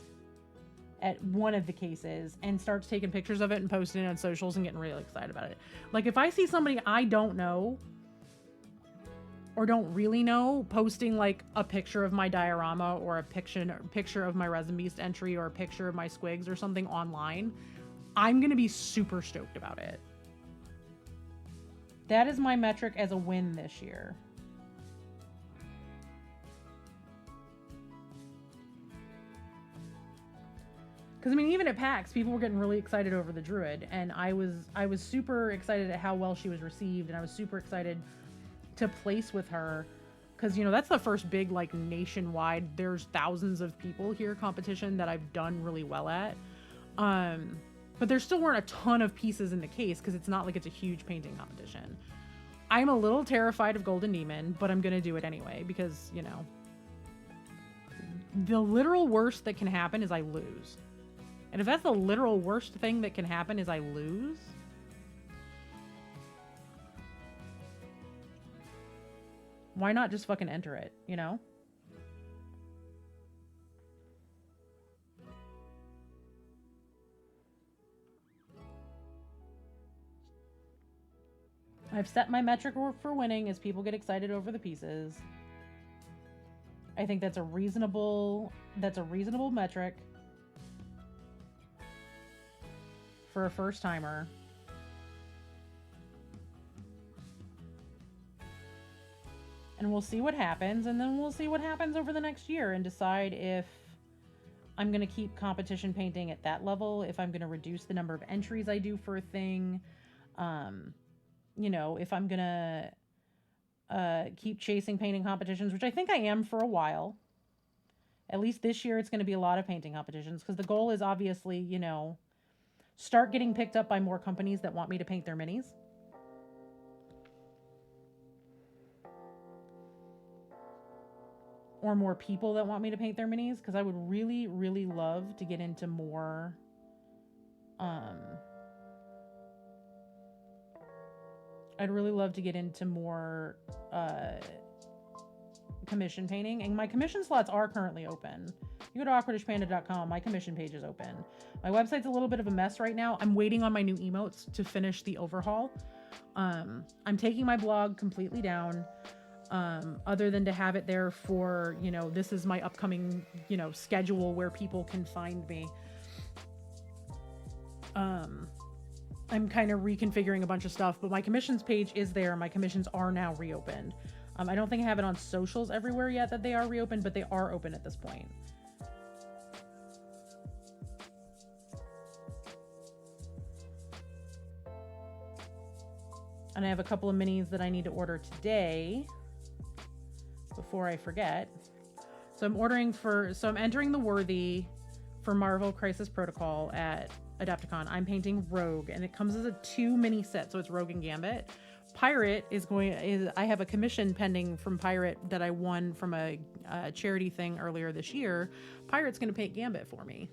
at one of the cases, and starts taking pictures of it and posting it on socials and getting really excited about it. Like, if I see somebody I don't know or don't really know posting like a picture of my diorama or a picture of my Resin Beast entry or a picture of my squigs or something online, I'm gonna be super stoked about it. That is my metric as a win this year. Because I mean, even at PAX, people were getting really excited over the Druid, and I was super excited at how well she was received, and I was super excited to place with her, because, you know, that's the first big, like, nationwide, there's thousands of people here competition that I've done really well at. But there still weren't a ton of pieces in the case, because it's not like it's a huge painting competition. I'm a little terrified of Golden Demon, but I'm gonna do it anyway, because, you know, the literal worst that can happen is I lose. And if that's the literal worst thing that can happen is I lose, why not just fucking enter it, you know? I've set my metric for winning as people get excited over the pieces. I think that's a reasonable metric for a first timer. And we'll see what happens, and then we'll see what happens over the next year and decide if I'm going to keep competition painting at that level, if I'm going to reduce the number of entries I do for a thing, you know, if I'm going to keep chasing painting competitions, which I think I am for a while. At least this year it's going to be a lot of painting competitions, because the goal is obviously, you know, start getting picked up by more companies that want me to paint their minis. Or more people that want me to paint their minis, because I would really, really love to get into more I'd really love to get into more commission painting, and my commission slots are currently open. You go to awkwardishpanda.com, my commission page is open. My website's a little bit of a mess right now. I'm waiting on my new emotes to finish the overhaul. I'm taking my blog completely down, other than to have it there for, you know, this is my upcoming, you know, schedule where people can find me. I'm kind of reconfiguring a bunch of stuff, but my commissions page is there. My commissions are now reopened. I don't think I have it on socials everywhere yet that they are reopened, but they are open at this point. And I have a couple of minis that I need to order today before I forget. So I'm entering the Worthy for Marvel Crisis Protocol at Adepticon. I'm painting Rogue, and it comes as a 2 mini set, so it's Rogue and Gambit. Pirate I have a commission pending from Pirate that I won from a charity thing earlier this year. Pirate's going to paint Gambit for me.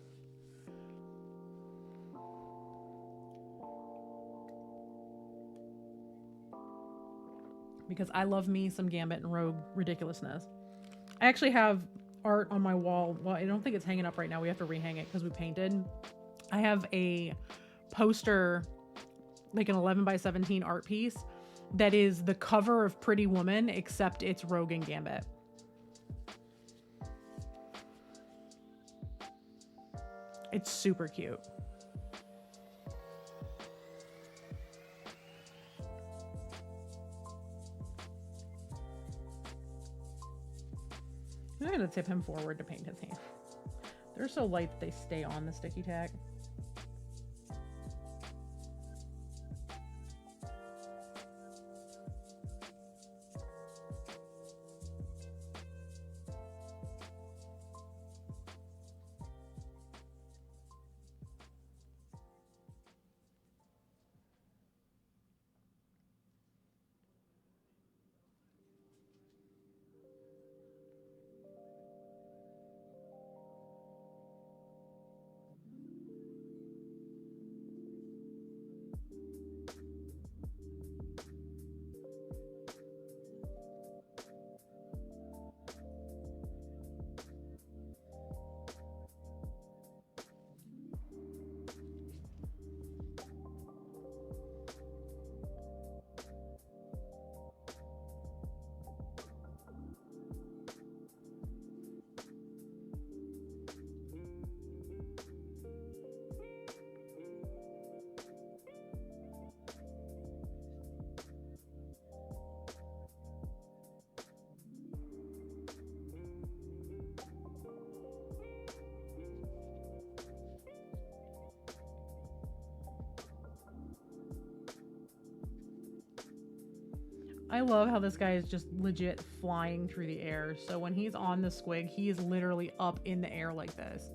Because I love me some Gambit and Rogue ridiculousness. I actually have art on my wall. Well, I don't think it's hanging up right now. We have to rehang it because we painted. I have a poster, like an 11x17 art piece, that is the cover of Pretty Woman, except it's Rogue and Gambit. It's super cute. I'm going to tip him forward to paint his hand. They're so light that they stay on the sticky tack. I love how this guy is just legit flying through the air. So when he's on the squig, he is literally up in the air like this.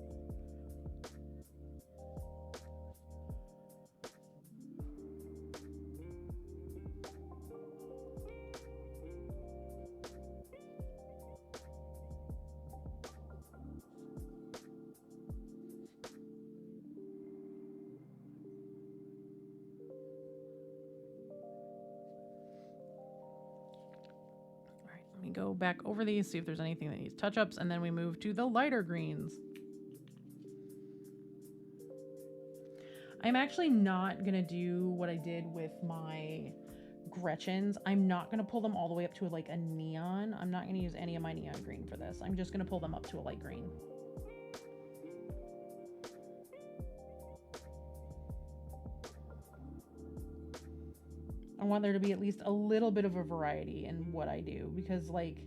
Let me go back over these, see if there's anything that needs touch-ups, and then we move to the lighter greens. I'm actually not going to do what I did with my Gretchens. I'm not going to pull them all the way up to like a neon. I'm not going to use any of my neon green for this. I'm just going to pull them up to a light green. I want there to be at least a little bit of a variety in what I do, because like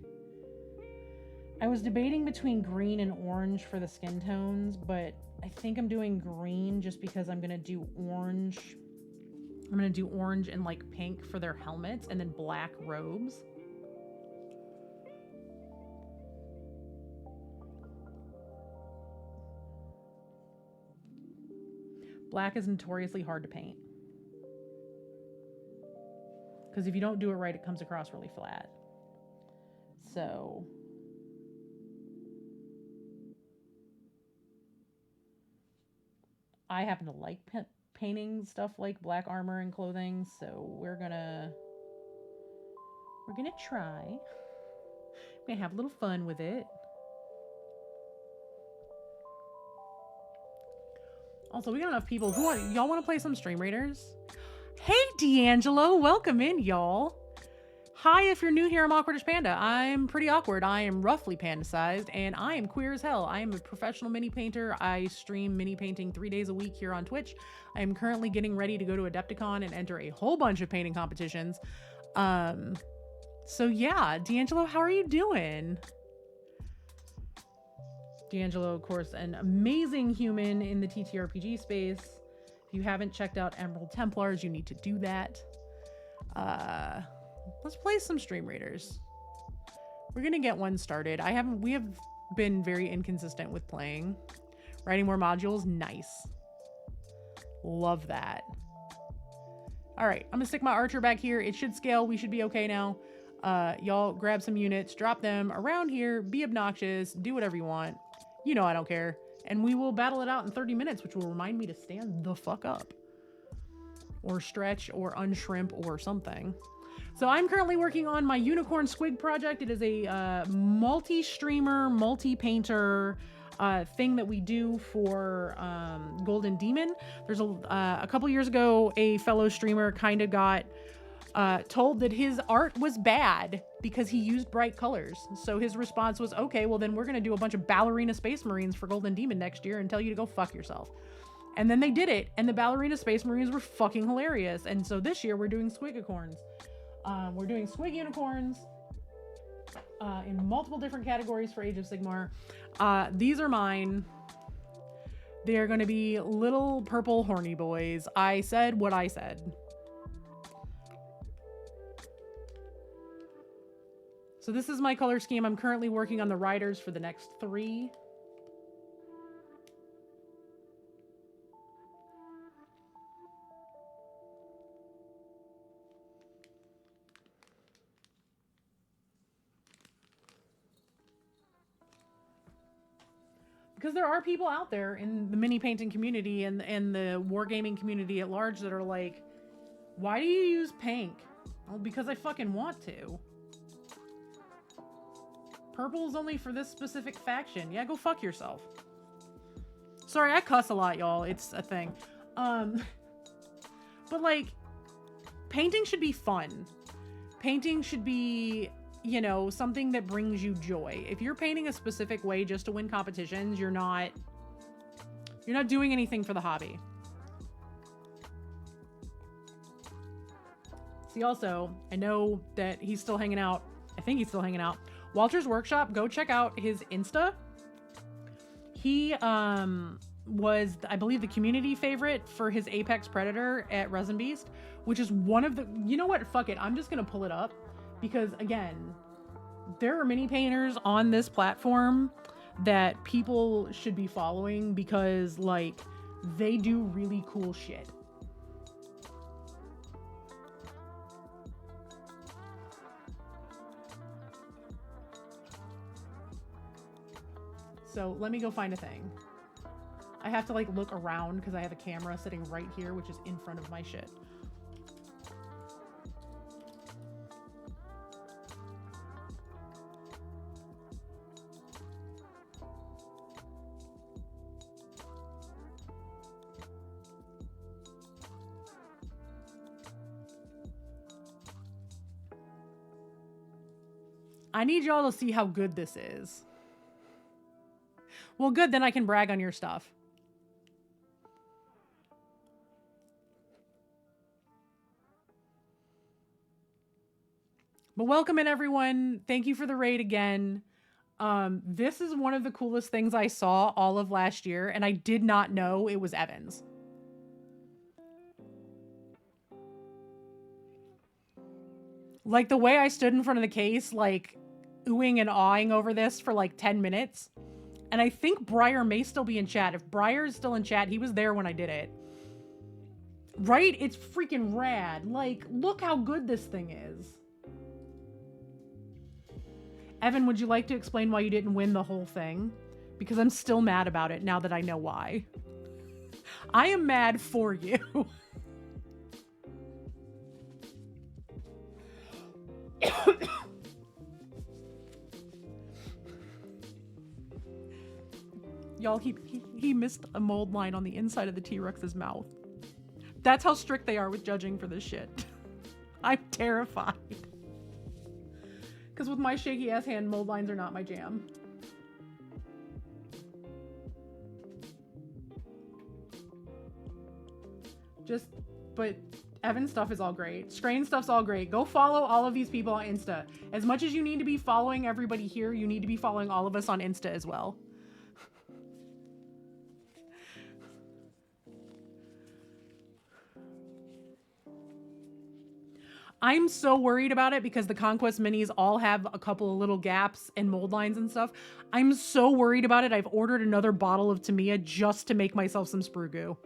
I was debating between green and orange for the skin tones, but I think I'm doing green just because I'm going to do orange. I'm going to do orange and like pink for their helmets and then black robes. Black is notoriously hard to paint, because if you don't do it right, it comes across really flat. So I happen to like painting stuff like black armor and clothing, so we're gonna try. We're gonna have a little fun with it. Also, we got enough people who y'all want to play some Stream Raiders? Hey, D'Angelo, welcome in, y'all. Hi, if you're new here, I'm Awkwardish Panda. I'm pretty awkward. I am roughly panda-sized, and I am queer as hell. I am a professional mini painter. I stream mini painting 3 days a week here on Twitch. I am currently getting ready to go to Adepticon and enter a whole bunch of painting competitions. So yeah, D'Angelo, how are you doing? D'Angelo, of course, an amazing human in the TTRPG space. If you haven't checked out Emerald Templars, you need to do that. Let's play some Stream Raiders. We're gonna get one started. We have been very inconsistent with playing. Writing more modules, nice. Love that. All right, I'm gonna stick my archer back here. It should scale. We should be okay now. Y'all grab some units, drop them around here, be obnoxious, do whatever you want. You know I don't care. And we will battle it out in 30 minutes, which will remind me to stand the fuck up. Or stretch, or unshrimp, or something. So I'm currently working on my Unicorn Squig project. It is a multi-streamer, multi-painter thing that we do for Golden Demon. There's a couple years ago, a fellow streamer kind of got told that his art was bad because he used bright colors. So his response was, okay, well then we're going to do a bunch of ballerina space marines for Golden Demon next year and tell you to go fuck yourself. And then they did it, and the ballerina space marines were fucking hilarious. And so this year we're doing Squiggicorns. We're doing Squig Unicorns in multiple different categories for Age of Sigmar. These are mine. They're going to be little purple horny boys. I said what I said. So this is my color scheme. I'm currently working on the riders for the next 3. Because there are people out there in the mini painting community and the wargaming community at large that are like, why do you use pink? Well, because I fucking want to. Purple is only for this specific faction. Yeah, go fuck yourself. Sorry, I cuss a lot, y'all. It's a thing. But like, painting should be fun. Painting should be, you know, something that brings you joy. If you're painting a specific way just to win competitions, you're not doing anything for the hobby. See, also, I know that he's still hanging out. I think he's still hanging out. Walter's Workshop, go check out his Insta. He was, I believe, the community favorite for his Apex Predator at Resin Beast, which is one of the, you know what, fuck it, I'm just gonna pull it up, because again, there are mini painters on this platform that people should be following because like they do really cool shit. So let me go find a thing. I have to like look around because I have a camera sitting right here, which is in front of my shit. I need y'all to see how good this is. Well, good, then I can brag on your stuff. But welcome in, everyone. Thank you for the raid again. This is one of the coolest things I saw all of last year, and I did not know it was Evan's. Like, the way I stood in front of the case, like, oohing and awing over this for like 10 minutes. And I think Briar may still be in chat. If Briar is still in chat, he was there when I did it. Right? It's freaking rad. Like, look how good this thing is. Evan, would you like to explain why you didn't win the whole thing? Because I'm still mad about it now that I know why. I am mad for you. Y'all, he missed a mold line on the inside of the T-Rex's mouth. That's how strict they are with judging for this shit. I'm terrified. Because with my shaky ass hand, mold lines are not my jam. But Evan's stuff is all great. Strain stuff's all great. Go follow all of these people on Insta. As much as you need to be following everybody here, you need to be following all of us on Insta as well. I'm so worried about it because the Conquest Minis all have a couple of little gaps and mold lines and stuff. I'm so worried about it. I've ordered another bottle of Tamiya just to make myself some sprue goo.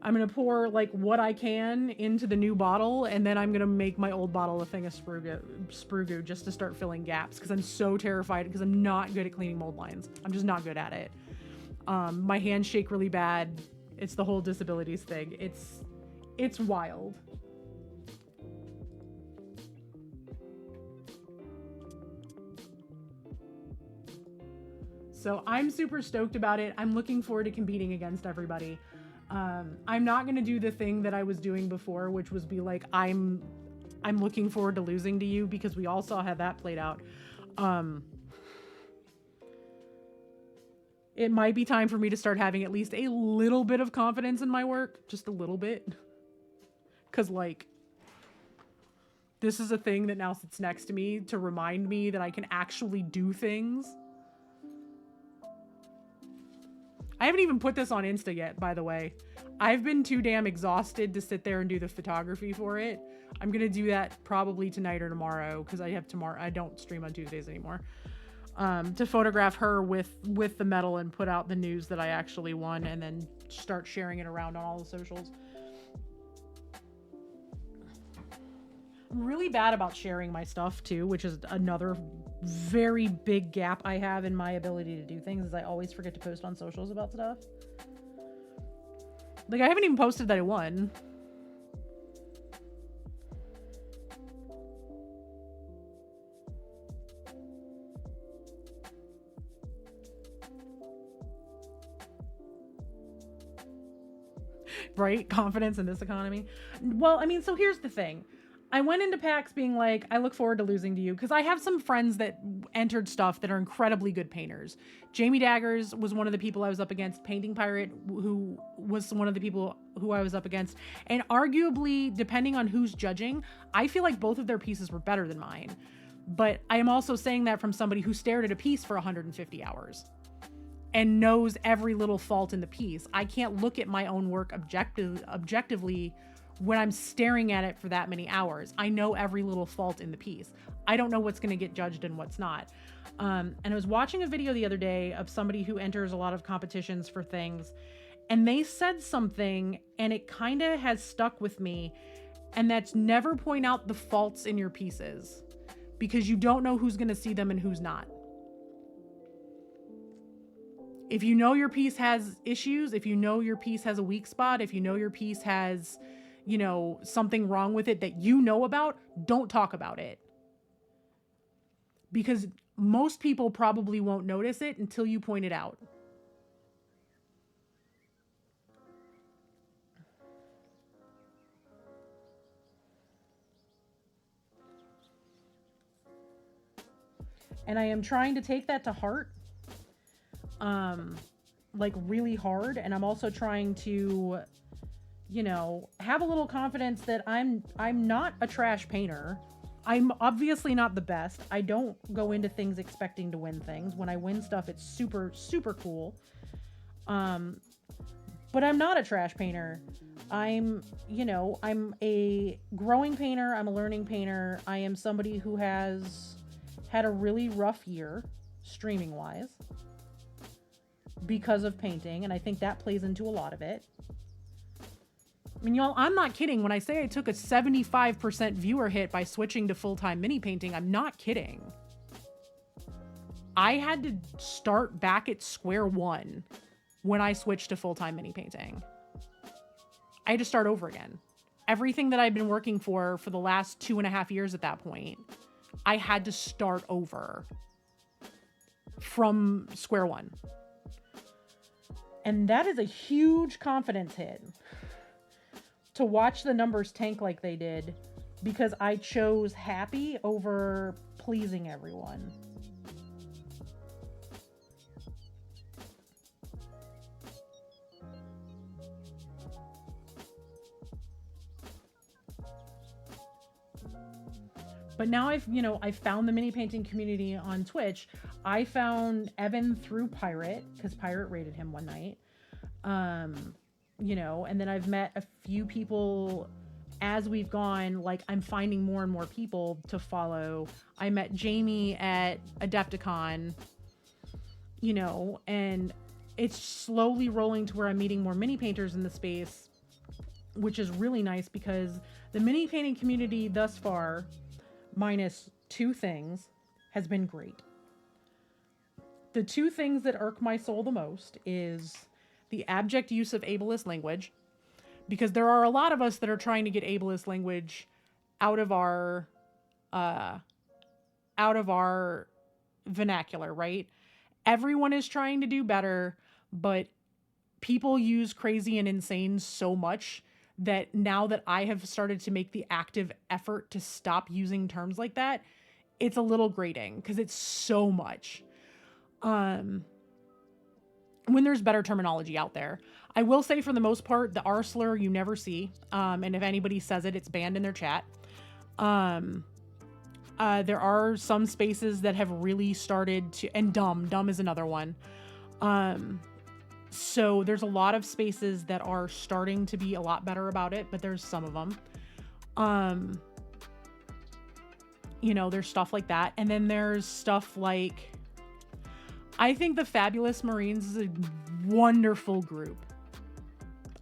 I'm going to pour like what I can into the new bottle, and then I'm going to make my old bottle a thing of sprue goo just to start filling gaps because I'm so terrified because I'm not good at cleaning mold lines. I'm just not good at it. My hands shake really bad. It's the whole disabilities thing. It's wild. So I'm super stoked about it. I'm looking forward to competing against everybody. I'm not going to do the thing that I was doing before, which was be like, I'm looking forward to losing to you, because we all saw how that played out. It might be time for me to start having at least a little bit of confidence in my work. Just a little bit. Because, like, this is a thing that now sits next to me to remind me that I can actually do things. I haven't even put this on Insta yet, by the way. I've been too damn exhausted to sit there and do the photography for it. I'm going to do that probably tonight or tomorrow, because I don't stream on Tuesdays anymore. To photograph her with the medal and put out the news that I actually won, and then start sharing it around on all the socials. really bad about sharing my stuff too, which is another very big gap I have in my ability to do things, is I always forget to post on socials about stuff. Like, I haven't even posted that I won. Right? Confidence in this economy. Well, I mean, so here's the thing. I went into PAX being like, I look forward to losing to you, because I have some friends that entered stuff that are incredibly good painters. Jamie Daggers was one of the people I was up against. Painting Pirate, who was one of the people who I was up against. And arguably, depending on who's judging, I feel like both of their pieces were better than mine. But I am also saying that from somebody who stared at a piece for 150 hours. And knows every little fault in the piece. I can't look at my own work objectively when I'm staring at it for that many hours. I know every little fault in the piece. I don't know what's going to get judged and what's not. And I was watching a video the other day of somebody who enters a lot of competitions for things, and they said something, and it kind of has stuck with me, and that's never point out the faults in your pieces, because you don't know who's going to see them and who's not. If you know your piece has issues, if you know your piece has a weak spot, if you know your piece has, you know, something wrong with it that you know about, don't talk about it. Because most people probably won't notice it until you point it out. And I am trying to take that to heart. Like really hard, and I'm also trying to, you know, have a little confidence that I'm not a trash painter. I'm obviously not the best. I don't go into things expecting to win things. When I win stuff, it's super, super cool. But I'm not a trash painter. I'm a growing painter. I'm a learning painter. I am somebody who has had a really rough year, streaming wise, because of painting, and I think that plays into a lot of it. I mean, y'all, I'm not kidding when I say I took a 75% viewer hit by switching to full-time mini painting. I'm not kidding. I had to start back at square one when I switched to full-time mini painting. I had to start over again. Everything that I've been working for the last 2.5 years at that point, I had to start over from square one. And that is a huge confidence hit, to watch the numbers tank like they did, because I chose happy over pleasing everyone. But now I've found the mini painting community on Twitch. I found Evan through Pirate, because Pirate rated him one night. And then I've met a few people as we've gone. Like, I'm finding more and more people to follow. I met Jamie at Adepticon, and it's slowly rolling to where I'm meeting more mini painters in the space, which is really nice, because the mini painting community thus far, minus two things, has been great. The two things that irk my soul the most is the abject use of ableist language, because there are a lot of us that are trying to get ableist language out of our vernacular, right? Everyone is trying to do better, but people use crazy and insane so much that now that I have started to make the active effort to stop using terms like that, it's a little grating, because it's so much. When there's better terminology out there. I will say, for the most part, the R slur you never see. And if anybody says it, it's banned in their chat. There are some spaces that have really started to, and dumb is another one. So there's a lot of spaces that are starting to be a lot better about it, but there's some of them. There's stuff like that. And then there's stuff like, I think the Fabulous Marines is a wonderful group.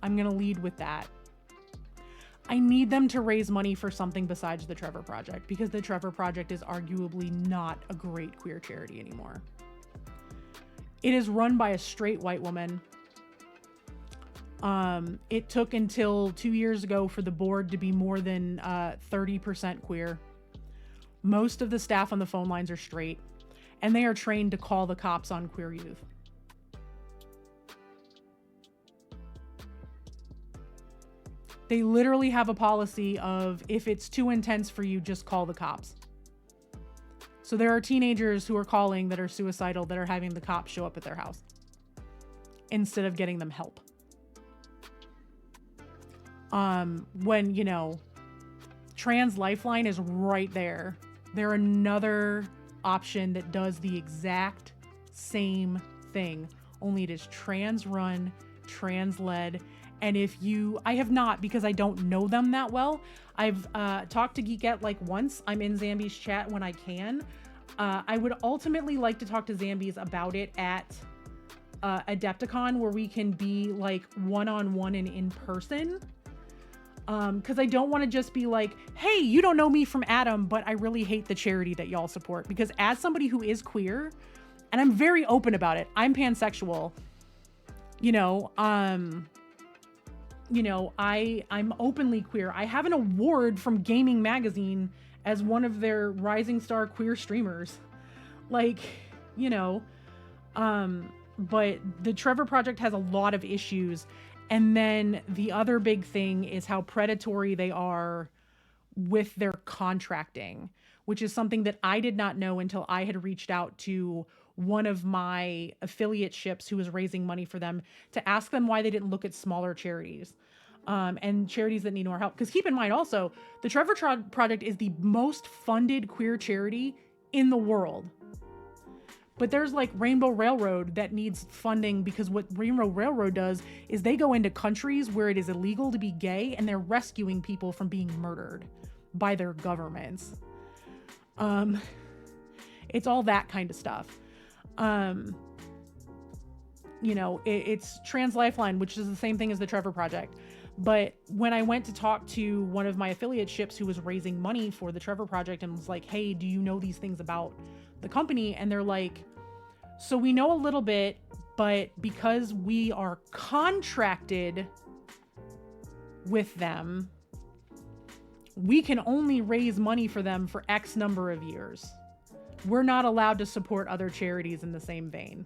I'm going to lead with that. I need them to raise money for something besides the Trevor Project, because the Trevor Project is arguably not a great queer charity anymore. It is run by a straight white woman. It took until 2 years ago for the board to be more than 30% queer. Most of the staff on the phone lines are straight, and they are trained to call the cops on queer youth. They literally have a policy of, if it's too intense for you, just call the cops. So there are teenagers who are calling that are suicidal that are having the cops show up at their house instead of getting them help. When, you know, Trans Lifeline is right there. They're another option that does the exact same thing, only it is trans run, trans led. And I have not, because I don't know them that well. I've talked to Geekette like once. I'm in Zambi's chat when I can. I would ultimately like to talk to Zambi's about it at Adepticon, where we can be like one-on-one and in person. Because I don't want to just be like, hey, you don't know me from Adam, but I really hate the charity that y'all support. Because as somebody who is queer, and I'm very open about it, I'm pansexual, I'm openly queer. I have an award from Gaming Magazine as one of their rising star queer streamers. But the Trevor Project has a lot of issues. And then the other big thing is how predatory they are with their contracting, which is something that I did not know until I had reached out to one of my affiliate ships who was raising money for them to ask them why they didn't look at smaller charities and charities that need more help. Because keep in mind also, the Trevor Project is the most funded queer charity in the world. But there's like Rainbow Railroad that needs funding, because what Rainbow Railroad does is they go into countries where it is illegal to be gay and they're rescuing people from being murdered by their governments. It's all that kind of stuff. It's Trans Lifeline, which is the same thing as the Trevor Project. But when I went to talk to one of my affiliate ships who was raising money for the Trevor Project and was like, hey, do you know these things about the company? And they're like, so we know a little bit, but because we are contracted with them, we can only raise money for them for X number of years. We're not allowed to support other charities in the same vein.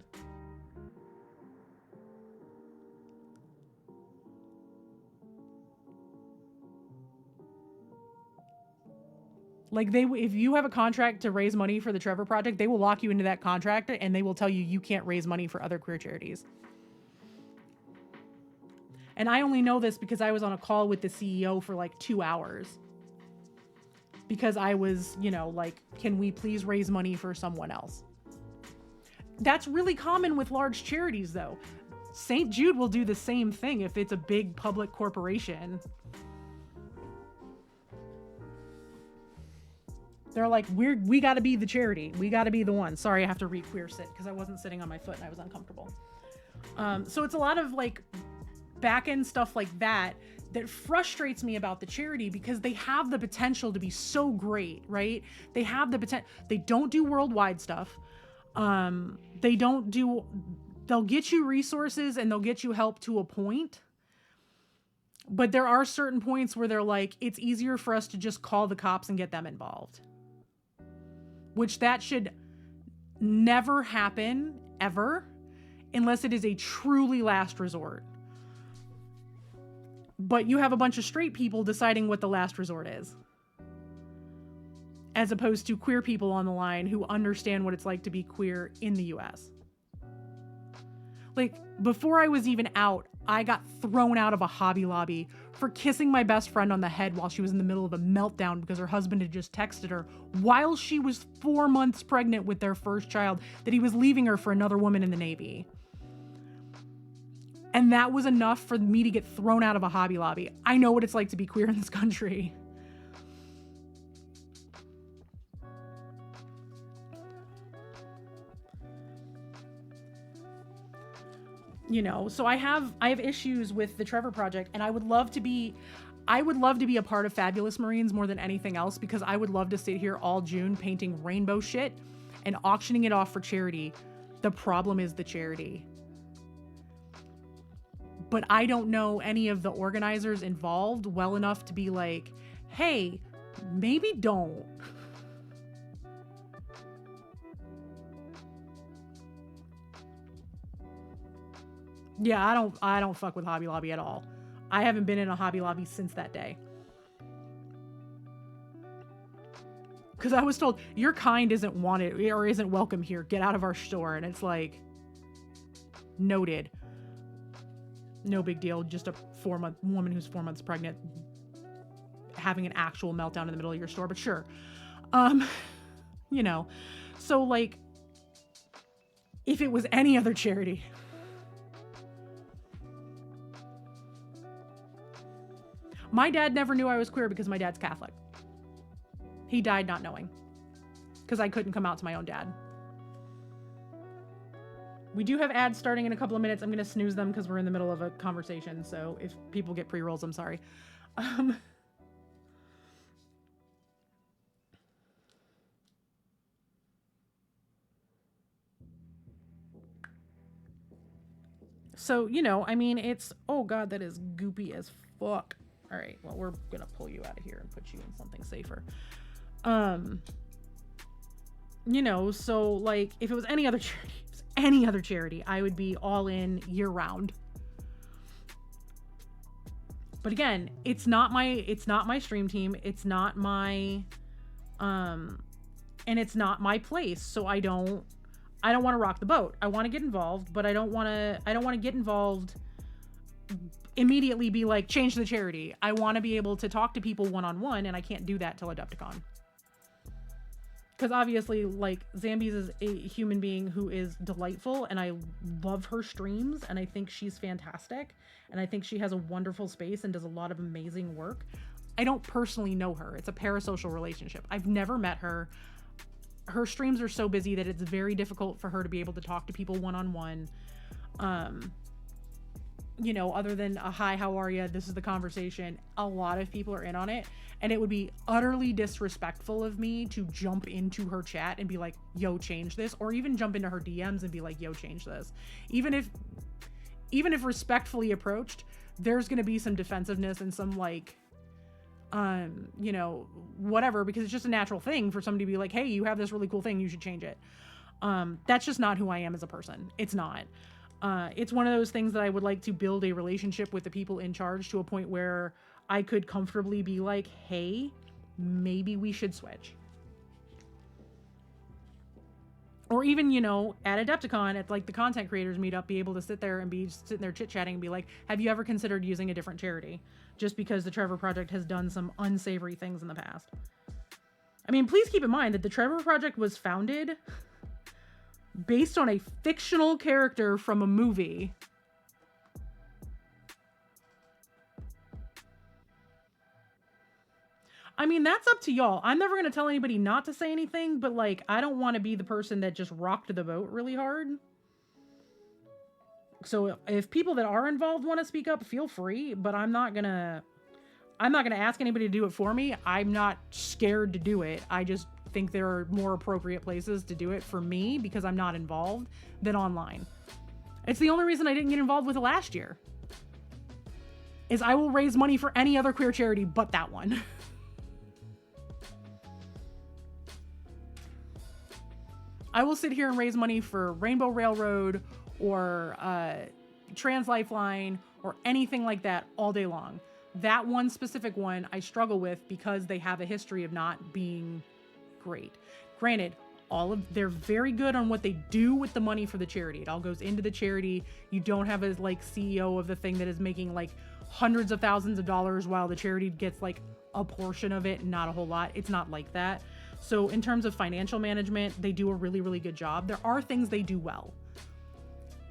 Like if you have a contract to raise money for the Trevor Project, they will lock you into that contract and they will tell you you can't raise money for other queer charities. And I only know this because I was on a call with the CEO for like 2 hours. Because I was, can we please raise money for someone else? That's really common with large charities though. St. Jude will do the same thing if it's a big public corporation. They're like, we got to be the charity. We got to be the one. Sorry, I have to re-queer sit because I wasn't sitting on my foot and I was uncomfortable. So it's a lot of like back end stuff like that frustrates me about the charity, because they have the potential to be so great, right? They have the potential. They don't do worldwide stuff. They'll get you resources and they'll get you help to a point. But there are certain points where they're like, it's easier for us to just call the cops and get them involved. Which that should never happen, ever, unless it is a truly last resort. But you have a bunch of straight people deciding what the last resort is. As opposed to queer people on the line who understand what it's like to be queer in the US. Like, before I was even out, I got thrown out of a Hobby Lobby for kissing my best friend on the head while she was in the middle of a meltdown because her husband had just texted her while she was 4 months pregnant with their first child that he was leaving her for another woman in the Navy. And that was enough for me to get thrown out of a Hobby Lobby. I know what it's like to be queer in this country. So I have issues with the Trevor Project, and I would love to be, I would love to be a part of Fabulous Marines more than anything else, because I would love to sit here all June painting rainbow shit and auctioning it off for charity. The problem is the charity. But I don't know any of the organizers involved well enough to be like, hey, maybe don't. Yeah, I don't fuck with Hobby Lobby at all. I haven't been in a Hobby Lobby since that day. Because I was told, your kind isn't wanted or isn't welcome here. Get out of our store. And it's like, noted. No big deal. Just a 4-month woman who's 4 months pregnant having an actual meltdown in the middle of your store. But sure. You know. So like, if it was any other charity... My dad never knew I was queer because my dad's Catholic. He died not knowing. Because I couldn't come out to my own dad. We do have ads starting in a couple of minutes. I'm going to snooze them because we're in the middle of a conversation. So if people get pre-rolls, I'm sorry. So, you know, I mean, it's... Oh, God, that is goopy as fuck. All right, well, we're going to pull you out of here and put you in something safer. You know, so, like, if it was any other charity, I would be all in year round. But again, it's not my stream team. It's not my, and it's not my place. So I don't want to rock the boat. I want to get involved, but I don't want to get involved immediately be like, change the charity. I want to be able to talk to people one-on-one, and I can't do that till Adepticon. Because obviously, like, Zambies is a human being who is delightful, and I love her streams, and I think she's fantastic, and I think she has a wonderful space and does a lot of amazing work. I don't personally know her. It's a parasocial relationship. I've never met her. Her streams are so busy that it's very difficult for her to be able to talk to people one-on-one. You know, other than a hi, how are you? This is the conversation. A lot of people are in on it, and it would be utterly disrespectful of me to jump into her chat and be like, yo, change this, or even jump into her DMs and be like, yo, change this. Even if respectfully approached, there's going to be some defensiveness and some like, you know, whatever, because it's just a natural thing for somebody to be like, hey, you have this really cool thing, you should change it. That's just not who I am as a person. It's not. It's one of those things that I would like to build a relationship with the people in charge to a point where I could comfortably be like, hey, maybe we should switch. Or even, you know, at Adepticon, at like the content creators meetup, be able to sit there and be sitting there chit-chatting and be like, have you ever considered using a different charity? Just because the Trevor Project has done some unsavory things in the past. I mean, please keep in mind that the Trevor Project was founded based on a fictional character from a movie. I mean, that's up to y'all. I'm never going to tell anybody not to say anything, but like, I don't want to be the person that just rocked the boat really hard. So if people that are involved want to speak up, feel free, but I'm not going to ask anybody to do it for me. I'm not scared to do it. I just think there are more appropriate places to do it for me because I'm not involved than online. It's the only reason I didn't get involved with it last year. Is I will raise money for any other queer charity but that one. I will sit here and raise money for Rainbow Railroad or Trans Lifeline or anything like that all day long. That one specific one I struggle with because they have a history of not being great. Granted, they're very good on what they do with the money for the charity. It all goes into the charity. You don't have a like CEO of the thing that is making like hundreds of thousands of dollars while the charity gets like a portion of it and not a whole lot. It's not like that. So in terms of financial management, they do a really, really good job. There are things they do well.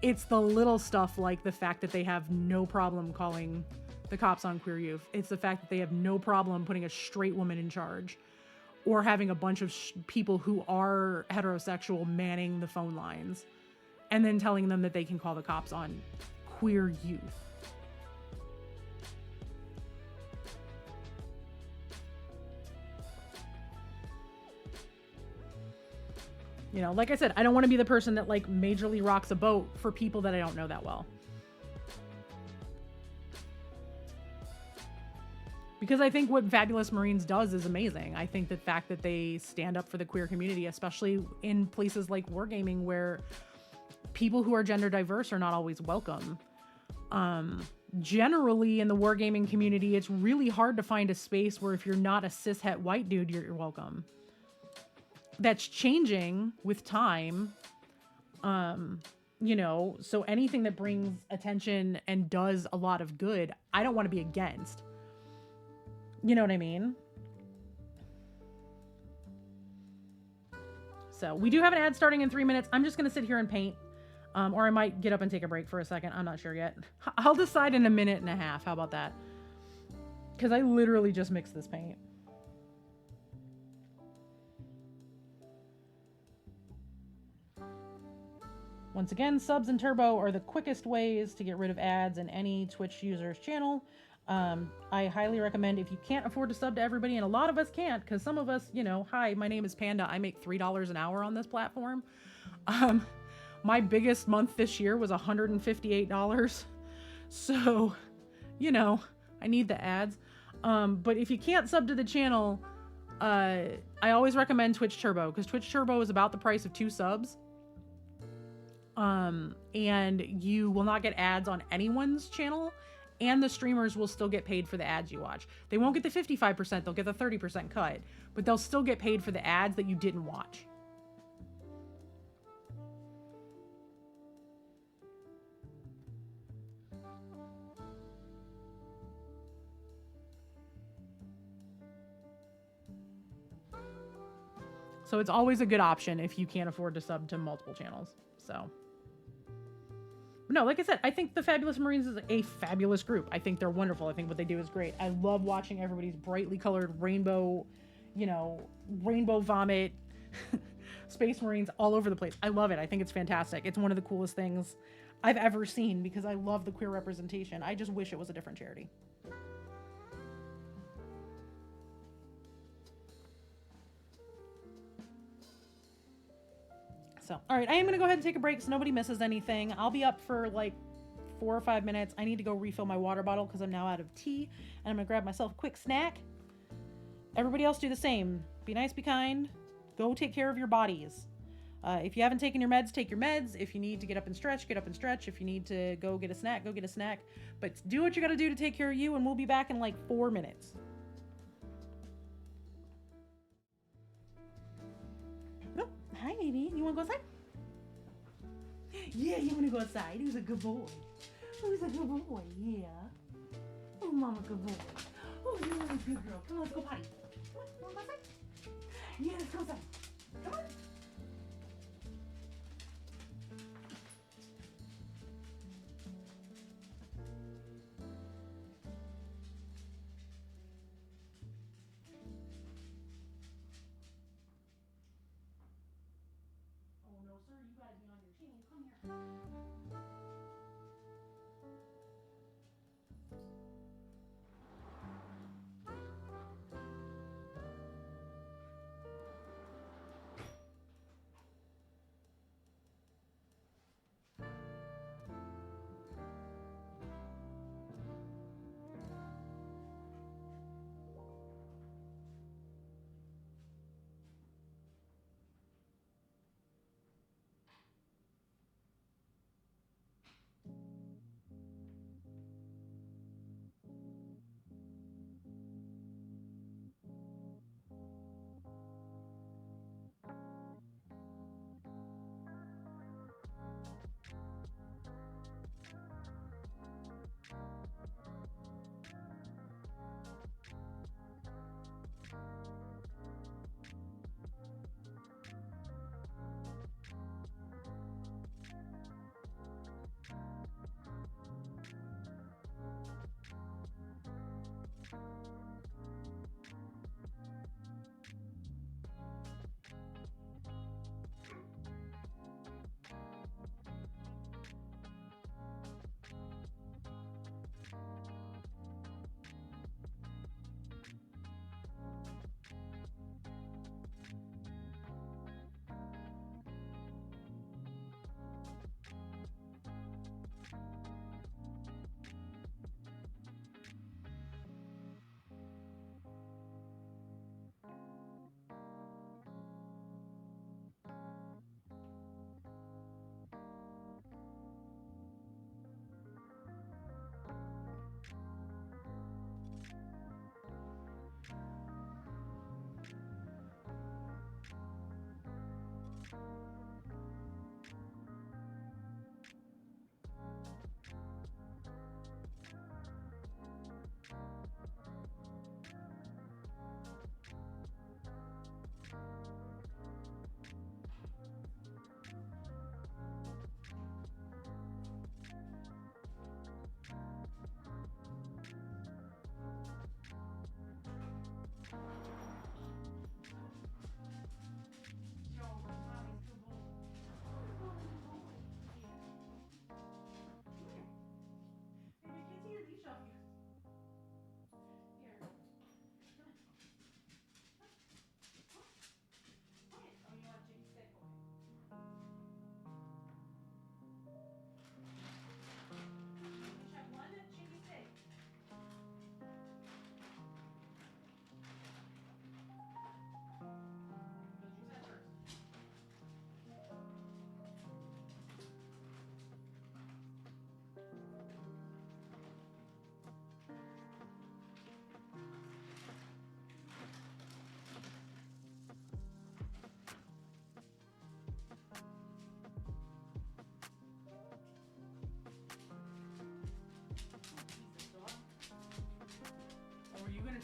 It's the little stuff like the fact that they have no problem calling the cops on queer youth. It's the fact that they have no problem putting a straight woman in charge or having a bunch of people who are heterosexual manning the phone lines and then telling them that they can call the cops on queer youth. You know, like I said, I don't want to be the person that like majorly rocks a boat for people that I don't know that well. Because I think what Fabulous Marines does is amazing. I think the fact that they stand up for the queer community, especially in places like wargaming where people who are gender diverse are not always welcome. Generally in the wargaming community, it's really hard to find a space where if you're not a cishet white dude, you're welcome. That's changing with time. You know, so anything that brings attention and does a lot of good, I don't want to be against. You know what I mean? So we do have an ad starting in 3 minutes. I'm just going to sit here and paint. Or I might get up and take a break for a second. I'm not sure yet. I'll decide in a minute and a half. How about that? Because I literally just mixed this paint. Once again, subs and turbo are the quickest ways to get rid of ads in any Twitch user's channel. I highly recommend if you can't afford to sub to everybody, and a lot of us can't, because some of us, you know, hi, my name is Panda. I make $3 an hour on this platform. My biggest month this year was $158. So, you know, I need the ads. But if you can't sub to the channel, I always recommend Twitch Turbo, because Twitch Turbo is about the price of 2 subs. And you will not get ads on anyone's channel, and the streamers will still get paid for the ads you watch. They won't get the 55%, they'll get the 30% cut, but they'll still get paid for the ads that you didn't watch. So it's always a good option if you can't afford to sub to multiple channels. So, no, like I said, I think the Fabulous Marines is a fabulous group. I think they're wonderful. I think what they do is great. I love watching everybody's brightly colored rainbow, you know, rainbow vomit Space Marines all over the place. I love it. I think it's fantastic. It's one of the coolest things I've ever seen because I love the queer representation. I just wish it was a different charity. So, all right, I am going to go ahead and take a break so nobody misses anything. I'll be up for like 4 or 5 minutes. I need to go refill my water bottle because I'm now out of tea. And I'm going to grab myself a quick snack. Everybody else do the same. Be nice, be kind. Go take care of your bodies. If you haven't taken your meds, take your meds. If you need to get up and stretch, get up and stretch. If you need to go get a snack, go get a snack. But do what you got to do to take care of you, and we'll be back in like 4 minutes. Oh, hi, baby. You want to go outside? Yeah, you want to go outside? Who's a good boy? Who's a good boy? Yeah. Oh, mama, good boy. Oh, you're a good girl. Come on, let's go potty. Come on, want to go outside? Yeah, let's go outside. Come on. Oh, no, sir. You got to be on your chain. Come here.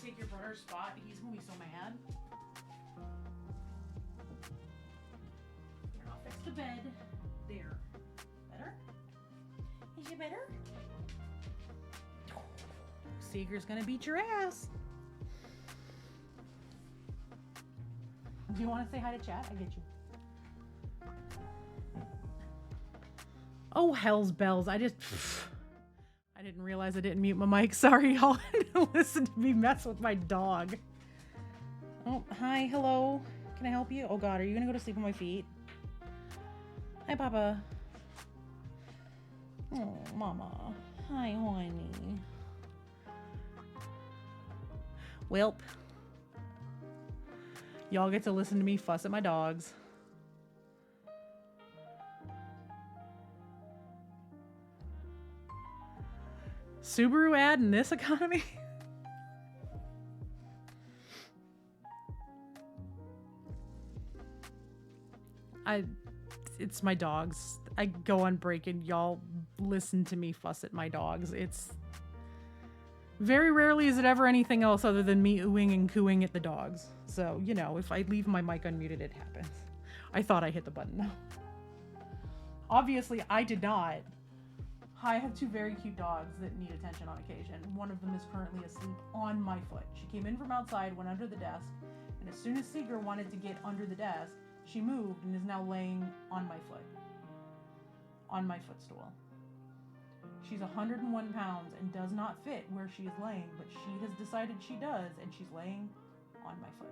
take your brother's spot. He's gonna be so mad. Here, I'll fix the bed. There. Better? Is it better? Seeger's gonna beat your ass. Do you want to say hi to chat? I get you. Oh, hell's bells. I didn't realize I didn't mute my mic. Sorry, y'all. Listen to me mess with my dog. Oh, hi. Hello. Can I help you? Oh, God. Are you going to go to sleep on my feet? Hi, Papa. Oh, Mama. Hi, honey. Welp. Y'all get to listen to me fuss at my dogs. Subaru ad in this economy? It's my dogs. I go on break and y'all listen to me fuss at my dogs. It's very rarely is it ever anything else other than me oohing and cooing at the dogs. So, you know, if I leave my mic unmuted, it happens. I thought I hit the button though. Obviously, I did not. I have two very cute dogs that need attention on occasion. One of them is currently asleep on my foot. She came in from outside, went under the desk, and as soon as Seeger wanted to get under the desk, she moved and is now laying on my foot. On my footstool. She's 101 pounds and does not fit where she is laying, but she has decided she does, and she's laying on my foot.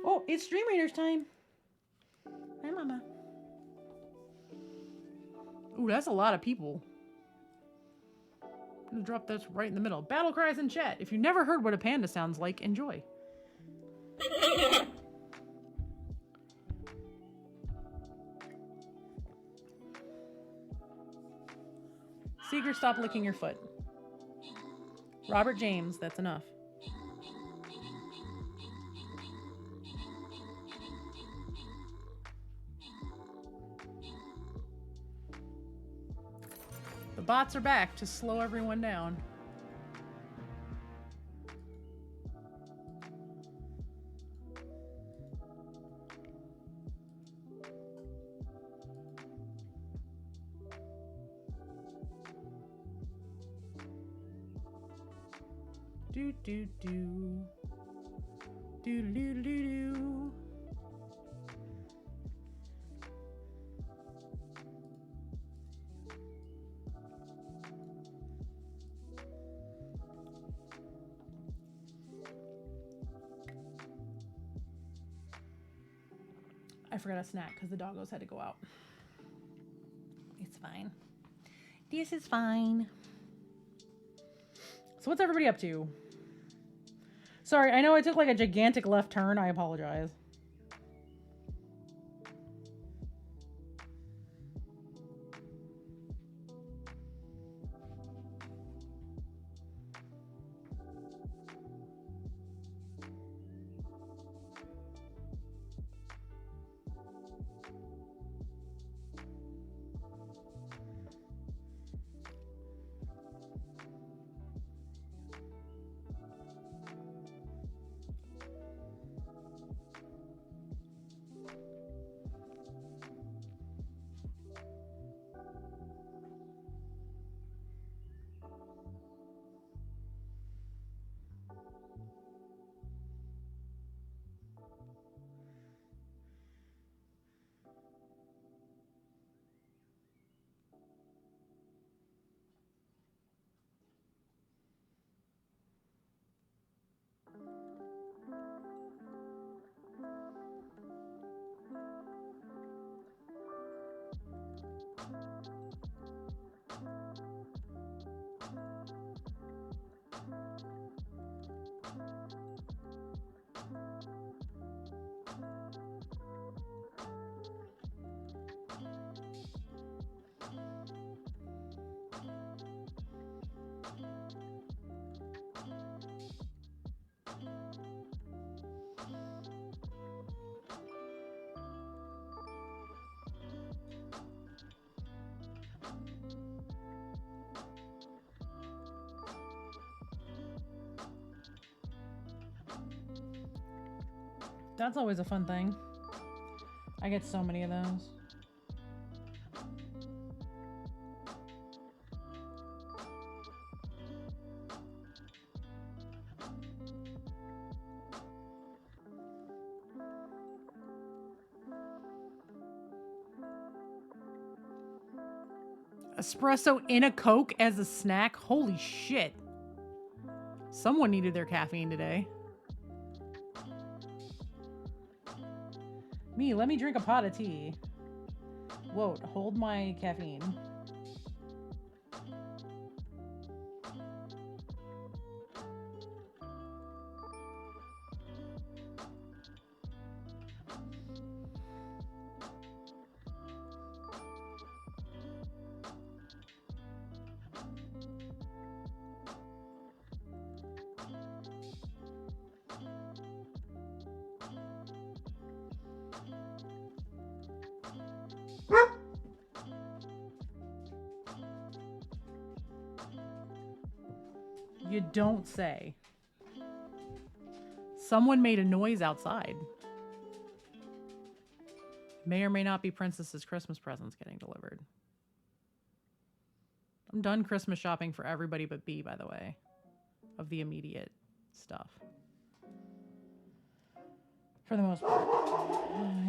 Oh, it's Dream Readers time. Hi, Mama. Ooh, that's a lot of people. I'm gonna drop this right in the middle. Battle cries in chat. If you never heard what a panda sounds like, enjoy. Seeger, stop licking your foot. Robert James, that's enough. The bots are back to slow everyone down. Do do do. Do do do do. I forgot a snack because the doggos had to go out. It's fine. This is fine. So what's everybody up to? Sorry, I know I took like a gigantic left turn. I apologize. That's always a fun thing. I get so many of those. Espresso in a Coke as a snack? Holy shit. Someone needed their caffeine today. Me, let me drink a pot of tea. Whoa, hold my caffeine. You don't say. Someone made a noise outside. May or may not be Princess's Christmas presents getting delivered. I'm done Christmas shopping for everybody but B, by the way, of the immediate stuff. For the most part.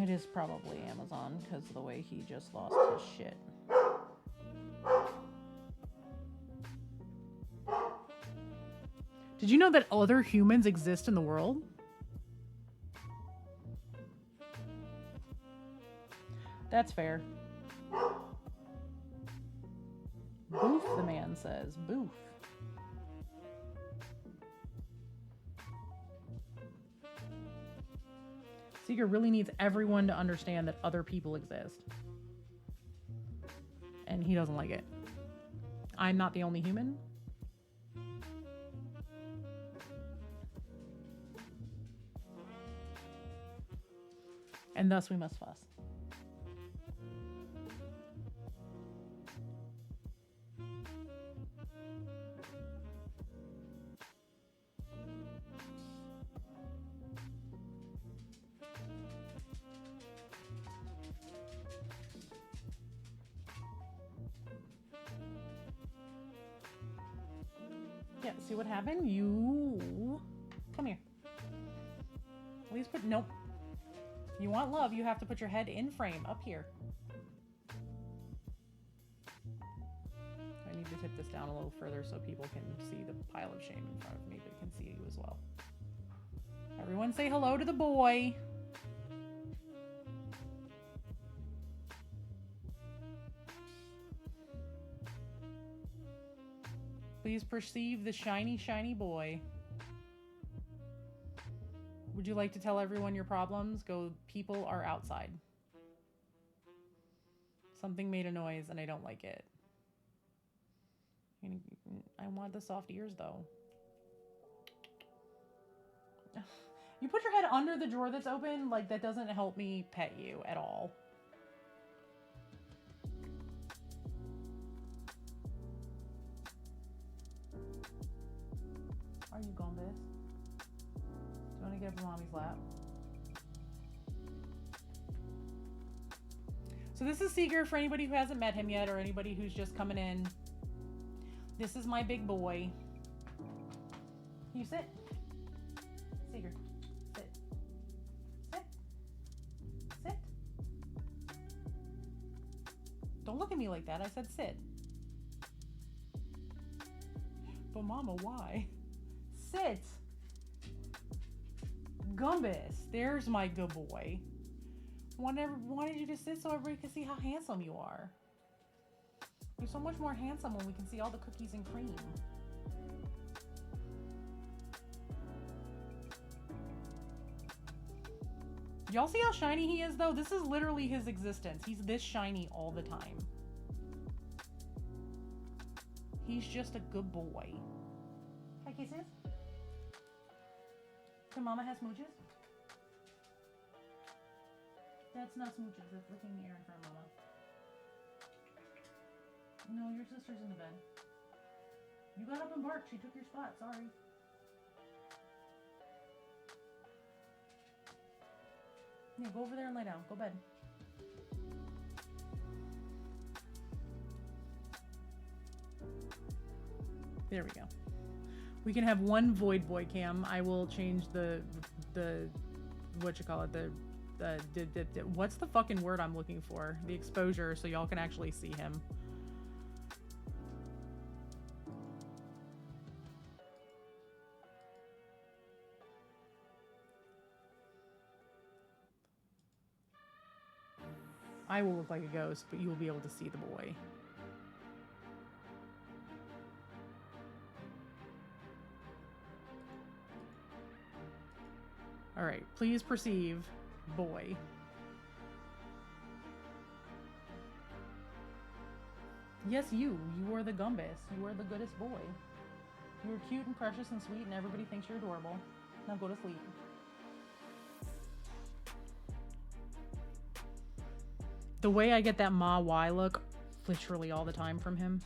It is probably Amazon because of the way he just lost his shit. Did you know that other humans exist in the world? That's fair. Boof, the man says. Boof. Seeger really needs everyone to understand that other people exist. And he doesn't like it. I'm not the only human. And thus we must fuss. Yeah, see what happened? You... Come here. Please put... Nope. You want love, you have to put your head in frame, up here. I need to tip this down a little further so people can see the pile of shame in front of me, but can see you as well. Everyone say hello to the boy. Please perceive the shiny, shiny boy. Would you like to tell everyone your problems? Go, people are outside. Something made a noise and I don't like it. I want the soft ears though. You put your head under the drawer that's open, like that doesn't help me pet you at all. Are you gone, Biss? Do you want to get up in mommy's lap? So this is Seeger for anybody who hasn't met him yet or anybody who's just coming in. This is my big boy. Can you sit? Seeger, sit. Sit. Sit. Don't look at me like that. I said sit. But Mama, why? Sit. Gumbus, there's my good boy. Wanted you to sit so everybody can see how handsome you are. You're so much more handsome when we can see all the cookies and cream. Y'all see how shiny he is though? This is literally his existence. He's this shiny all the time. He's just a good boy. Hi, kisses. So Mama has smooches? That's not smooches. That's licking the air in front of Mama. No, your sister's in the bed. You got up and barked. She took your spot. Sorry. Yeah, go over there and lay down. Go bed. There we go. We can have one void boy cam. I will change the what you call it, what's the fucking word I'm looking for? The exposure, so y'all can actually see him. I will look like a ghost, but you will be able to see the boy. All right, please perceive boy. Yes, you are the Gumbus. You are the goodest boy. You are cute and precious and sweet, and everybody thinks you're adorable. Now go to sleep. The way I get that Ma Y look literally all the time from him.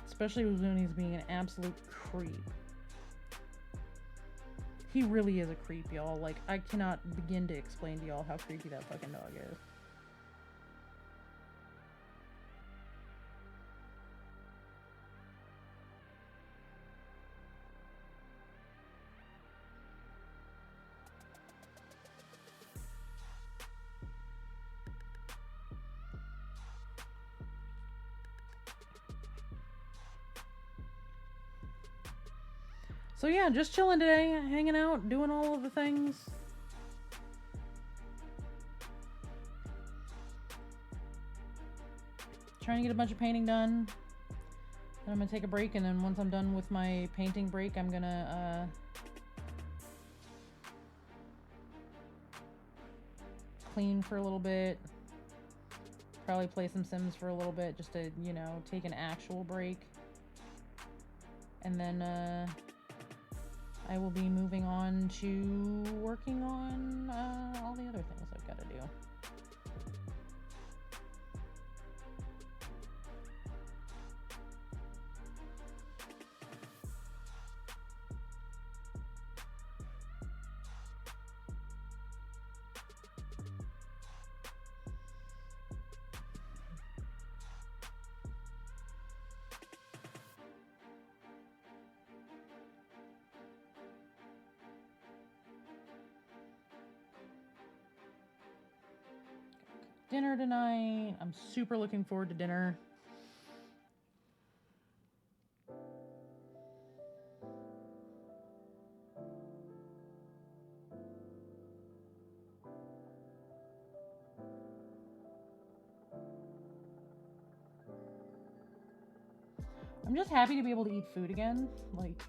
Especially when he's being an absolute creep. He really is a creep, y'all. Like, I cannot begin to explain to y'all how creepy that fucking dog is. So yeah, just chilling today, hanging out, doing all of the things. Trying to get a bunch of painting done. Then I'm gonna take a break, and then once I'm done with my painting break, I'm gonna clean for a little bit. Probably play some Sims for a little bit, just to, you know, take an actual break. And then I will be moving on to working on all the other things I've got to do. Dinner tonight. I'm super looking forward to dinner. I'm just happy to be able to eat food again. Like,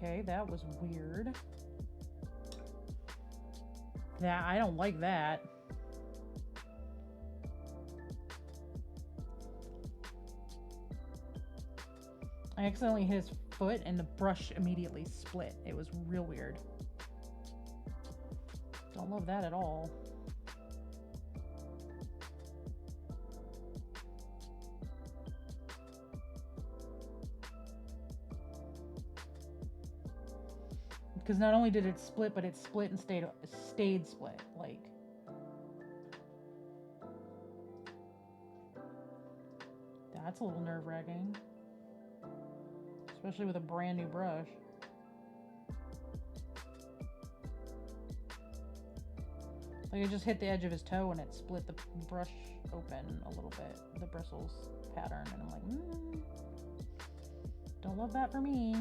okay, that was weird. That, I don't like that. I accidentally hit his foot and the brush immediately split. It was real weird. Don't love that at all. Because not only did it split, but it split and stayed split. Like, that's a little nerve-wracking. Especially with a brand new brush. Like, it just hit the edge of his toe and it split the brush open a little bit. The bristles pattern. And I'm like, don't love that for me.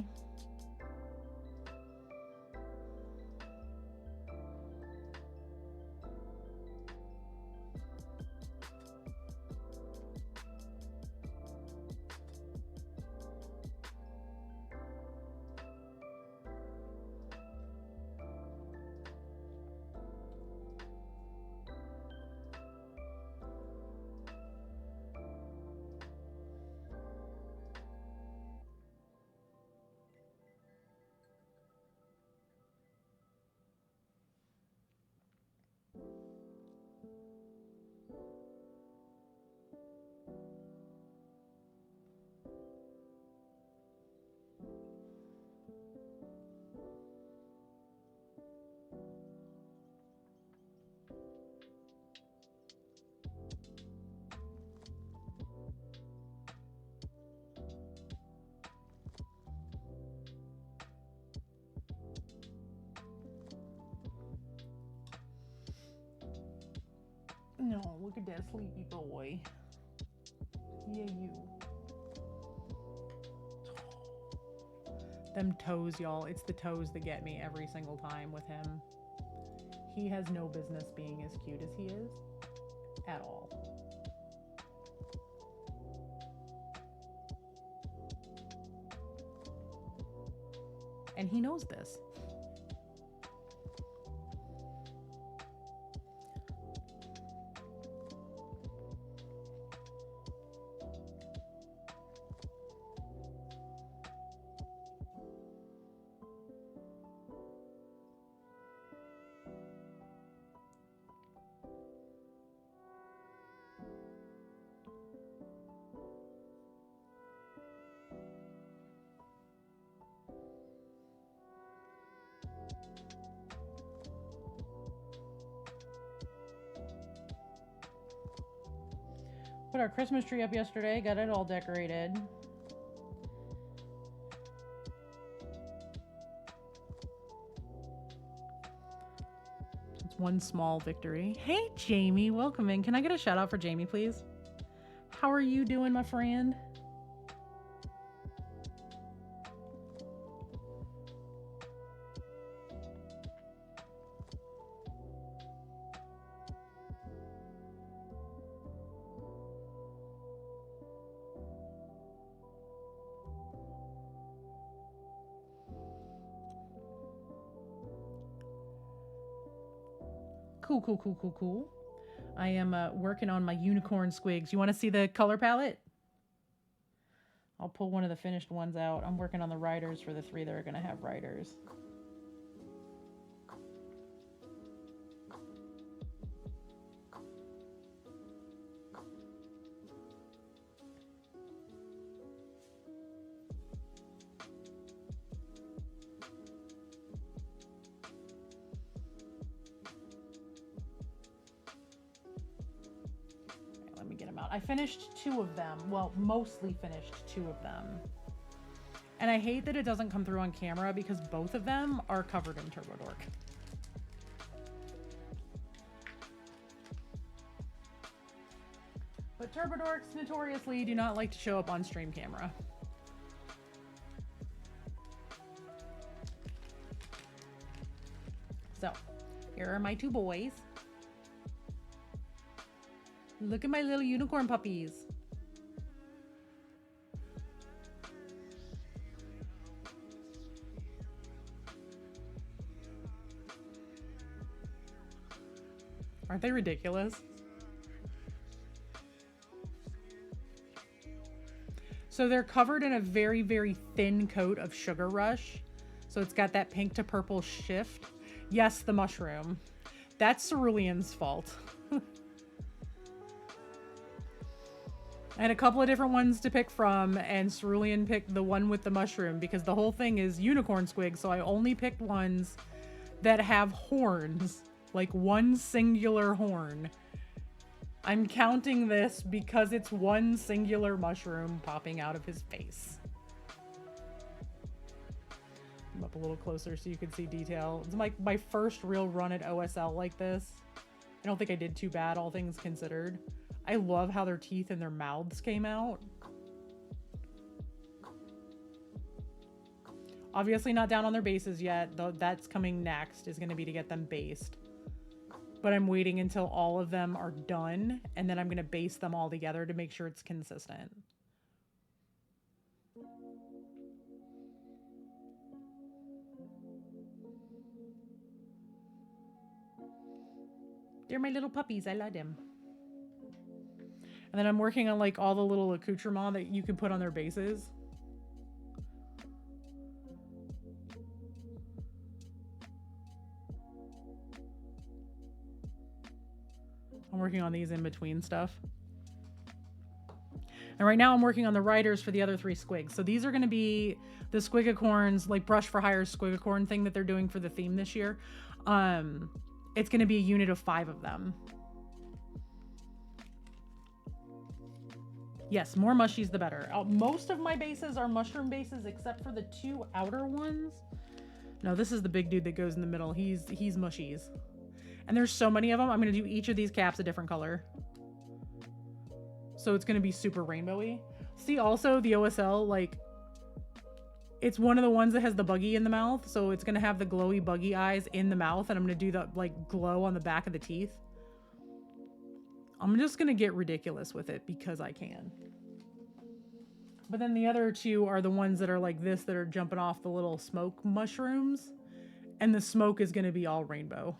No, look at that sleepy boy. Yeah, you. Them toes, y'all. It's the toes that get me every single time with him. He has no business being as cute as he is at all. And he knows this. Put our Christmas tree up yesterday, got it all decorated. It's one small victory. Hey, Jamie, welcome in. Can I get a shout out for Jamie, please? How are you doing, my friend? Cool. I am working on my unicorn squigs. You want to see the color palette? I'll pull one of the finished ones out. I'm working on the riders for the 3 that are going to have riders. I finished 2 of them. Well, mostly finished 2 of them. And I hate that it doesn't come through on camera because both of them are covered in TurboDork. But TurboDorks notoriously do not like to show up on stream camera. So, here are my 2 boys. Look at my little unicorn puppies. Aren't they ridiculous? So they're covered in a very, very thin coat of Sugar Rush. So it's got that pink to purple shift. Yes, the mushroom. That's Cerulean's fault. I had a couple of different ones to pick from, and Cerulean picked the one with the mushroom because the whole thing is unicorn squig, so I only picked ones that have horns, like one singular horn. I'm counting this because it's one singular mushroom popping out of his face. I'm up a little closer so you can see detail. It's my first real run at OSL like this. I don't think I did too bad, all things considered. I love how their teeth and their mouths came out. Obviously not down on their bases yet, though that's coming next, is going to be to get them based. But I'm waiting until all of them are done, and then I'm going to base them all together to make sure it's consistent. They're my little puppies. I love them. And then I'm working on like all the little accoutrements that you can put on their bases. I'm working on these in between stuff. And right now I'm working on the riders for the other 3 squigs. So these are going to be the Squiggicorns, like Brush for Hire Squiggicorn thing that they're doing for the theme this year. It's going to be a unit of 5 of them. Yes, more mushies the better. Most of my bases are mushroom bases except for the 2 outer ones. No, this is the big dude that goes in the middle. He's mushies. And there's so many of them. I'm going to do each of these caps a different color. So it's going to be super rainbowy. See, also the OSL, like, it's one of the ones that has the buggy in the mouth. So it's going to have the glowy buggy eyes in the mouth. And I'm going to do the, like, glow on the back of the teeth. I'm just going to get ridiculous with it because I can. But then the other two are the ones that are like this, that are jumping off the little smoke mushrooms. And the smoke is going to be all rainbow.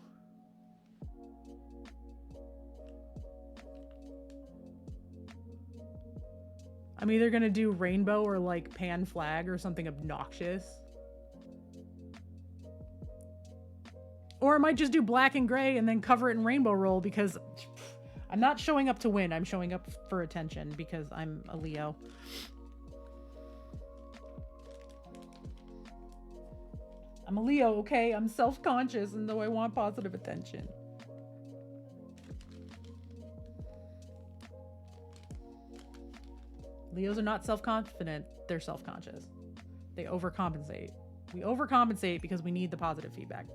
I'm either going to do rainbow or like pan flag or something obnoxious. Or I might just do black and gray and then cover it in rainbow roll because I'm not showing up to win. I'm showing up for attention because I'm a Leo. I'm a Leo, okay? I'm self-conscious and though I want positive attention. Leos are not self-confident, they're self-conscious. They overcompensate. We overcompensate because we need the positive feedback.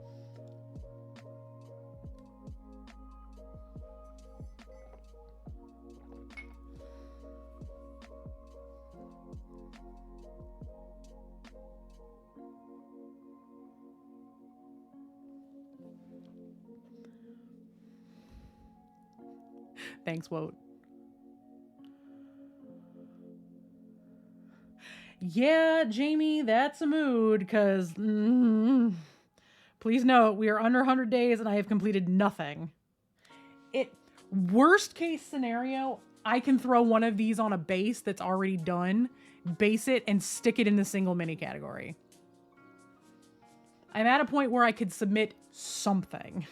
Thanks, Woat. Yeah, Jamie, that's a mood, because please note, we are under 100 days and I have completed nothing. Worst case scenario, I can throw one of these on a base that's already done, base it, and stick it in the single mini category. I'm at a point where I could submit something.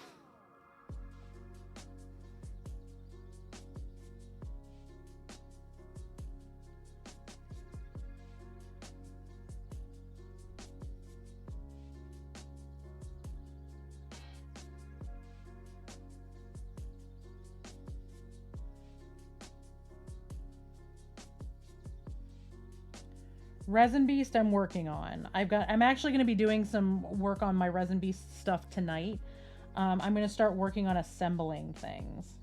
Resin Beast I'm working on. I'm actually going to be doing some work on my Resin Beast stuff tonight. I'm going to start working on assembling things.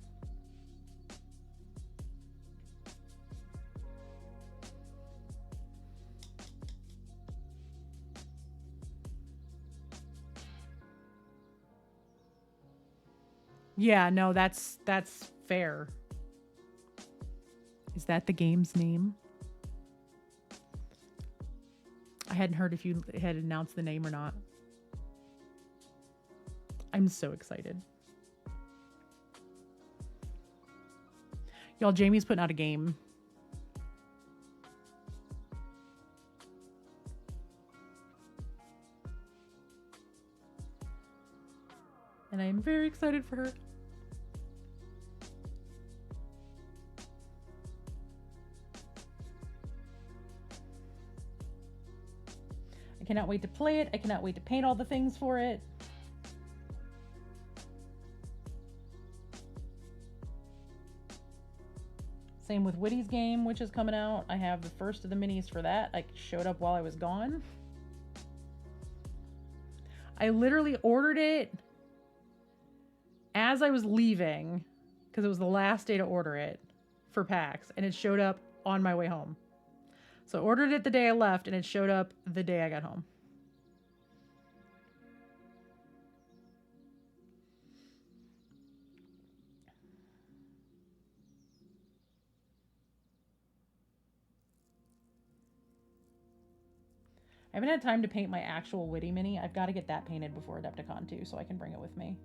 Yeah, no, that's fair. Is that the game's name? I hadn't heard if you had announced the name or not. I'm so excited. Y'all, Jamie's putting out a game. And I am very excited for her. I cannot wait to play it. I cannot wait to paint all the things for it. Same with Witty's game, which is coming out. I have the first of the minis for that. I showed up while I was gone. I literally ordered it as I was leaving because it was the last day to order it for PAX, and it showed up on my way home. So I ordered it the day I left, and it showed up the day I got home. I haven't had time to paint my actual Witty mini. I've got to get that painted before Adepticon too, so I can bring it with me.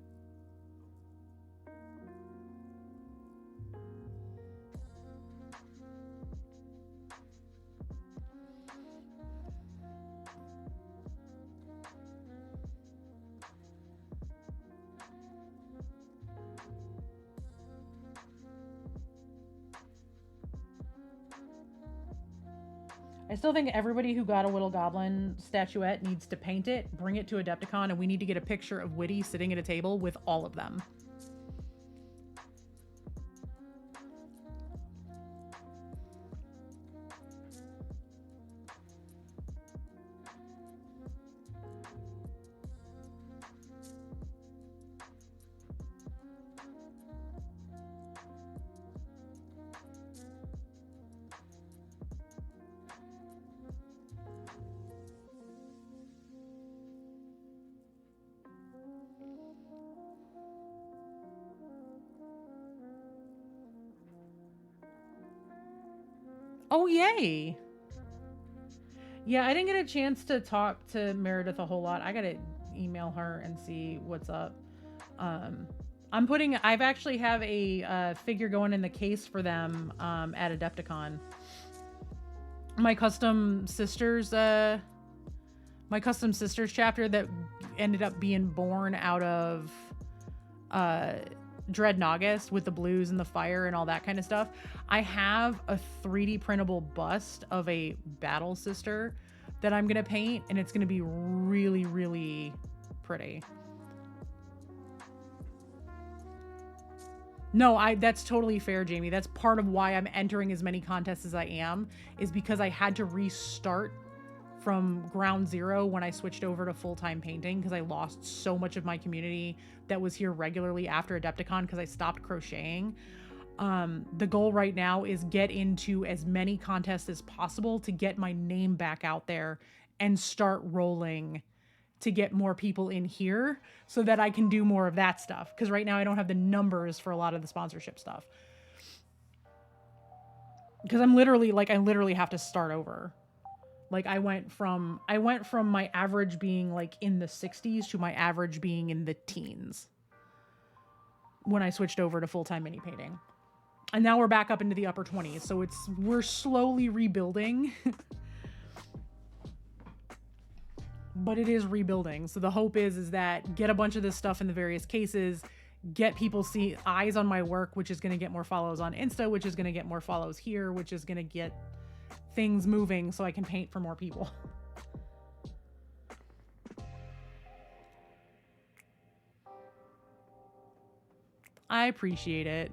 I still think everybody who got a Whittle Goblin statuette needs to paint it, bring it to Adepticon, and we need to get a picture of Witty sitting at a table with all of them. Oh, yay. Yeah, I didn't get a chance to talk to Meredith a whole lot. I gotta email her and see what's up. I've actually have a figure going in the case for them at Adepticon. My custom sisters chapter that ended up being born out of Dread August with the blues and the fire and all that kind of stuff. I have a 3D printable bust of a battle sister that I'm gonna paint, and it's gonna be really, really pretty. No, that's totally fair, Jamie. That's part of why I'm entering as many contests as I am, is because I had to restart from ground zero when I switched over to full-time painting, because I lost so much of my community that was here regularly after Adepticon because I stopped crocheting. The goal right now is get into as many contests as possible to get my name back out there and start rolling to get more people in here so that I can do more of that stuff. Because right now I don't have the numbers for a lot of the sponsorship stuff. Because I literally have to start over. Like I went from my average being like in the 60s to my average being in the teens when I switched over to full-time mini painting. And now we're back up into the upper 20s. So we're slowly rebuilding. But it is rebuilding. So the hope is that get a bunch of this stuff in the various cases, get people see eyes on my work, which is going to get more follows on Insta, which is going to get more follows here, which is going to get things moving so I can paint for more people. I appreciate it.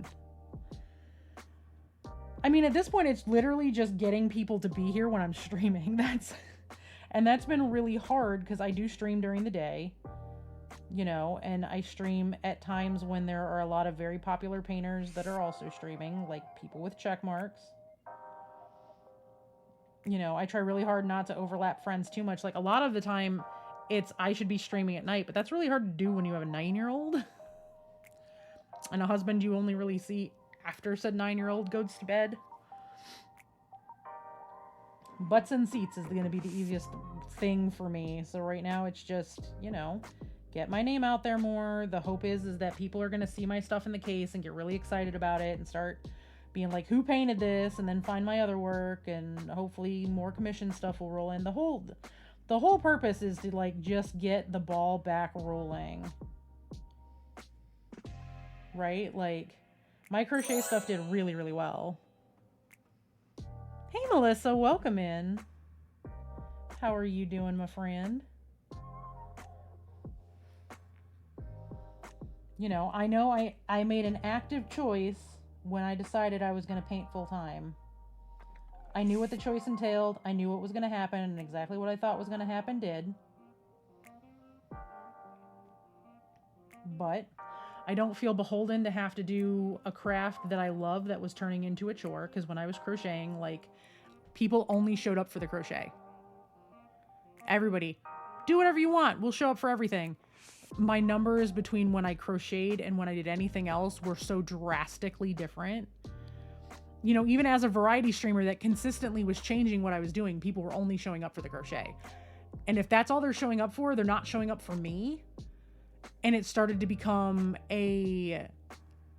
I mean, at this point, it's literally just getting people to be here when I'm streaming. That's been really hard because I do stream during the day, you know, and I stream at times when there are a lot of very popular painters that are also streaming, like people with check marks. You know, I try really hard not to overlap friends too much. Like a lot of the time I should be streaming at night, but that's really hard to do when you have a 9-year-old and a husband you only really see after said 9-year-old goes to bed. Butts and seats is going to be the easiest thing for me. So right now it's just, you know, get my name out there more. The hope is that people are going to see my stuff in the case and get really excited about it and start being like, who painted this? And then find my other work, and hopefully more commission stuff will roll in. The whole purpose is to like just get the ball back rolling. Right? Like my crochet stuff did really, really well. Hey, Melissa, welcome in. How are you doing, my friend? You know I made an active choice when I decided I was going to paint full time. I knew what the choice entailed. I knew what was going to happen, and exactly what I thought was going to happen did. But I don't feel beholden to have to do a craft that I love that was turning into a chore, because when I was crocheting, like, people only showed up for the crochet. Everybody, do whatever you want. We'll show up for everything. My numbers between when I crocheted and when I did anything else were so drastically different. You know, even as a variety streamer that consistently was changing what I was doing, people were only showing up for the crochet. And if that's all they're showing up for, they're not showing up for me. And it started to become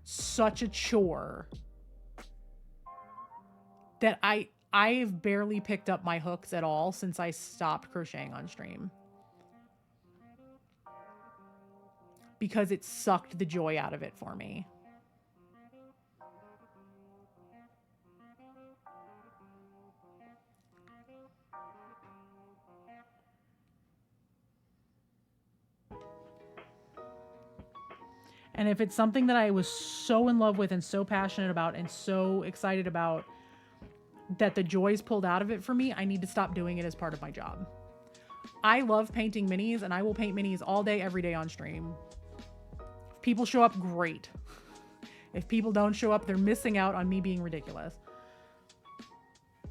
such a chore that I've barely picked up my hooks at all since I stopped crocheting on stream. Because it sucked the joy out of it for me. And if it's something that I was so in love with and so passionate about and so excited about that the joy's pulled out of it for me, I need to stop doing it as part of my job. I love painting minis, and I will paint minis all day, every day on stream. If people show up, great. If people don't show up, they're missing out on me being ridiculous.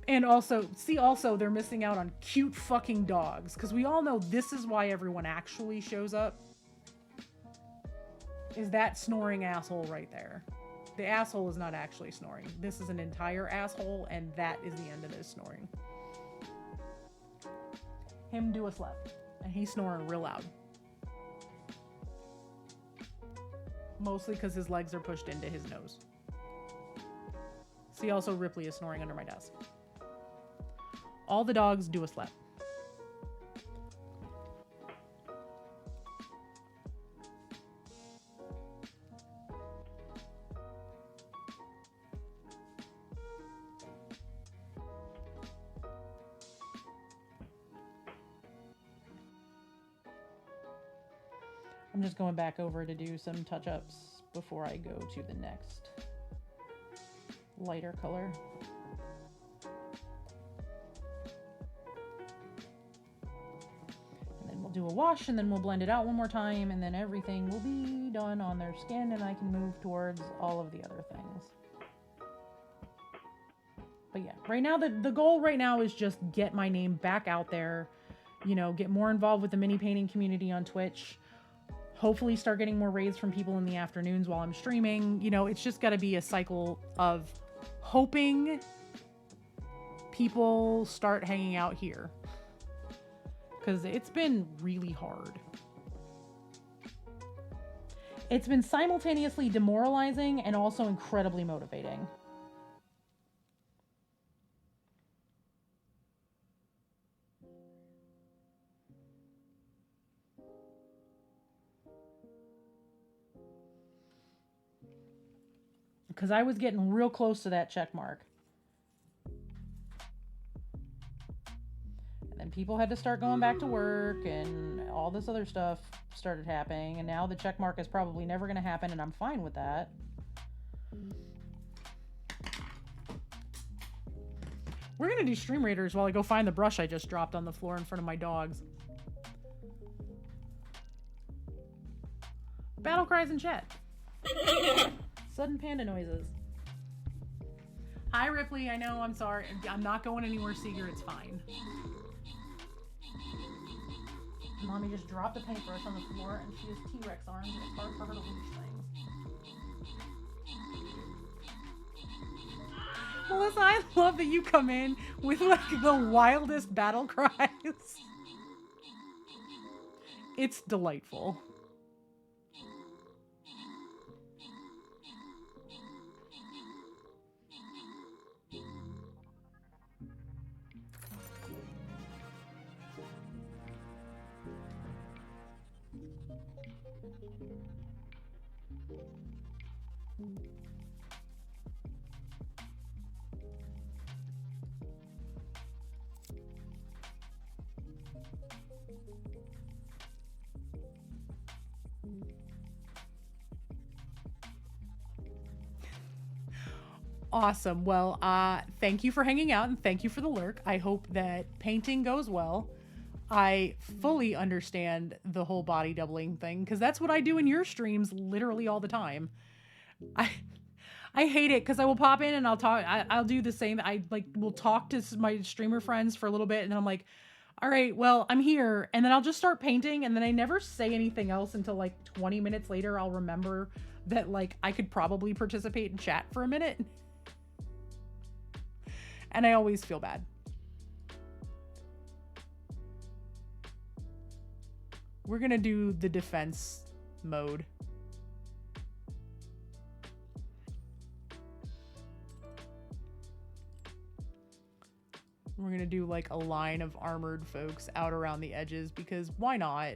And also, they're missing out on cute fucking dogs, because we all know this is why everyone actually shows up. Is that snoring asshole right there. The asshole is not actually snoring. This is an entire asshole, and that is the end of his snoring. Him do a slap, and he's snoring real loud. Mostly because his legs are pushed into his nose. See, also Ripley is snoring under my desk. All the dogs do a slap. I'm just going back over to do some touch-ups before I go to the next lighter color. And then we'll do a wash, and then we'll blend it out one more time, and then everything will be done on their skin, and I can move towards all of the other things. But yeah, right now, the goal right now is just get my name back out there, you know, get more involved with the mini painting community on Twitch. Hopefully start getting more raids from people in the afternoons while I'm streaming. You know, it's just got to be a cycle of hoping people start hanging out here. Because it's been really hard. It's been simultaneously demoralizing and also incredibly motivating. Because I was getting real close to that check mark. And then people had to start going back to work and all this other stuff started happening. And now the check mark is probably never going to happen, and I'm fine with that. We're going to do Stream Raiders while I go find the brush I just dropped on the floor in front of my dogs. Battle cries in chat. Sudden panda noises. Hi, Ripley. I know. I'm sorry. I'm not going anywhere, Seeger. It's fine. Mommy just dropped a paintbrush on the floor, and she has T-Rex arms, and it's hard for her to reach things. Melissa, I love that you come in with like the wildest battle cries. It's delightful. Awesome. Well, thank you for hanging out and thank you for the lurk. I hope that painting goes well. I fully understand the whole body doubling thing because that's what I do in your streams literally all the time. I hate it because I will pop in and I'll talk. I'll do the same. I like will talk to my streamer friends for a little bit and then I'm like, all right, well, I'm here. And then I'll just start painting and then I never say anything else until like 20 minutes later. I'll remember that like I could probably participate in chat for a minute. And I always feel bad. We're going to do the defense mode. We're going to do like a line of armored folks out around the edges because why not?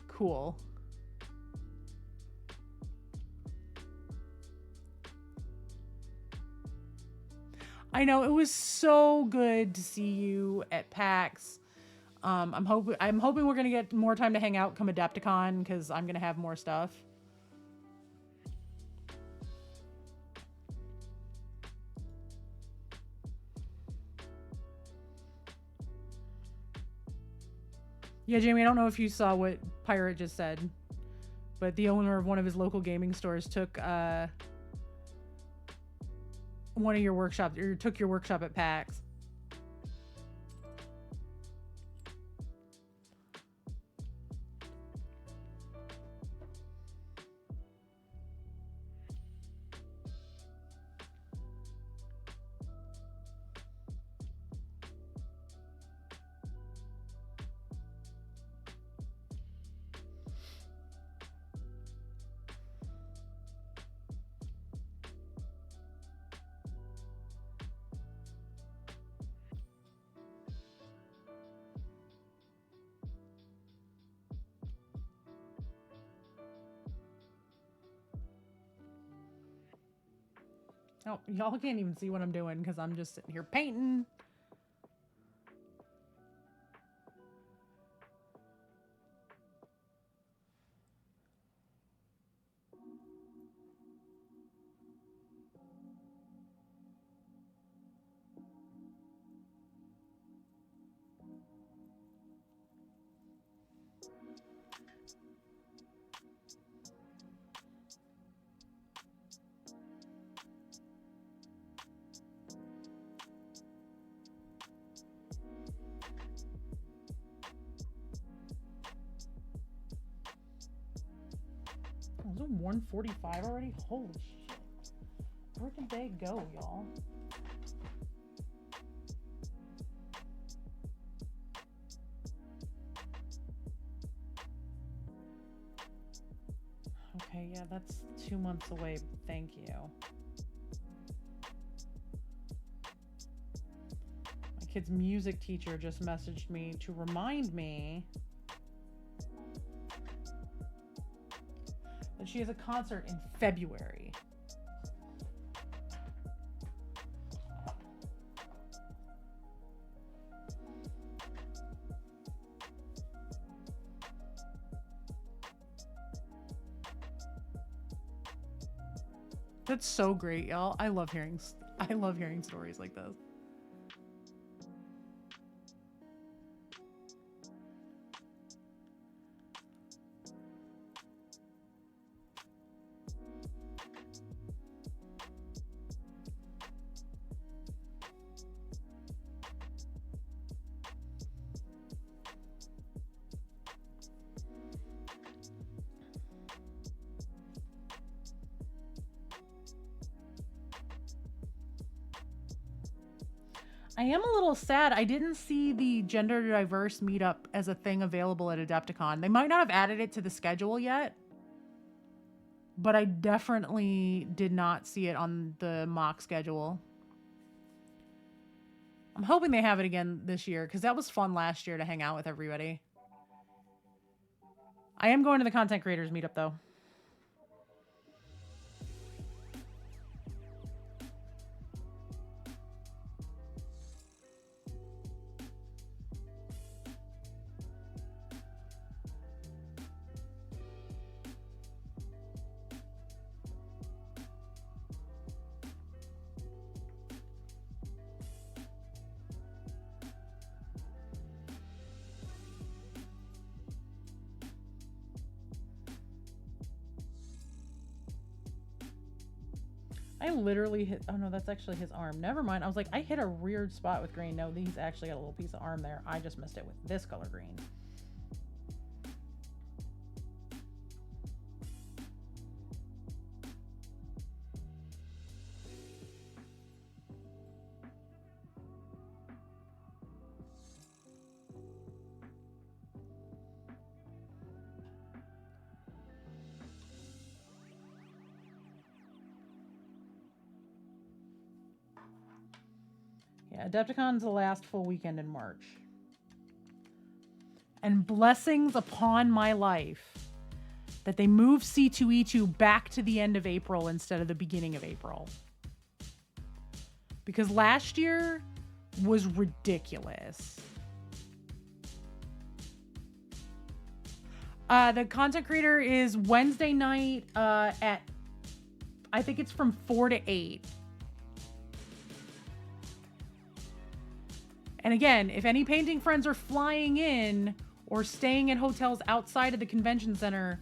Cool. I know, it was so good to see you at PAX. I'm hoping we're gonna get more time to hang out come Adepticon because I'm gonna have more stuff. Yeah, Jamie, I don't know if you saw what Pirate just said, but the owner of one of his local gaming stores took one of your workshops, or took your workshop at PAX. Oh, y'all can't even see what I'm doing because I'm just sitting here painting. Is it 1:45 already? Holy shit. Where did they go, y'all? Okay, yeah, that's 2 months away. Thank you. My kid's music teacher just messaged me to remind me that she has a concert in February. That's so great, y'all. I love hearing stories like this. I am a little sad. I didn't see the gender diverse meetup as a thing available at Adepticon. They might not have added it to the schedule yet, but I definitely did not see it on the mock schedule. I'm hoping they have it again this year because that was fun last year to hang out with everybody. I am going to the content creators meetup though. I literally hit, oh no, that's actually his arm. Never mind. I was like, I hit a weird spot with green. No, he's actually got a little piece of arm there. I just missed it with this color green. Yeah, Adepticon's the last full weekend in March. And blessings upon my life that they moved C2E2 back to the end of April instead of the beginning of April. Because last year was ridiculous. The content creator is Wednesday night at, I think it's from 4 to 8. And again, if any painting friends are flying in or staying at hotels outside of the convention center,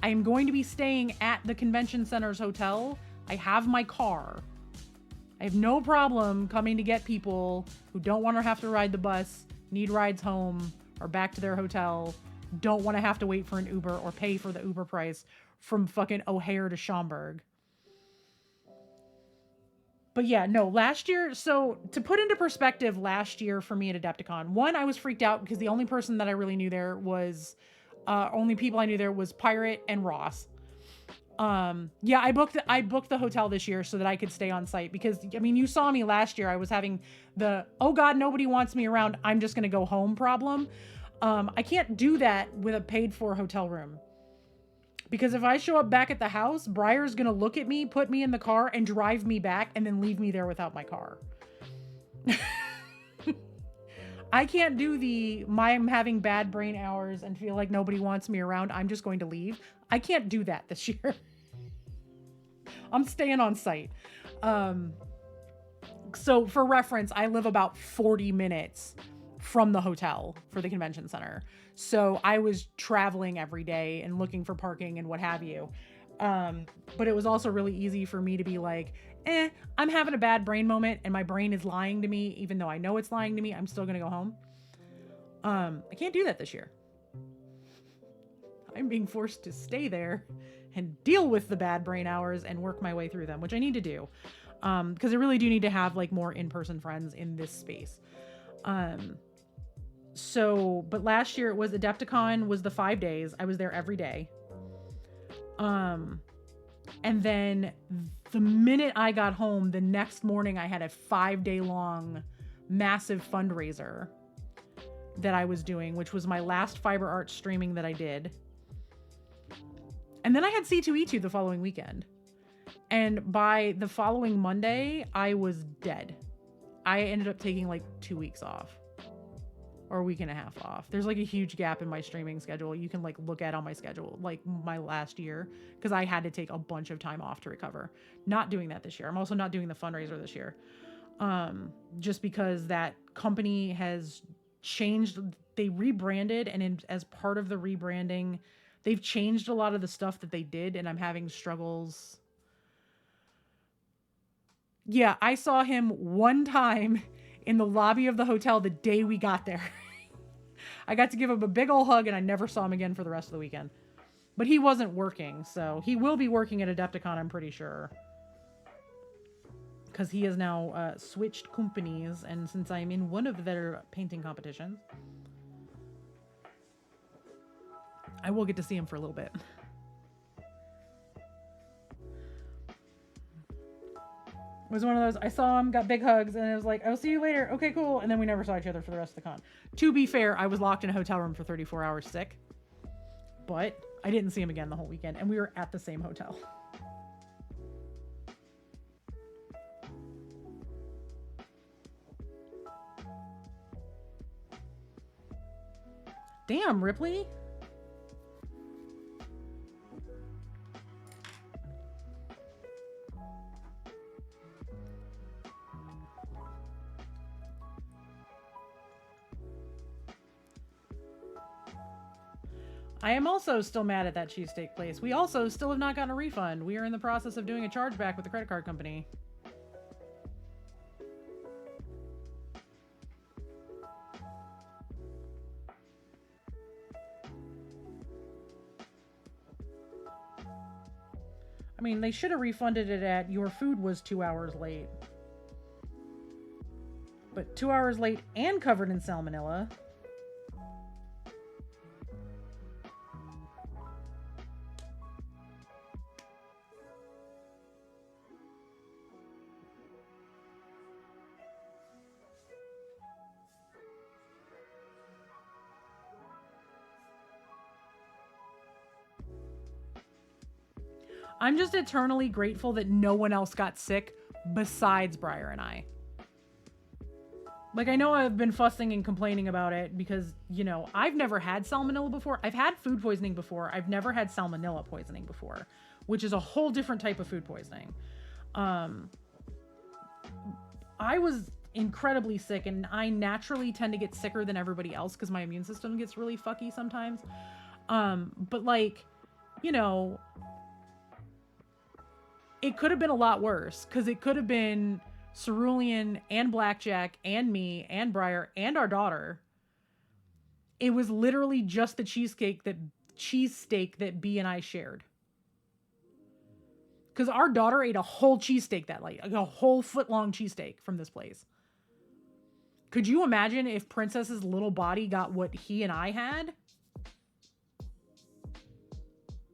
I am going to be staying at the convention center's hotel. I have my car. I have no problem coming to get people who don't want to have to ride the bus, need rides home or back to their hotel, don't want to have to wait for an Uber or pay for the Uber price from fucking O'Hare to Schaumburg. But yeah, no, last year, so to put into perspective last year for me at Adepticon, one, I was freaked out because the only person that I really knew there was, only people I knew there was Pirate and Ross. Yeah, I booked the hotel this year so that I could stay on site because, I mean, you saw me last year. I was having the, oh God, nobody wants me around, I'm just going to go home problem. I can't do that with a paid for hotel room. Because if I show up back at the house, Briar's going to look at me, put me in the car, and drive me back, and then leave me there without my car. I can't do I'm having bad brain hours and feel like nobody wants me around, I'm just going to leave. I can't do that this year. I'm staying on site. So for reference, I live about 40 minutes from the hotel for the convention center. So I was traveling every day and looking for parking and what have you. But it was also really easy for me to be like, I'm having a bad brain moment and my brain is lying to me. Even though I know it's lying to me, I'm still going to go home. I can't do that this year. I'm being forced to stay there and deal with the bad brain hours and work my way through them, which I need to do. Because I really do need to have like more in-person friends in this space. But last year it was Adepticon was the 5 days. I was there every day. And then the minute I got home, the next morning I had a 5-day long massive fundraiser that I was doing, which was my last fiber art streaming that I did. And then I had C2E2 the following weekend. And by the following Monday, I was dead. I ended up taking like 2 weeks off. Or a week and a half off. There's like a huge gap in my streaming schedule. You can like look at on my schedule, like my last year, because I had to take a bunch of time off to recover. Not doing that this year. I'm also not doing the fundraiser this year. Just because that company has changed. They rebranded, and as part of the rebranding, they've changed a lot of the stuff that they did, and I'm having struggles. Yeah, I saw him one time in the lobby of the hotel the day we got there. I got to give him a big old hug and I never saw him again for the rest of the weekend. But he wasn't working, so he will be working at Adepticon, I'm pretty sure. Because he has now switched companies, and since I'm in one of their painting competitions, I will get to see him for a little bit. It was one of those, I saw him, got big hugs, and it was like, I'll see you later. Okay, cool. And then we never saw each other for the rest of the con. To be fair, I was locked in a hotel room for 34 hours sick. But I didn't see him again the whole weekend, and we were at the same hotel. Damn, Ripley. I am also still mad at that cheesesteak place. We also still have not gotten a refund. We are in the process of doing a chargeback with the credit card company. I mean, they should have refunded it at your food was 2 hours late. But 2 hours late and covered in salmonella. I'm just eternally grateful that no one else got sick besides Briar and I. Like, I know I've been fussing and complaining about it because, you know, I've never had salmonella before. I've had food poisoning before. I've never had salmonella poisoning before, which is a whole different type of food poisoning. I was incredibly sick, and I naturally tend to get sicker than everybody else because my immune system gets really fucky sometimes. But like, you know, it could have been a lot worse because it could have been Cerulean and Blackjack and me and Briar and our daughter. It was literally just the cheesesteak that B and I shared. Because our daughter ate a whole cheesesteak that night, like a whole foot-long cheesesteak from this place. Could you imagine if Princess's little body got what he and I had?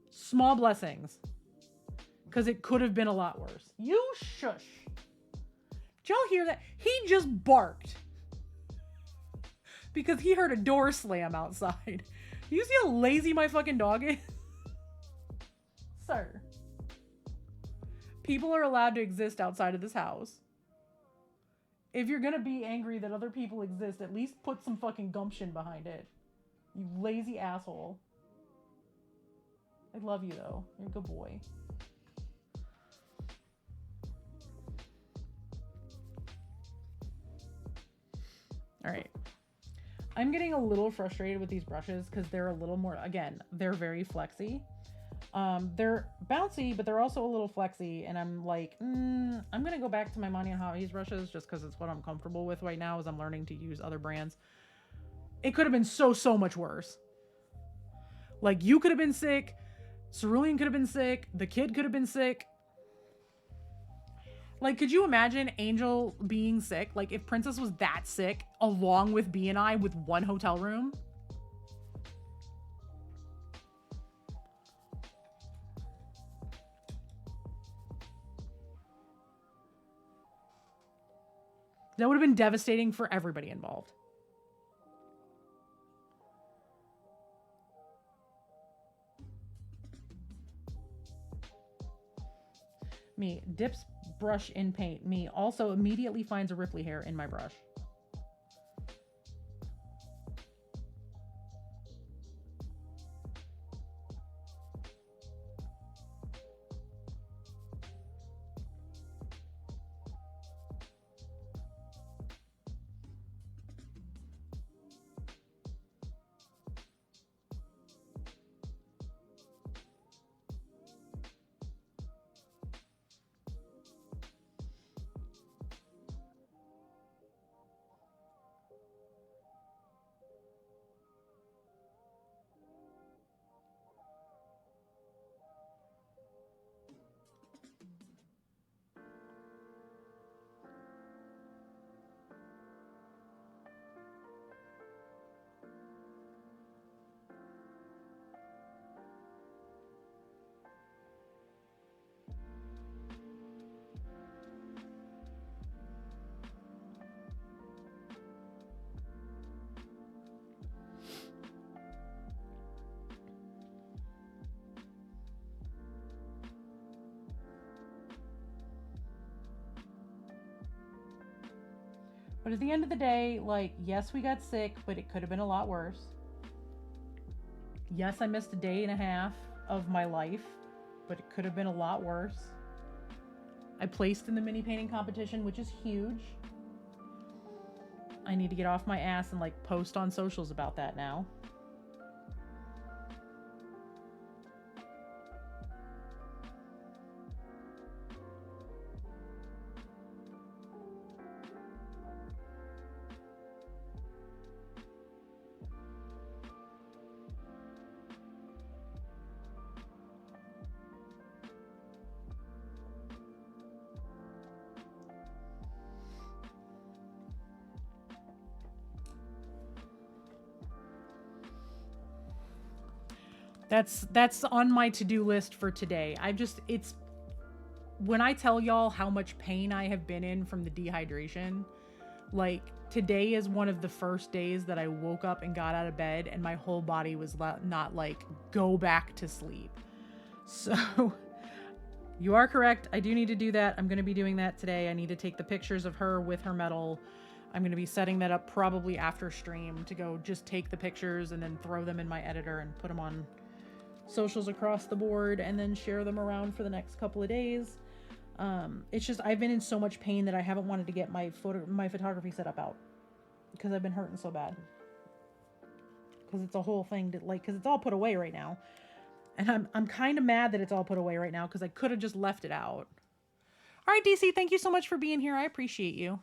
Small blessings. Because it could have been a lot worse. You shush. Did y'all hear that? He just barked. Because he heard a door slam outside. You see how lazy my fucking dog is? Sir. People are allowed to exist outside of this house. If you're gonna be angry that other people exist, at least put some fucking gumption behind it. You lazy asshole. I love you though. You're a good boy. Alright. I'm getting a little frustrated with these brushes because they're a little more, again, they're very flexy. They're bouncy, but they're also a little flexy, and I'm like, I'm gonna go back to my Monty and Hobbies brushes just because it's what I'm comfortable with right now as I'm learning to use other brands. It could have been so much worse. Like, you could have been sick, Cerulean could have been sick, the kid could have been sick. Like, could you imagine Angel being sick? Like, if Princess was that sick, along with B and I with one hotel room? That would have been devastating for everybody involved. Me dips brush in paint. Me also immediately finds a Ripley hair in my brush. But at the end of the day, like, yes, we got sick, but it could have been a lot worse. Yes, I missed a day and a half of my life, but it could have been a lot worse. I placed in the mini painting competition, which is huge. I need to get off my ass and, like, post on socials about that now. That's on my to-do list for today. It's when I tell y'all how much pain I have been in from the dehydration, like, today is one of the first days that I woke up and got out of bed and my whole body was not like, go back to sleep. So you are correct. I do need to do that. I'm going to be doing that today. I need to take the pictures of her with her medal. I'm going to be setting that up probably after stream to go just take the pictures and then throw them in my editor and put them on socials across the board and then share them around for the next couple of days. It's just, I've been in so much pain that I haven't wanted to get my photography setup out because I've been hurting so bad. Because it's a whole thing to, like, because it's all put away right now. And I'm kind of mad that it's all put away right now because I could have just left it out. All right, DC, thank you so much for being here. I appreciate you.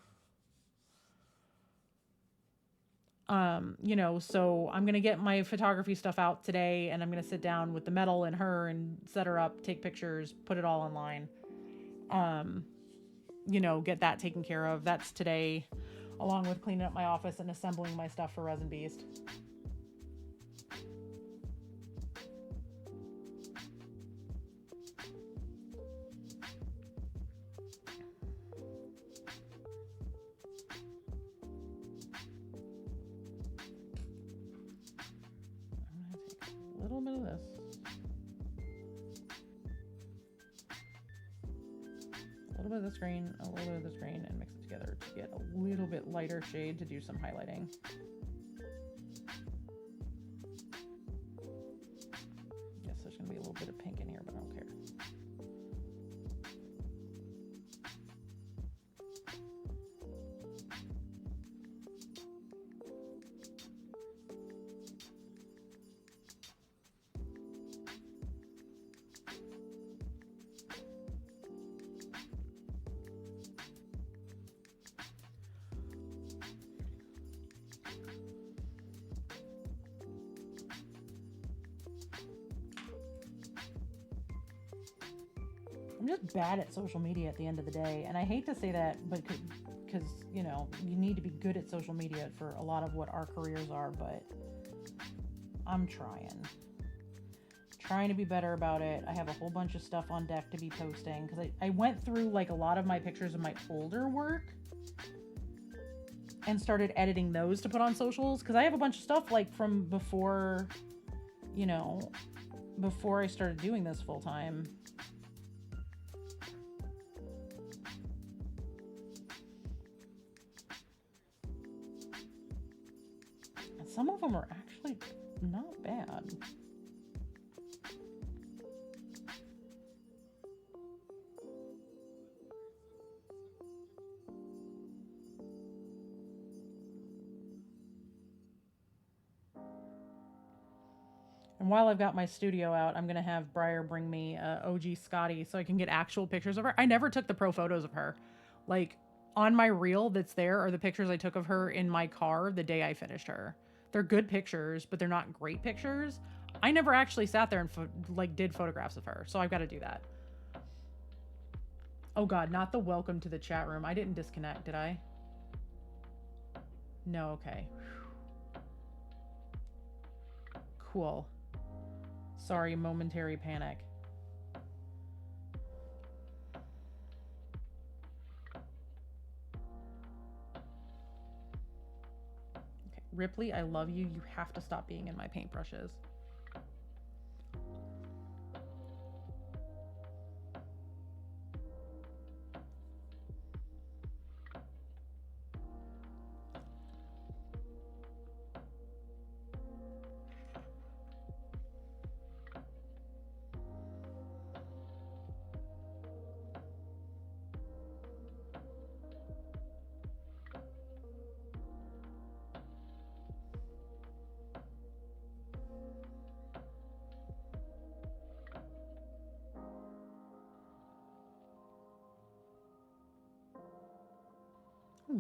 You know, so I'm going to get my photography stuff out today, and I'm going to sit down with the metal and her and set her up, take pictures, put it all online. You know, get that taken care of. That's today, along with cleaning up my office and assembling my stuff for Resin Beast. I'm going to take a little bit of this. A little bit of this green, a little bit of this green, and mix it together to get a little bit lighter shade to do some highlighting. Yes, there's going to be a little bit of pink in here, but I don't care. I'm just bad at social media at the end of the day. And I hate to say that, but because, you know, you need to be good at social media for a lot of what our careers are, but I'm trying to be better about it. I have a whole bunch of stuff on deck to be posting because I went through like a lot of my pictures of my older work and started editing those to put on socials because I have a bunch of stuff like from before, you know, before I started doing this full time. Some of them are actually not bad. And while I've got my studio out, I'm going to have Briar bring me OG Scotty so I can get actual pictures of her. I never took the pro photos of her. Like, on my reel that's there are the pictures I took of her in my car the day I finished her. They're good pictures, but they're not great pictures. I never actually sat there and did photographs of her, so I've got to do that. Oh God, not the welcome to the chat room. I didn't disconnect, did I? No, okay. Cool. Sorry, momentary panic. Ripley, I love you. You have to stop being in my paintbrushes.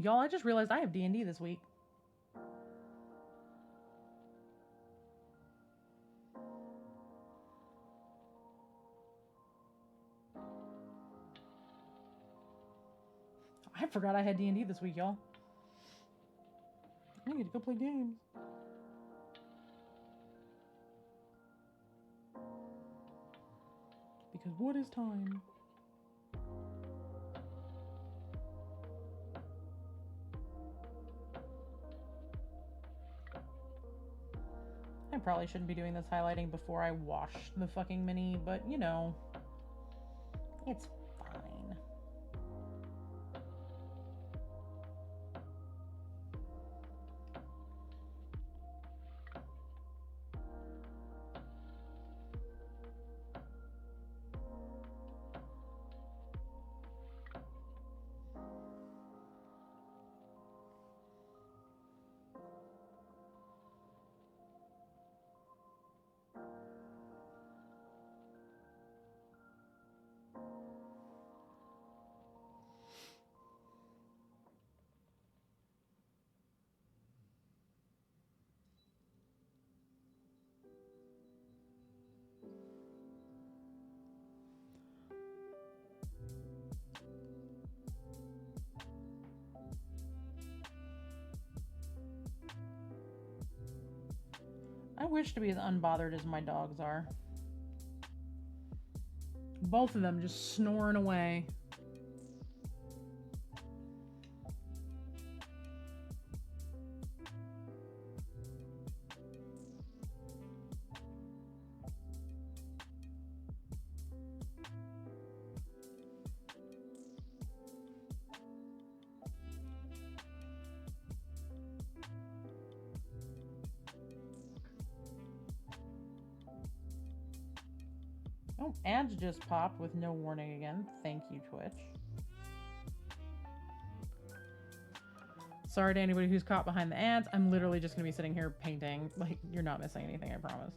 Y'all, I just realized I have D&D this week. I forgot I had D&D this week, y'all. I need to go play games. Because what is time? I probably shouldn't be doing this highlighting before I wash the fucking mini, but you know, it's fine. wish to be as unbothered as my dogs are. Both of them just snoring away. Oh, ads just popped with no warning again. Thank you, Twitch. Sorry to anybody who's caught behind the ads. I'm literally just going to be sitting here painting. Like, you're not missing anything, I promise.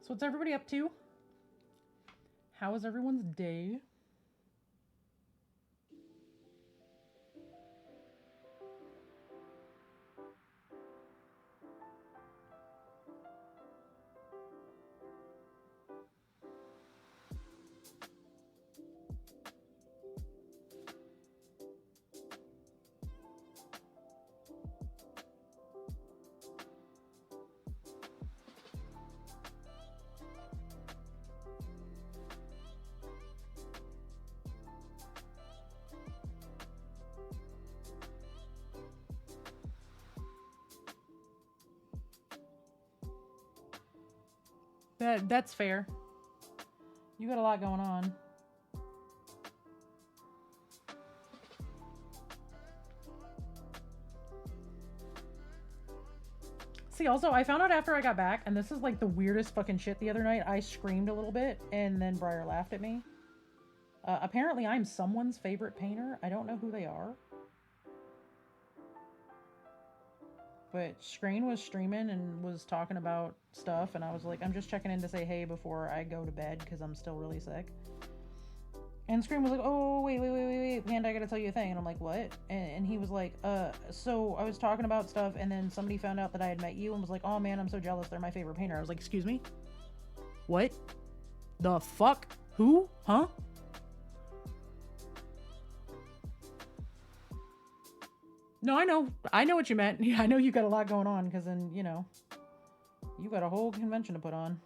So what's everybody up to? How was everyone's day? That's fair. You got a lot going on. See, also, I found out after I got back, and this is like the weirdest fucking shit the other night. I screamed a little bit, and then Briar laughed at me. Apparently, I'm someone's favorite painter. I don't know who they are. But Screen was streaming and was talking about stuff, and I was like, I'm just checking in to say hey before I go to bed because I'm still really sick. And Screen was like, oh, wait, Panda, I gotta tell you a thing. And I'm like, what? And he was like, so I was talking about stuff, and then somebody found out that I had met you and was like, oh man, I'm so jealous, they're my favorite painter. I was like, excuse me? What? The fuck? Who? Huh? No, I know what you meant. Yeah, I know you got a lot going on, because then, you know, you got a whole convention to put on.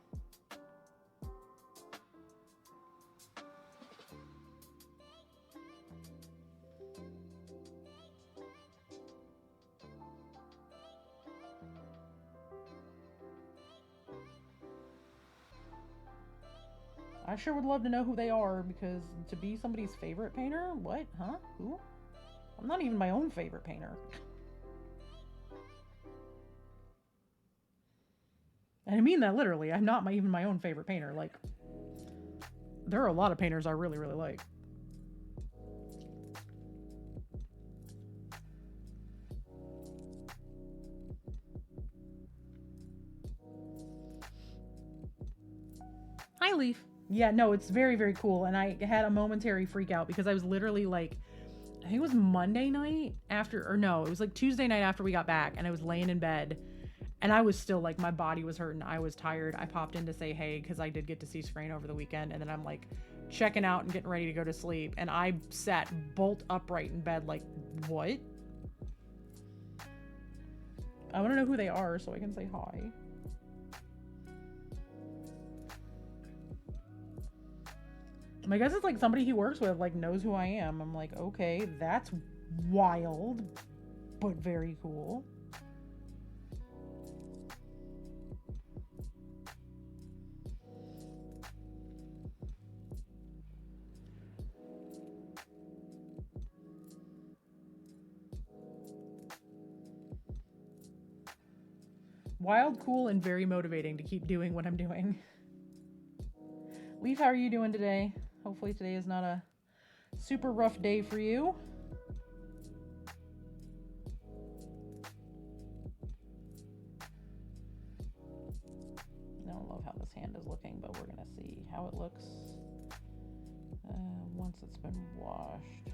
I sure would love to know who they are, because to be somebody's favorite painter? What? Huh? Who? I'm not even my own favorite painter. And I mean that literally. I'm not even my own favorite painter. Like, there are a lot of painters I really, really like. Hi, Leaf. Yeah, no, it's very, very cool. And I had a momentary freak out because I was literally like, I think it was Monday night after, or no, it was like Tuesday night after we got back, and I was laying in bed, and I was still like, my body was hurting. I was tired. I popped in to say hey, because I did get to see Screen over the weekend, and then I'm like checking out and getting ready to go to sleep, and I sat bolt upright in bed like, what? I want to know who they are so I can say hi. I guess it's like somebody he works with like knows who I am. I'm like, okay, that's wild, but very cool. Wild, cool, and very motivating to keep doing what I'm doing. Leaf, how are you doing today? Hopefully today is not a super rough day for you. I don't love how this hand is looking, but we're gonna see how it looks once it's been washed.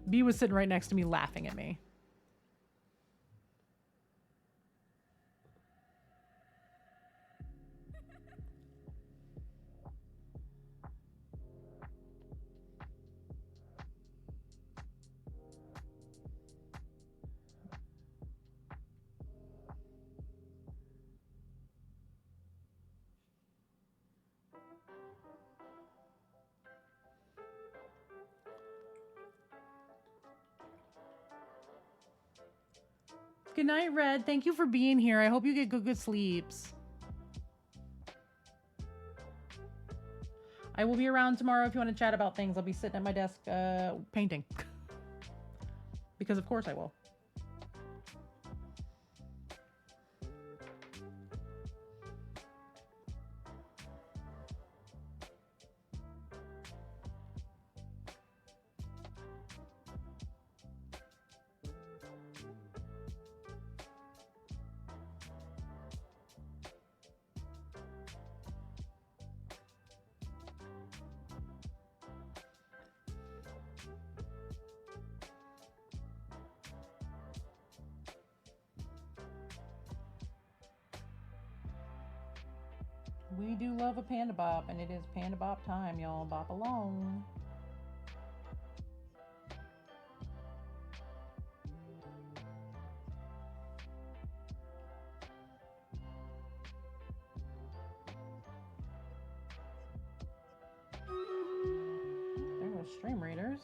B was sitting right next to me laughing at me. Good night, Red. Thank you for being here. I hope you get good sleeps. I will be around tomorrow if you want to chat about things. I'll be sitting at my desk painting. Because of course I will. We do love a panda bop, and it is panda bop time, y'all. Bop along. There goes Stream Readers.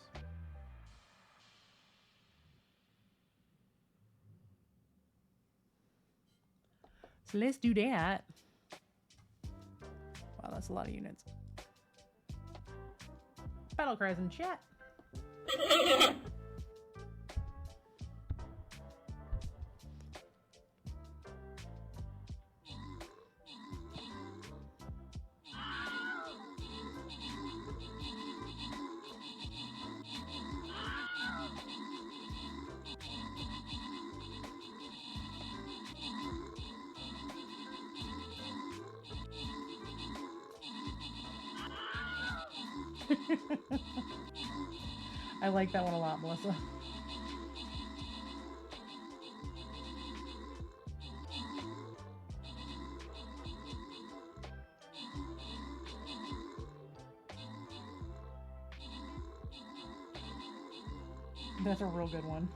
So let's do that. Wow, that's a lot of units. Battle cries in chat. I like that one a lot, Melissa. That's a real good one.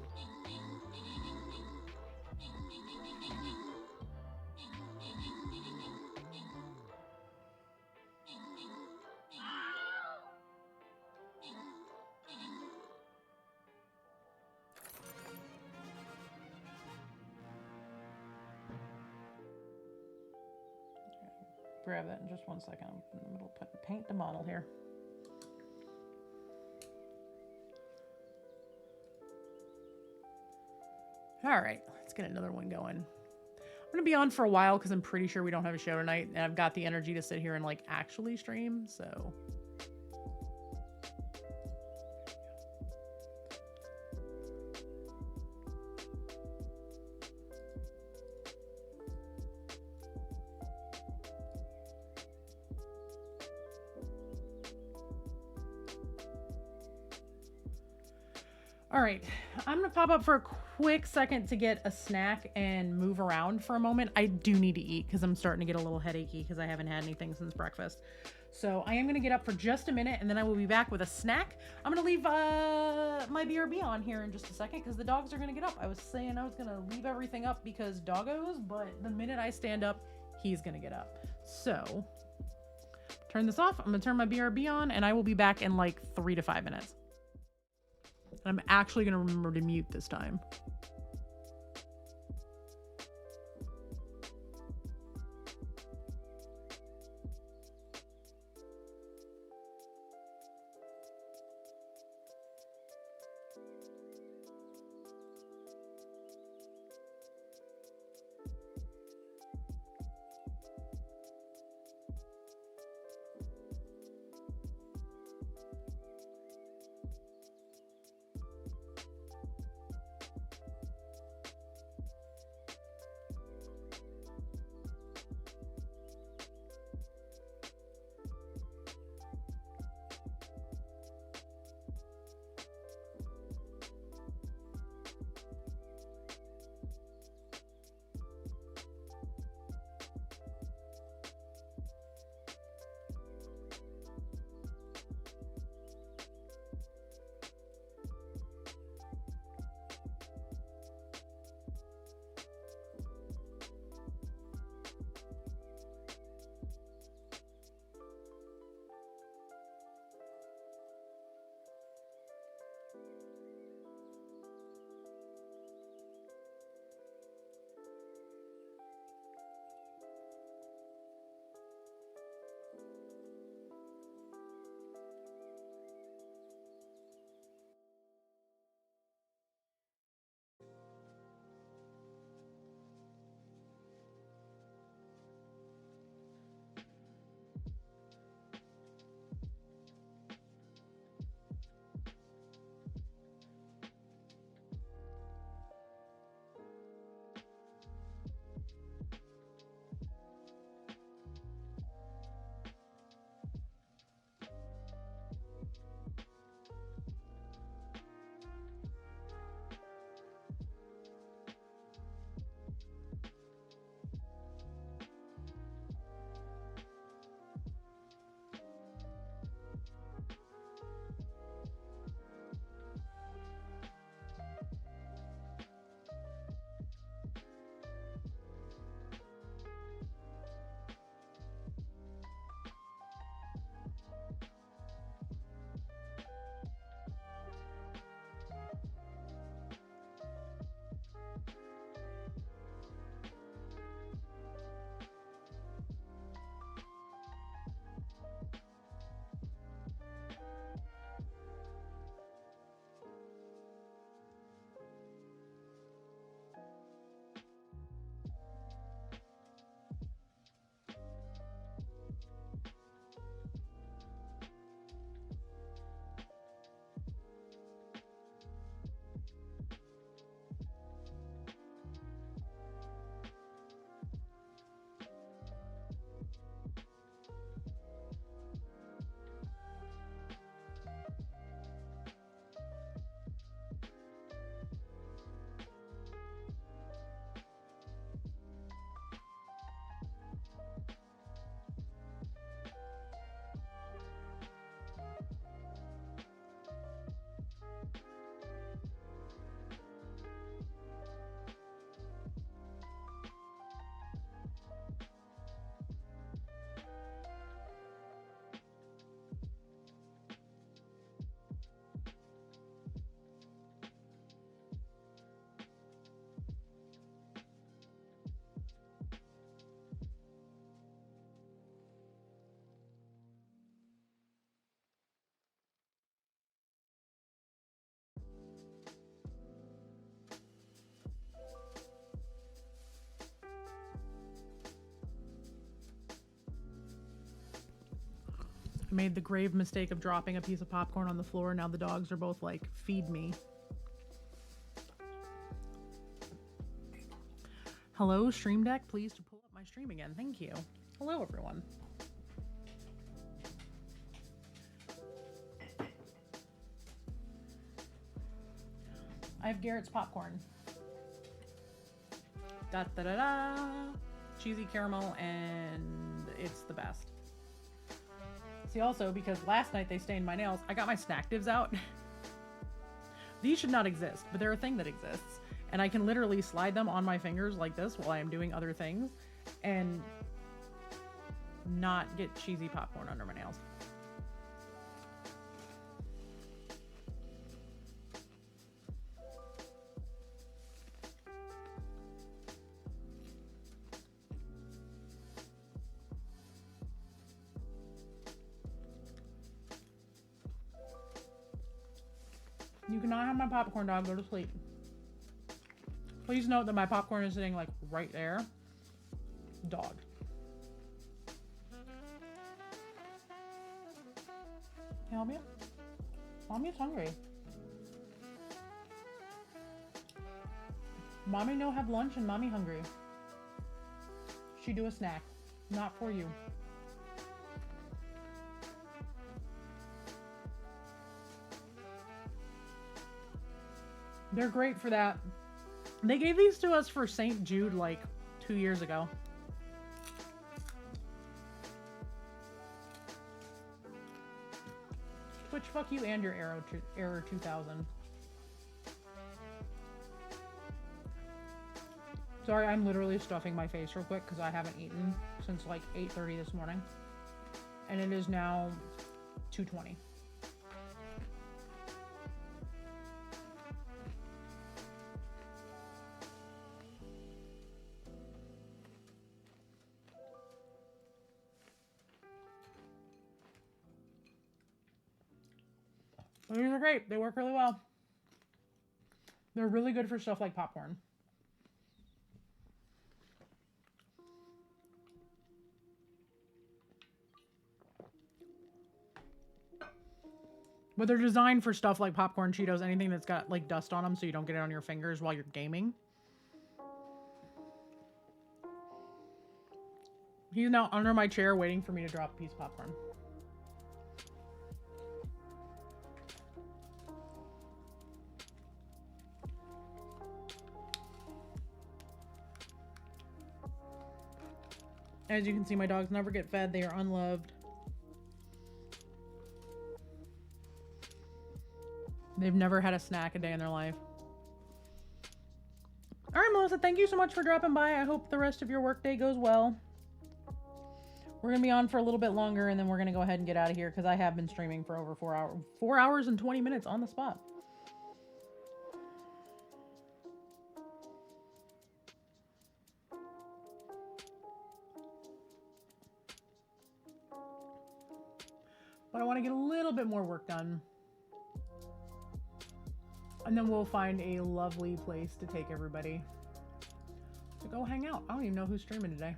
Grab that in just 1 second. I'm in the middle of paint the model here. All right, let's get another one going. I'm gonna be on for a while because I'm pretty sure we don't have a show tonight, and I've got the energy to sit here and like actually stream, so. All right, I'm gonna pop up for a quick second to get a snack and move around for a moment. I do need to eat because I'm starting to get a little headachy because I haven't had anything since breakfast. So I am gonna get up for just a minute and then I will be back with a snack. I'm gonna leave my BRB on here in just a second because the dogs are gonna get up. I was saying I was gonna leave everything up because doggos, but the minute I stand up, he's gonna get up. So turn this off. I'm gonna turn my BRB on and I will be back in like 3 to 5 minutes. I'm actually going to remember to mute this time. I made the grave mistake of dropping a piece of popcorn on the floor. Now the dogs are both like, feed me. Hello, Stream Deck. Please to pull up my stream again. Thank you. Hello, everyone. I have Garrett's popcorn. Da da da da. Cheesy caramel, and it's the best. See, also, because last night they stained my nails, I got my snack divs out. These should not exist, but they're a thing that exists. And I can literally slide them on my fingers like this while I am doing other things and not get cheesy popcorn under my nails. You cannot have my popcorn, dog. Go to sleep. Please note that my popcorn is sitting like right there. Dog. Can you help me? Mommy's hungry. Mommy no have lunch and mommy hungry. She do a snack. Not for you. They're great for that. They gave these to us for St. Jude like 2 years ago. Twitch, fuck you and your Error 2000. Sorry, I'm literally stuffing my face real quick because I haven't eaten since like 8:30 this morning. And it is now 2:20. These are great. They work really well. They're really good for stuff like popcorn. But they're designed for stuff like popcorn, Cheetos, anything that's got like dust on them so you don't get it on your fingers while you're gaming. He's now under my chair waiting for me to drop a piece of popcorn. As you can see, my dogs never get fed. They are unloved. They've never had a snack a day in their life. All right, Melissa, thank you so much for dropping by. I hope the rest of your workday goes well. We're going to be on for a little bit longer, and then we're going to go ahead and get out of here because I have been streaming for over 4 hours. 4 hours and 20 minutes on the spot. But I want to get a little bit more work done. And then we'll find a lovely place to take everybody to go hang out. I don't even know who's streaming today.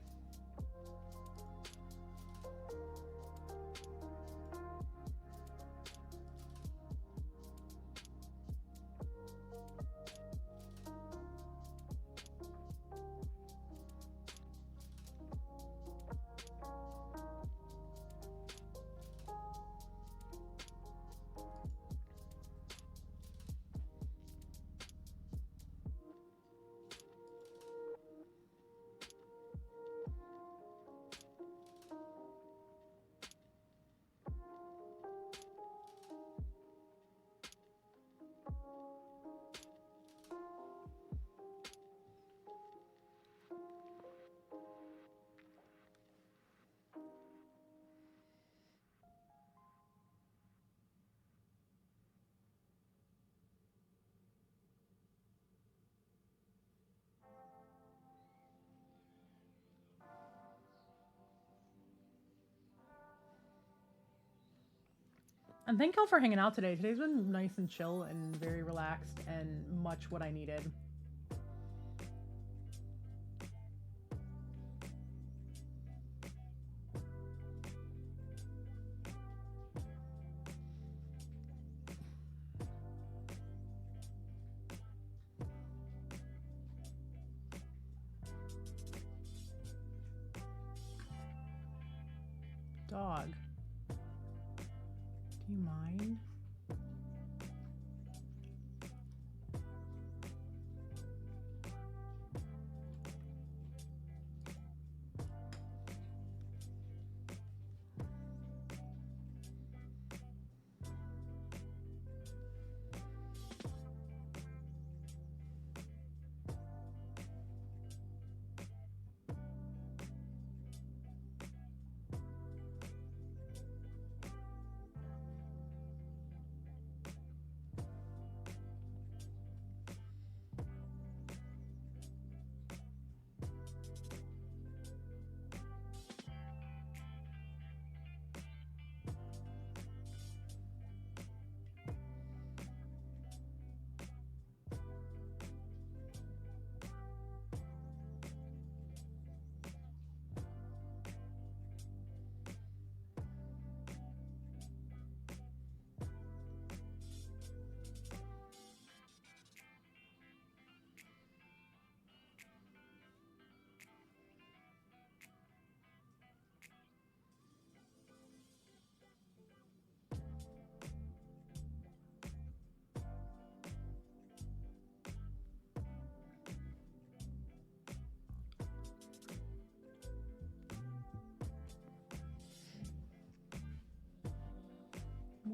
And thank y'all for hanging out today. Today's been nice and chill and very relaxed and much what I needed. Dog. Do you mind?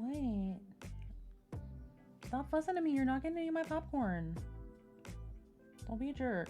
What? Stop fussing at me. You're not getting any of my popcorn. Don't be a jerk.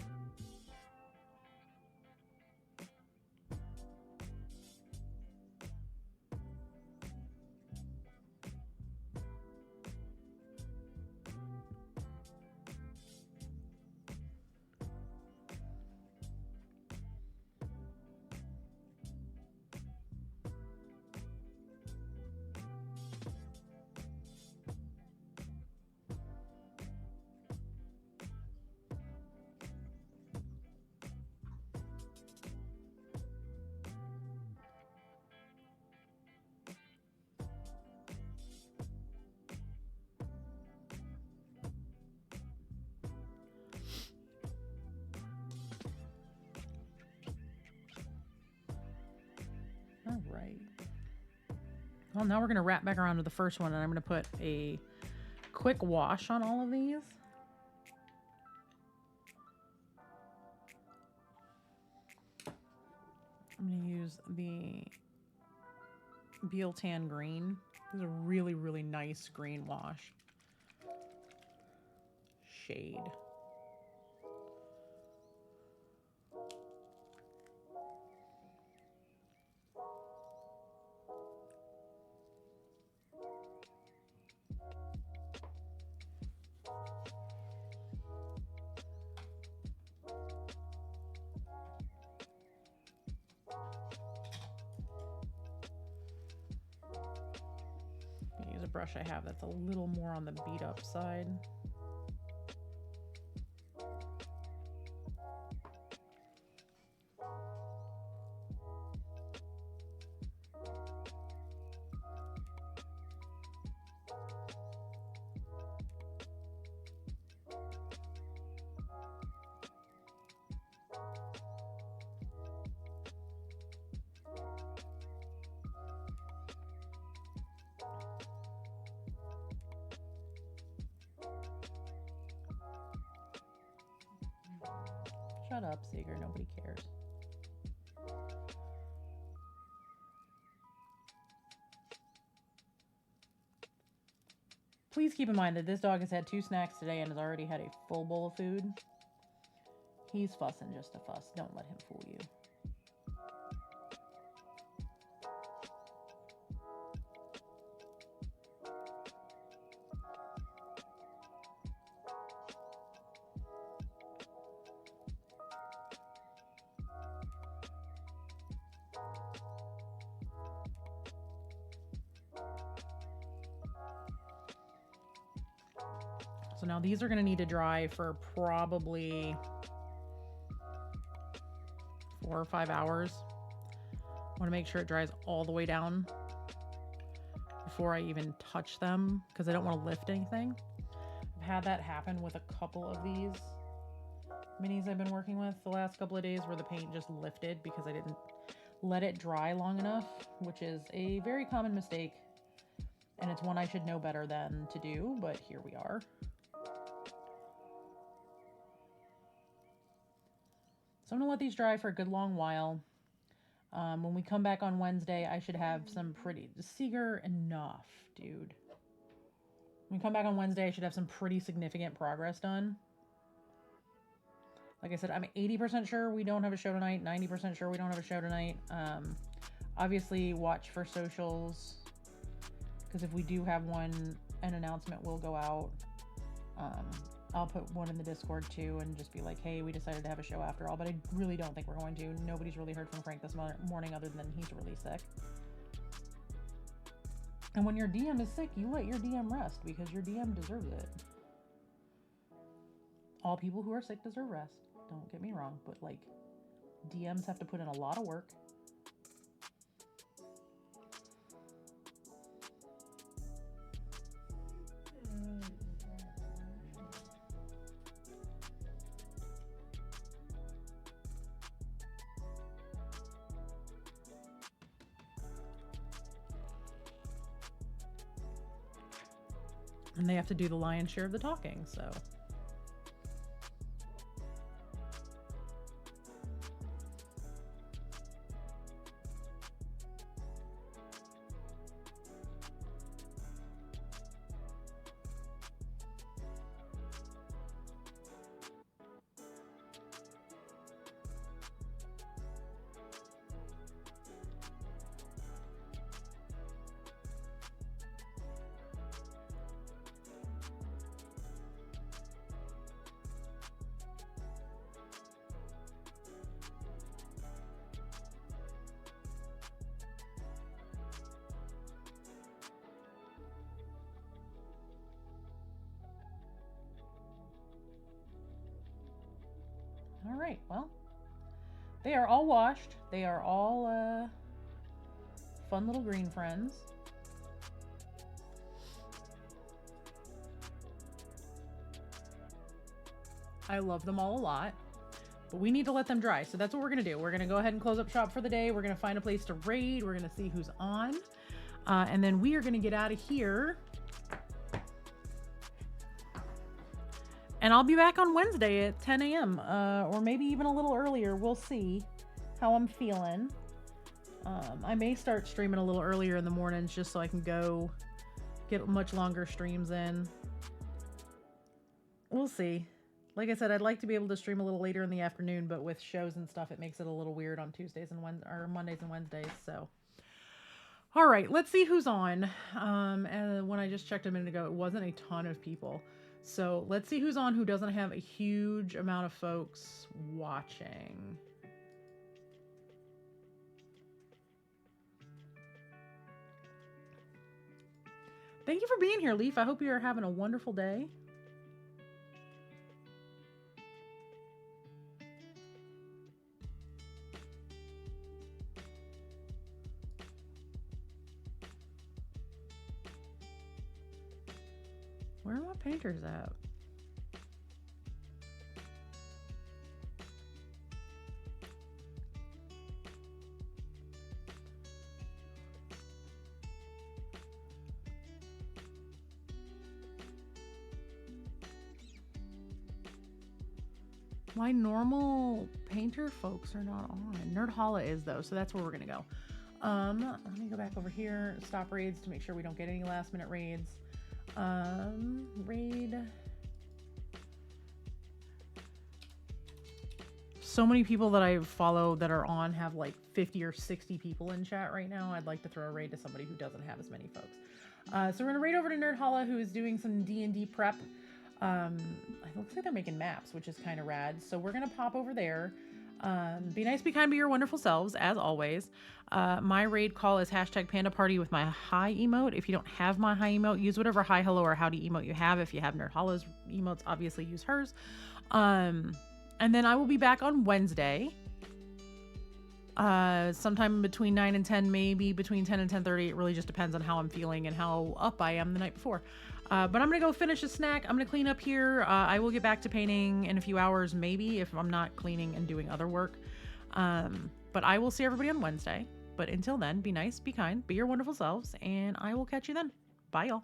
All right. Well, now we're going to wrap back around to the first one, and I'm going to put a quick wash on all of these. I'm going to use the Beal Tan Green. This is a really, really nice green wash. Shade. Use a brush I have that's a little more on the beat up side. Shut up, Seeger. Nobody cares. Please keep in mind that this dog has had 2 snacks today and has already had a full bowl of food. He's fussing just to fuss. Don't let him fool you. So now these are going to need to dry for probably 4 or 5 hours. I want to make sure it dries all the way down before I even touch them because I don't want to lift anything. I've had that happen with a couple of these minis I've been working with the last couple of days where the paint just lifted because I didn't let it dry long enough, which is a very common mistake. And it's one I should know better than to do, but here we are. So I'm going to let these dry for a good long while. When we come back on Wednesday, I should have some pretty... Seeger, enough, dude. When we come back on Wednesday, I should have some pretty significant progress done. Like I said, I'm 80% sure we don't have a show tonight, 90% sure we don't have a show tonight. Obviously, watch for socials, because if we do have one, an announcement will go out. I'll put one in the Discord too and just be like, hey, we decided to have a show after all, but I really don't think we're going to. Nobody's really heard from Frank this morning other than he's really sick. And when your DM is sick, you let your DM rest because your DM deserves it. All people who are sick deserve rest. Don't get me wrong, but like DMs have to put in a lot of work. And they have to do the lion's share of the talking, so. All right, well, they are all washed. They are all fun little green friends. I love them all a lot, but we need to let them dry. So that's what we're going to do. We're going to go ahead and close up shop for the day. We're going to find a place to raid. We're going to see who's on. And then we are going to get out of here. And I'll be back on Wednesday at 10 a.m. Or maybe even a little earlier. We'll see how I'm feeling. I may start streaming a little earlier in the mornings just so I can go get much longer streams in. We'll see. Like I said, I'd like to be able to stream a little later in the afternoon, but with shows and stuff, it makes it a little weird on Tuesdays and Mondays and Wednesdays. So, all right, let's see who's on. And when I just checked a minute ago, it wasn't a ton of people. So let's see who's on who doesn't have a huge amount of folks watching. Thank you for being here, Leaf. I hope you are having a wonderful day. Where are my painters at? My normal painter folks are not on. Nerd Holla is though, so that's where we're gonna go. Let me go back over here, stop raids to make sure we don't get any last minute raids. Raid. So many people that I follow that are on have like 50 or 60 people in chat right now. I'd like to throw a raid to somebody who doesn't have as many folks. So we're gonna raid over to Nerd Holla, who is doing some D&D prep. It looks like they're making maps, which is kind of rad. So we're gonna pop over there. Be nice, be kind, be your wonderful selves, as always. My raid call is #PandaParty with my hi emote. If you don't have my hi emote, use whatever hi, hello, or howdy emote you have. If you have Nerd Hollow's emotes, obviously use hers. And then I will be back on Wednesday. Sometime between 9 and 10, maybe between 10 and 10:30. It really just depends on how I'm feeling and how up I am the night before. But I'm gonna go finish a snack. I'm gonna clean up here. I will get back to painting in a few hours, maybe, if I'm not cleaning and doing other work. But I will see everybody on Wednesday. But until then, be nice, be kind, be your wonderful selves, and I will catch you then. Bye, y'all.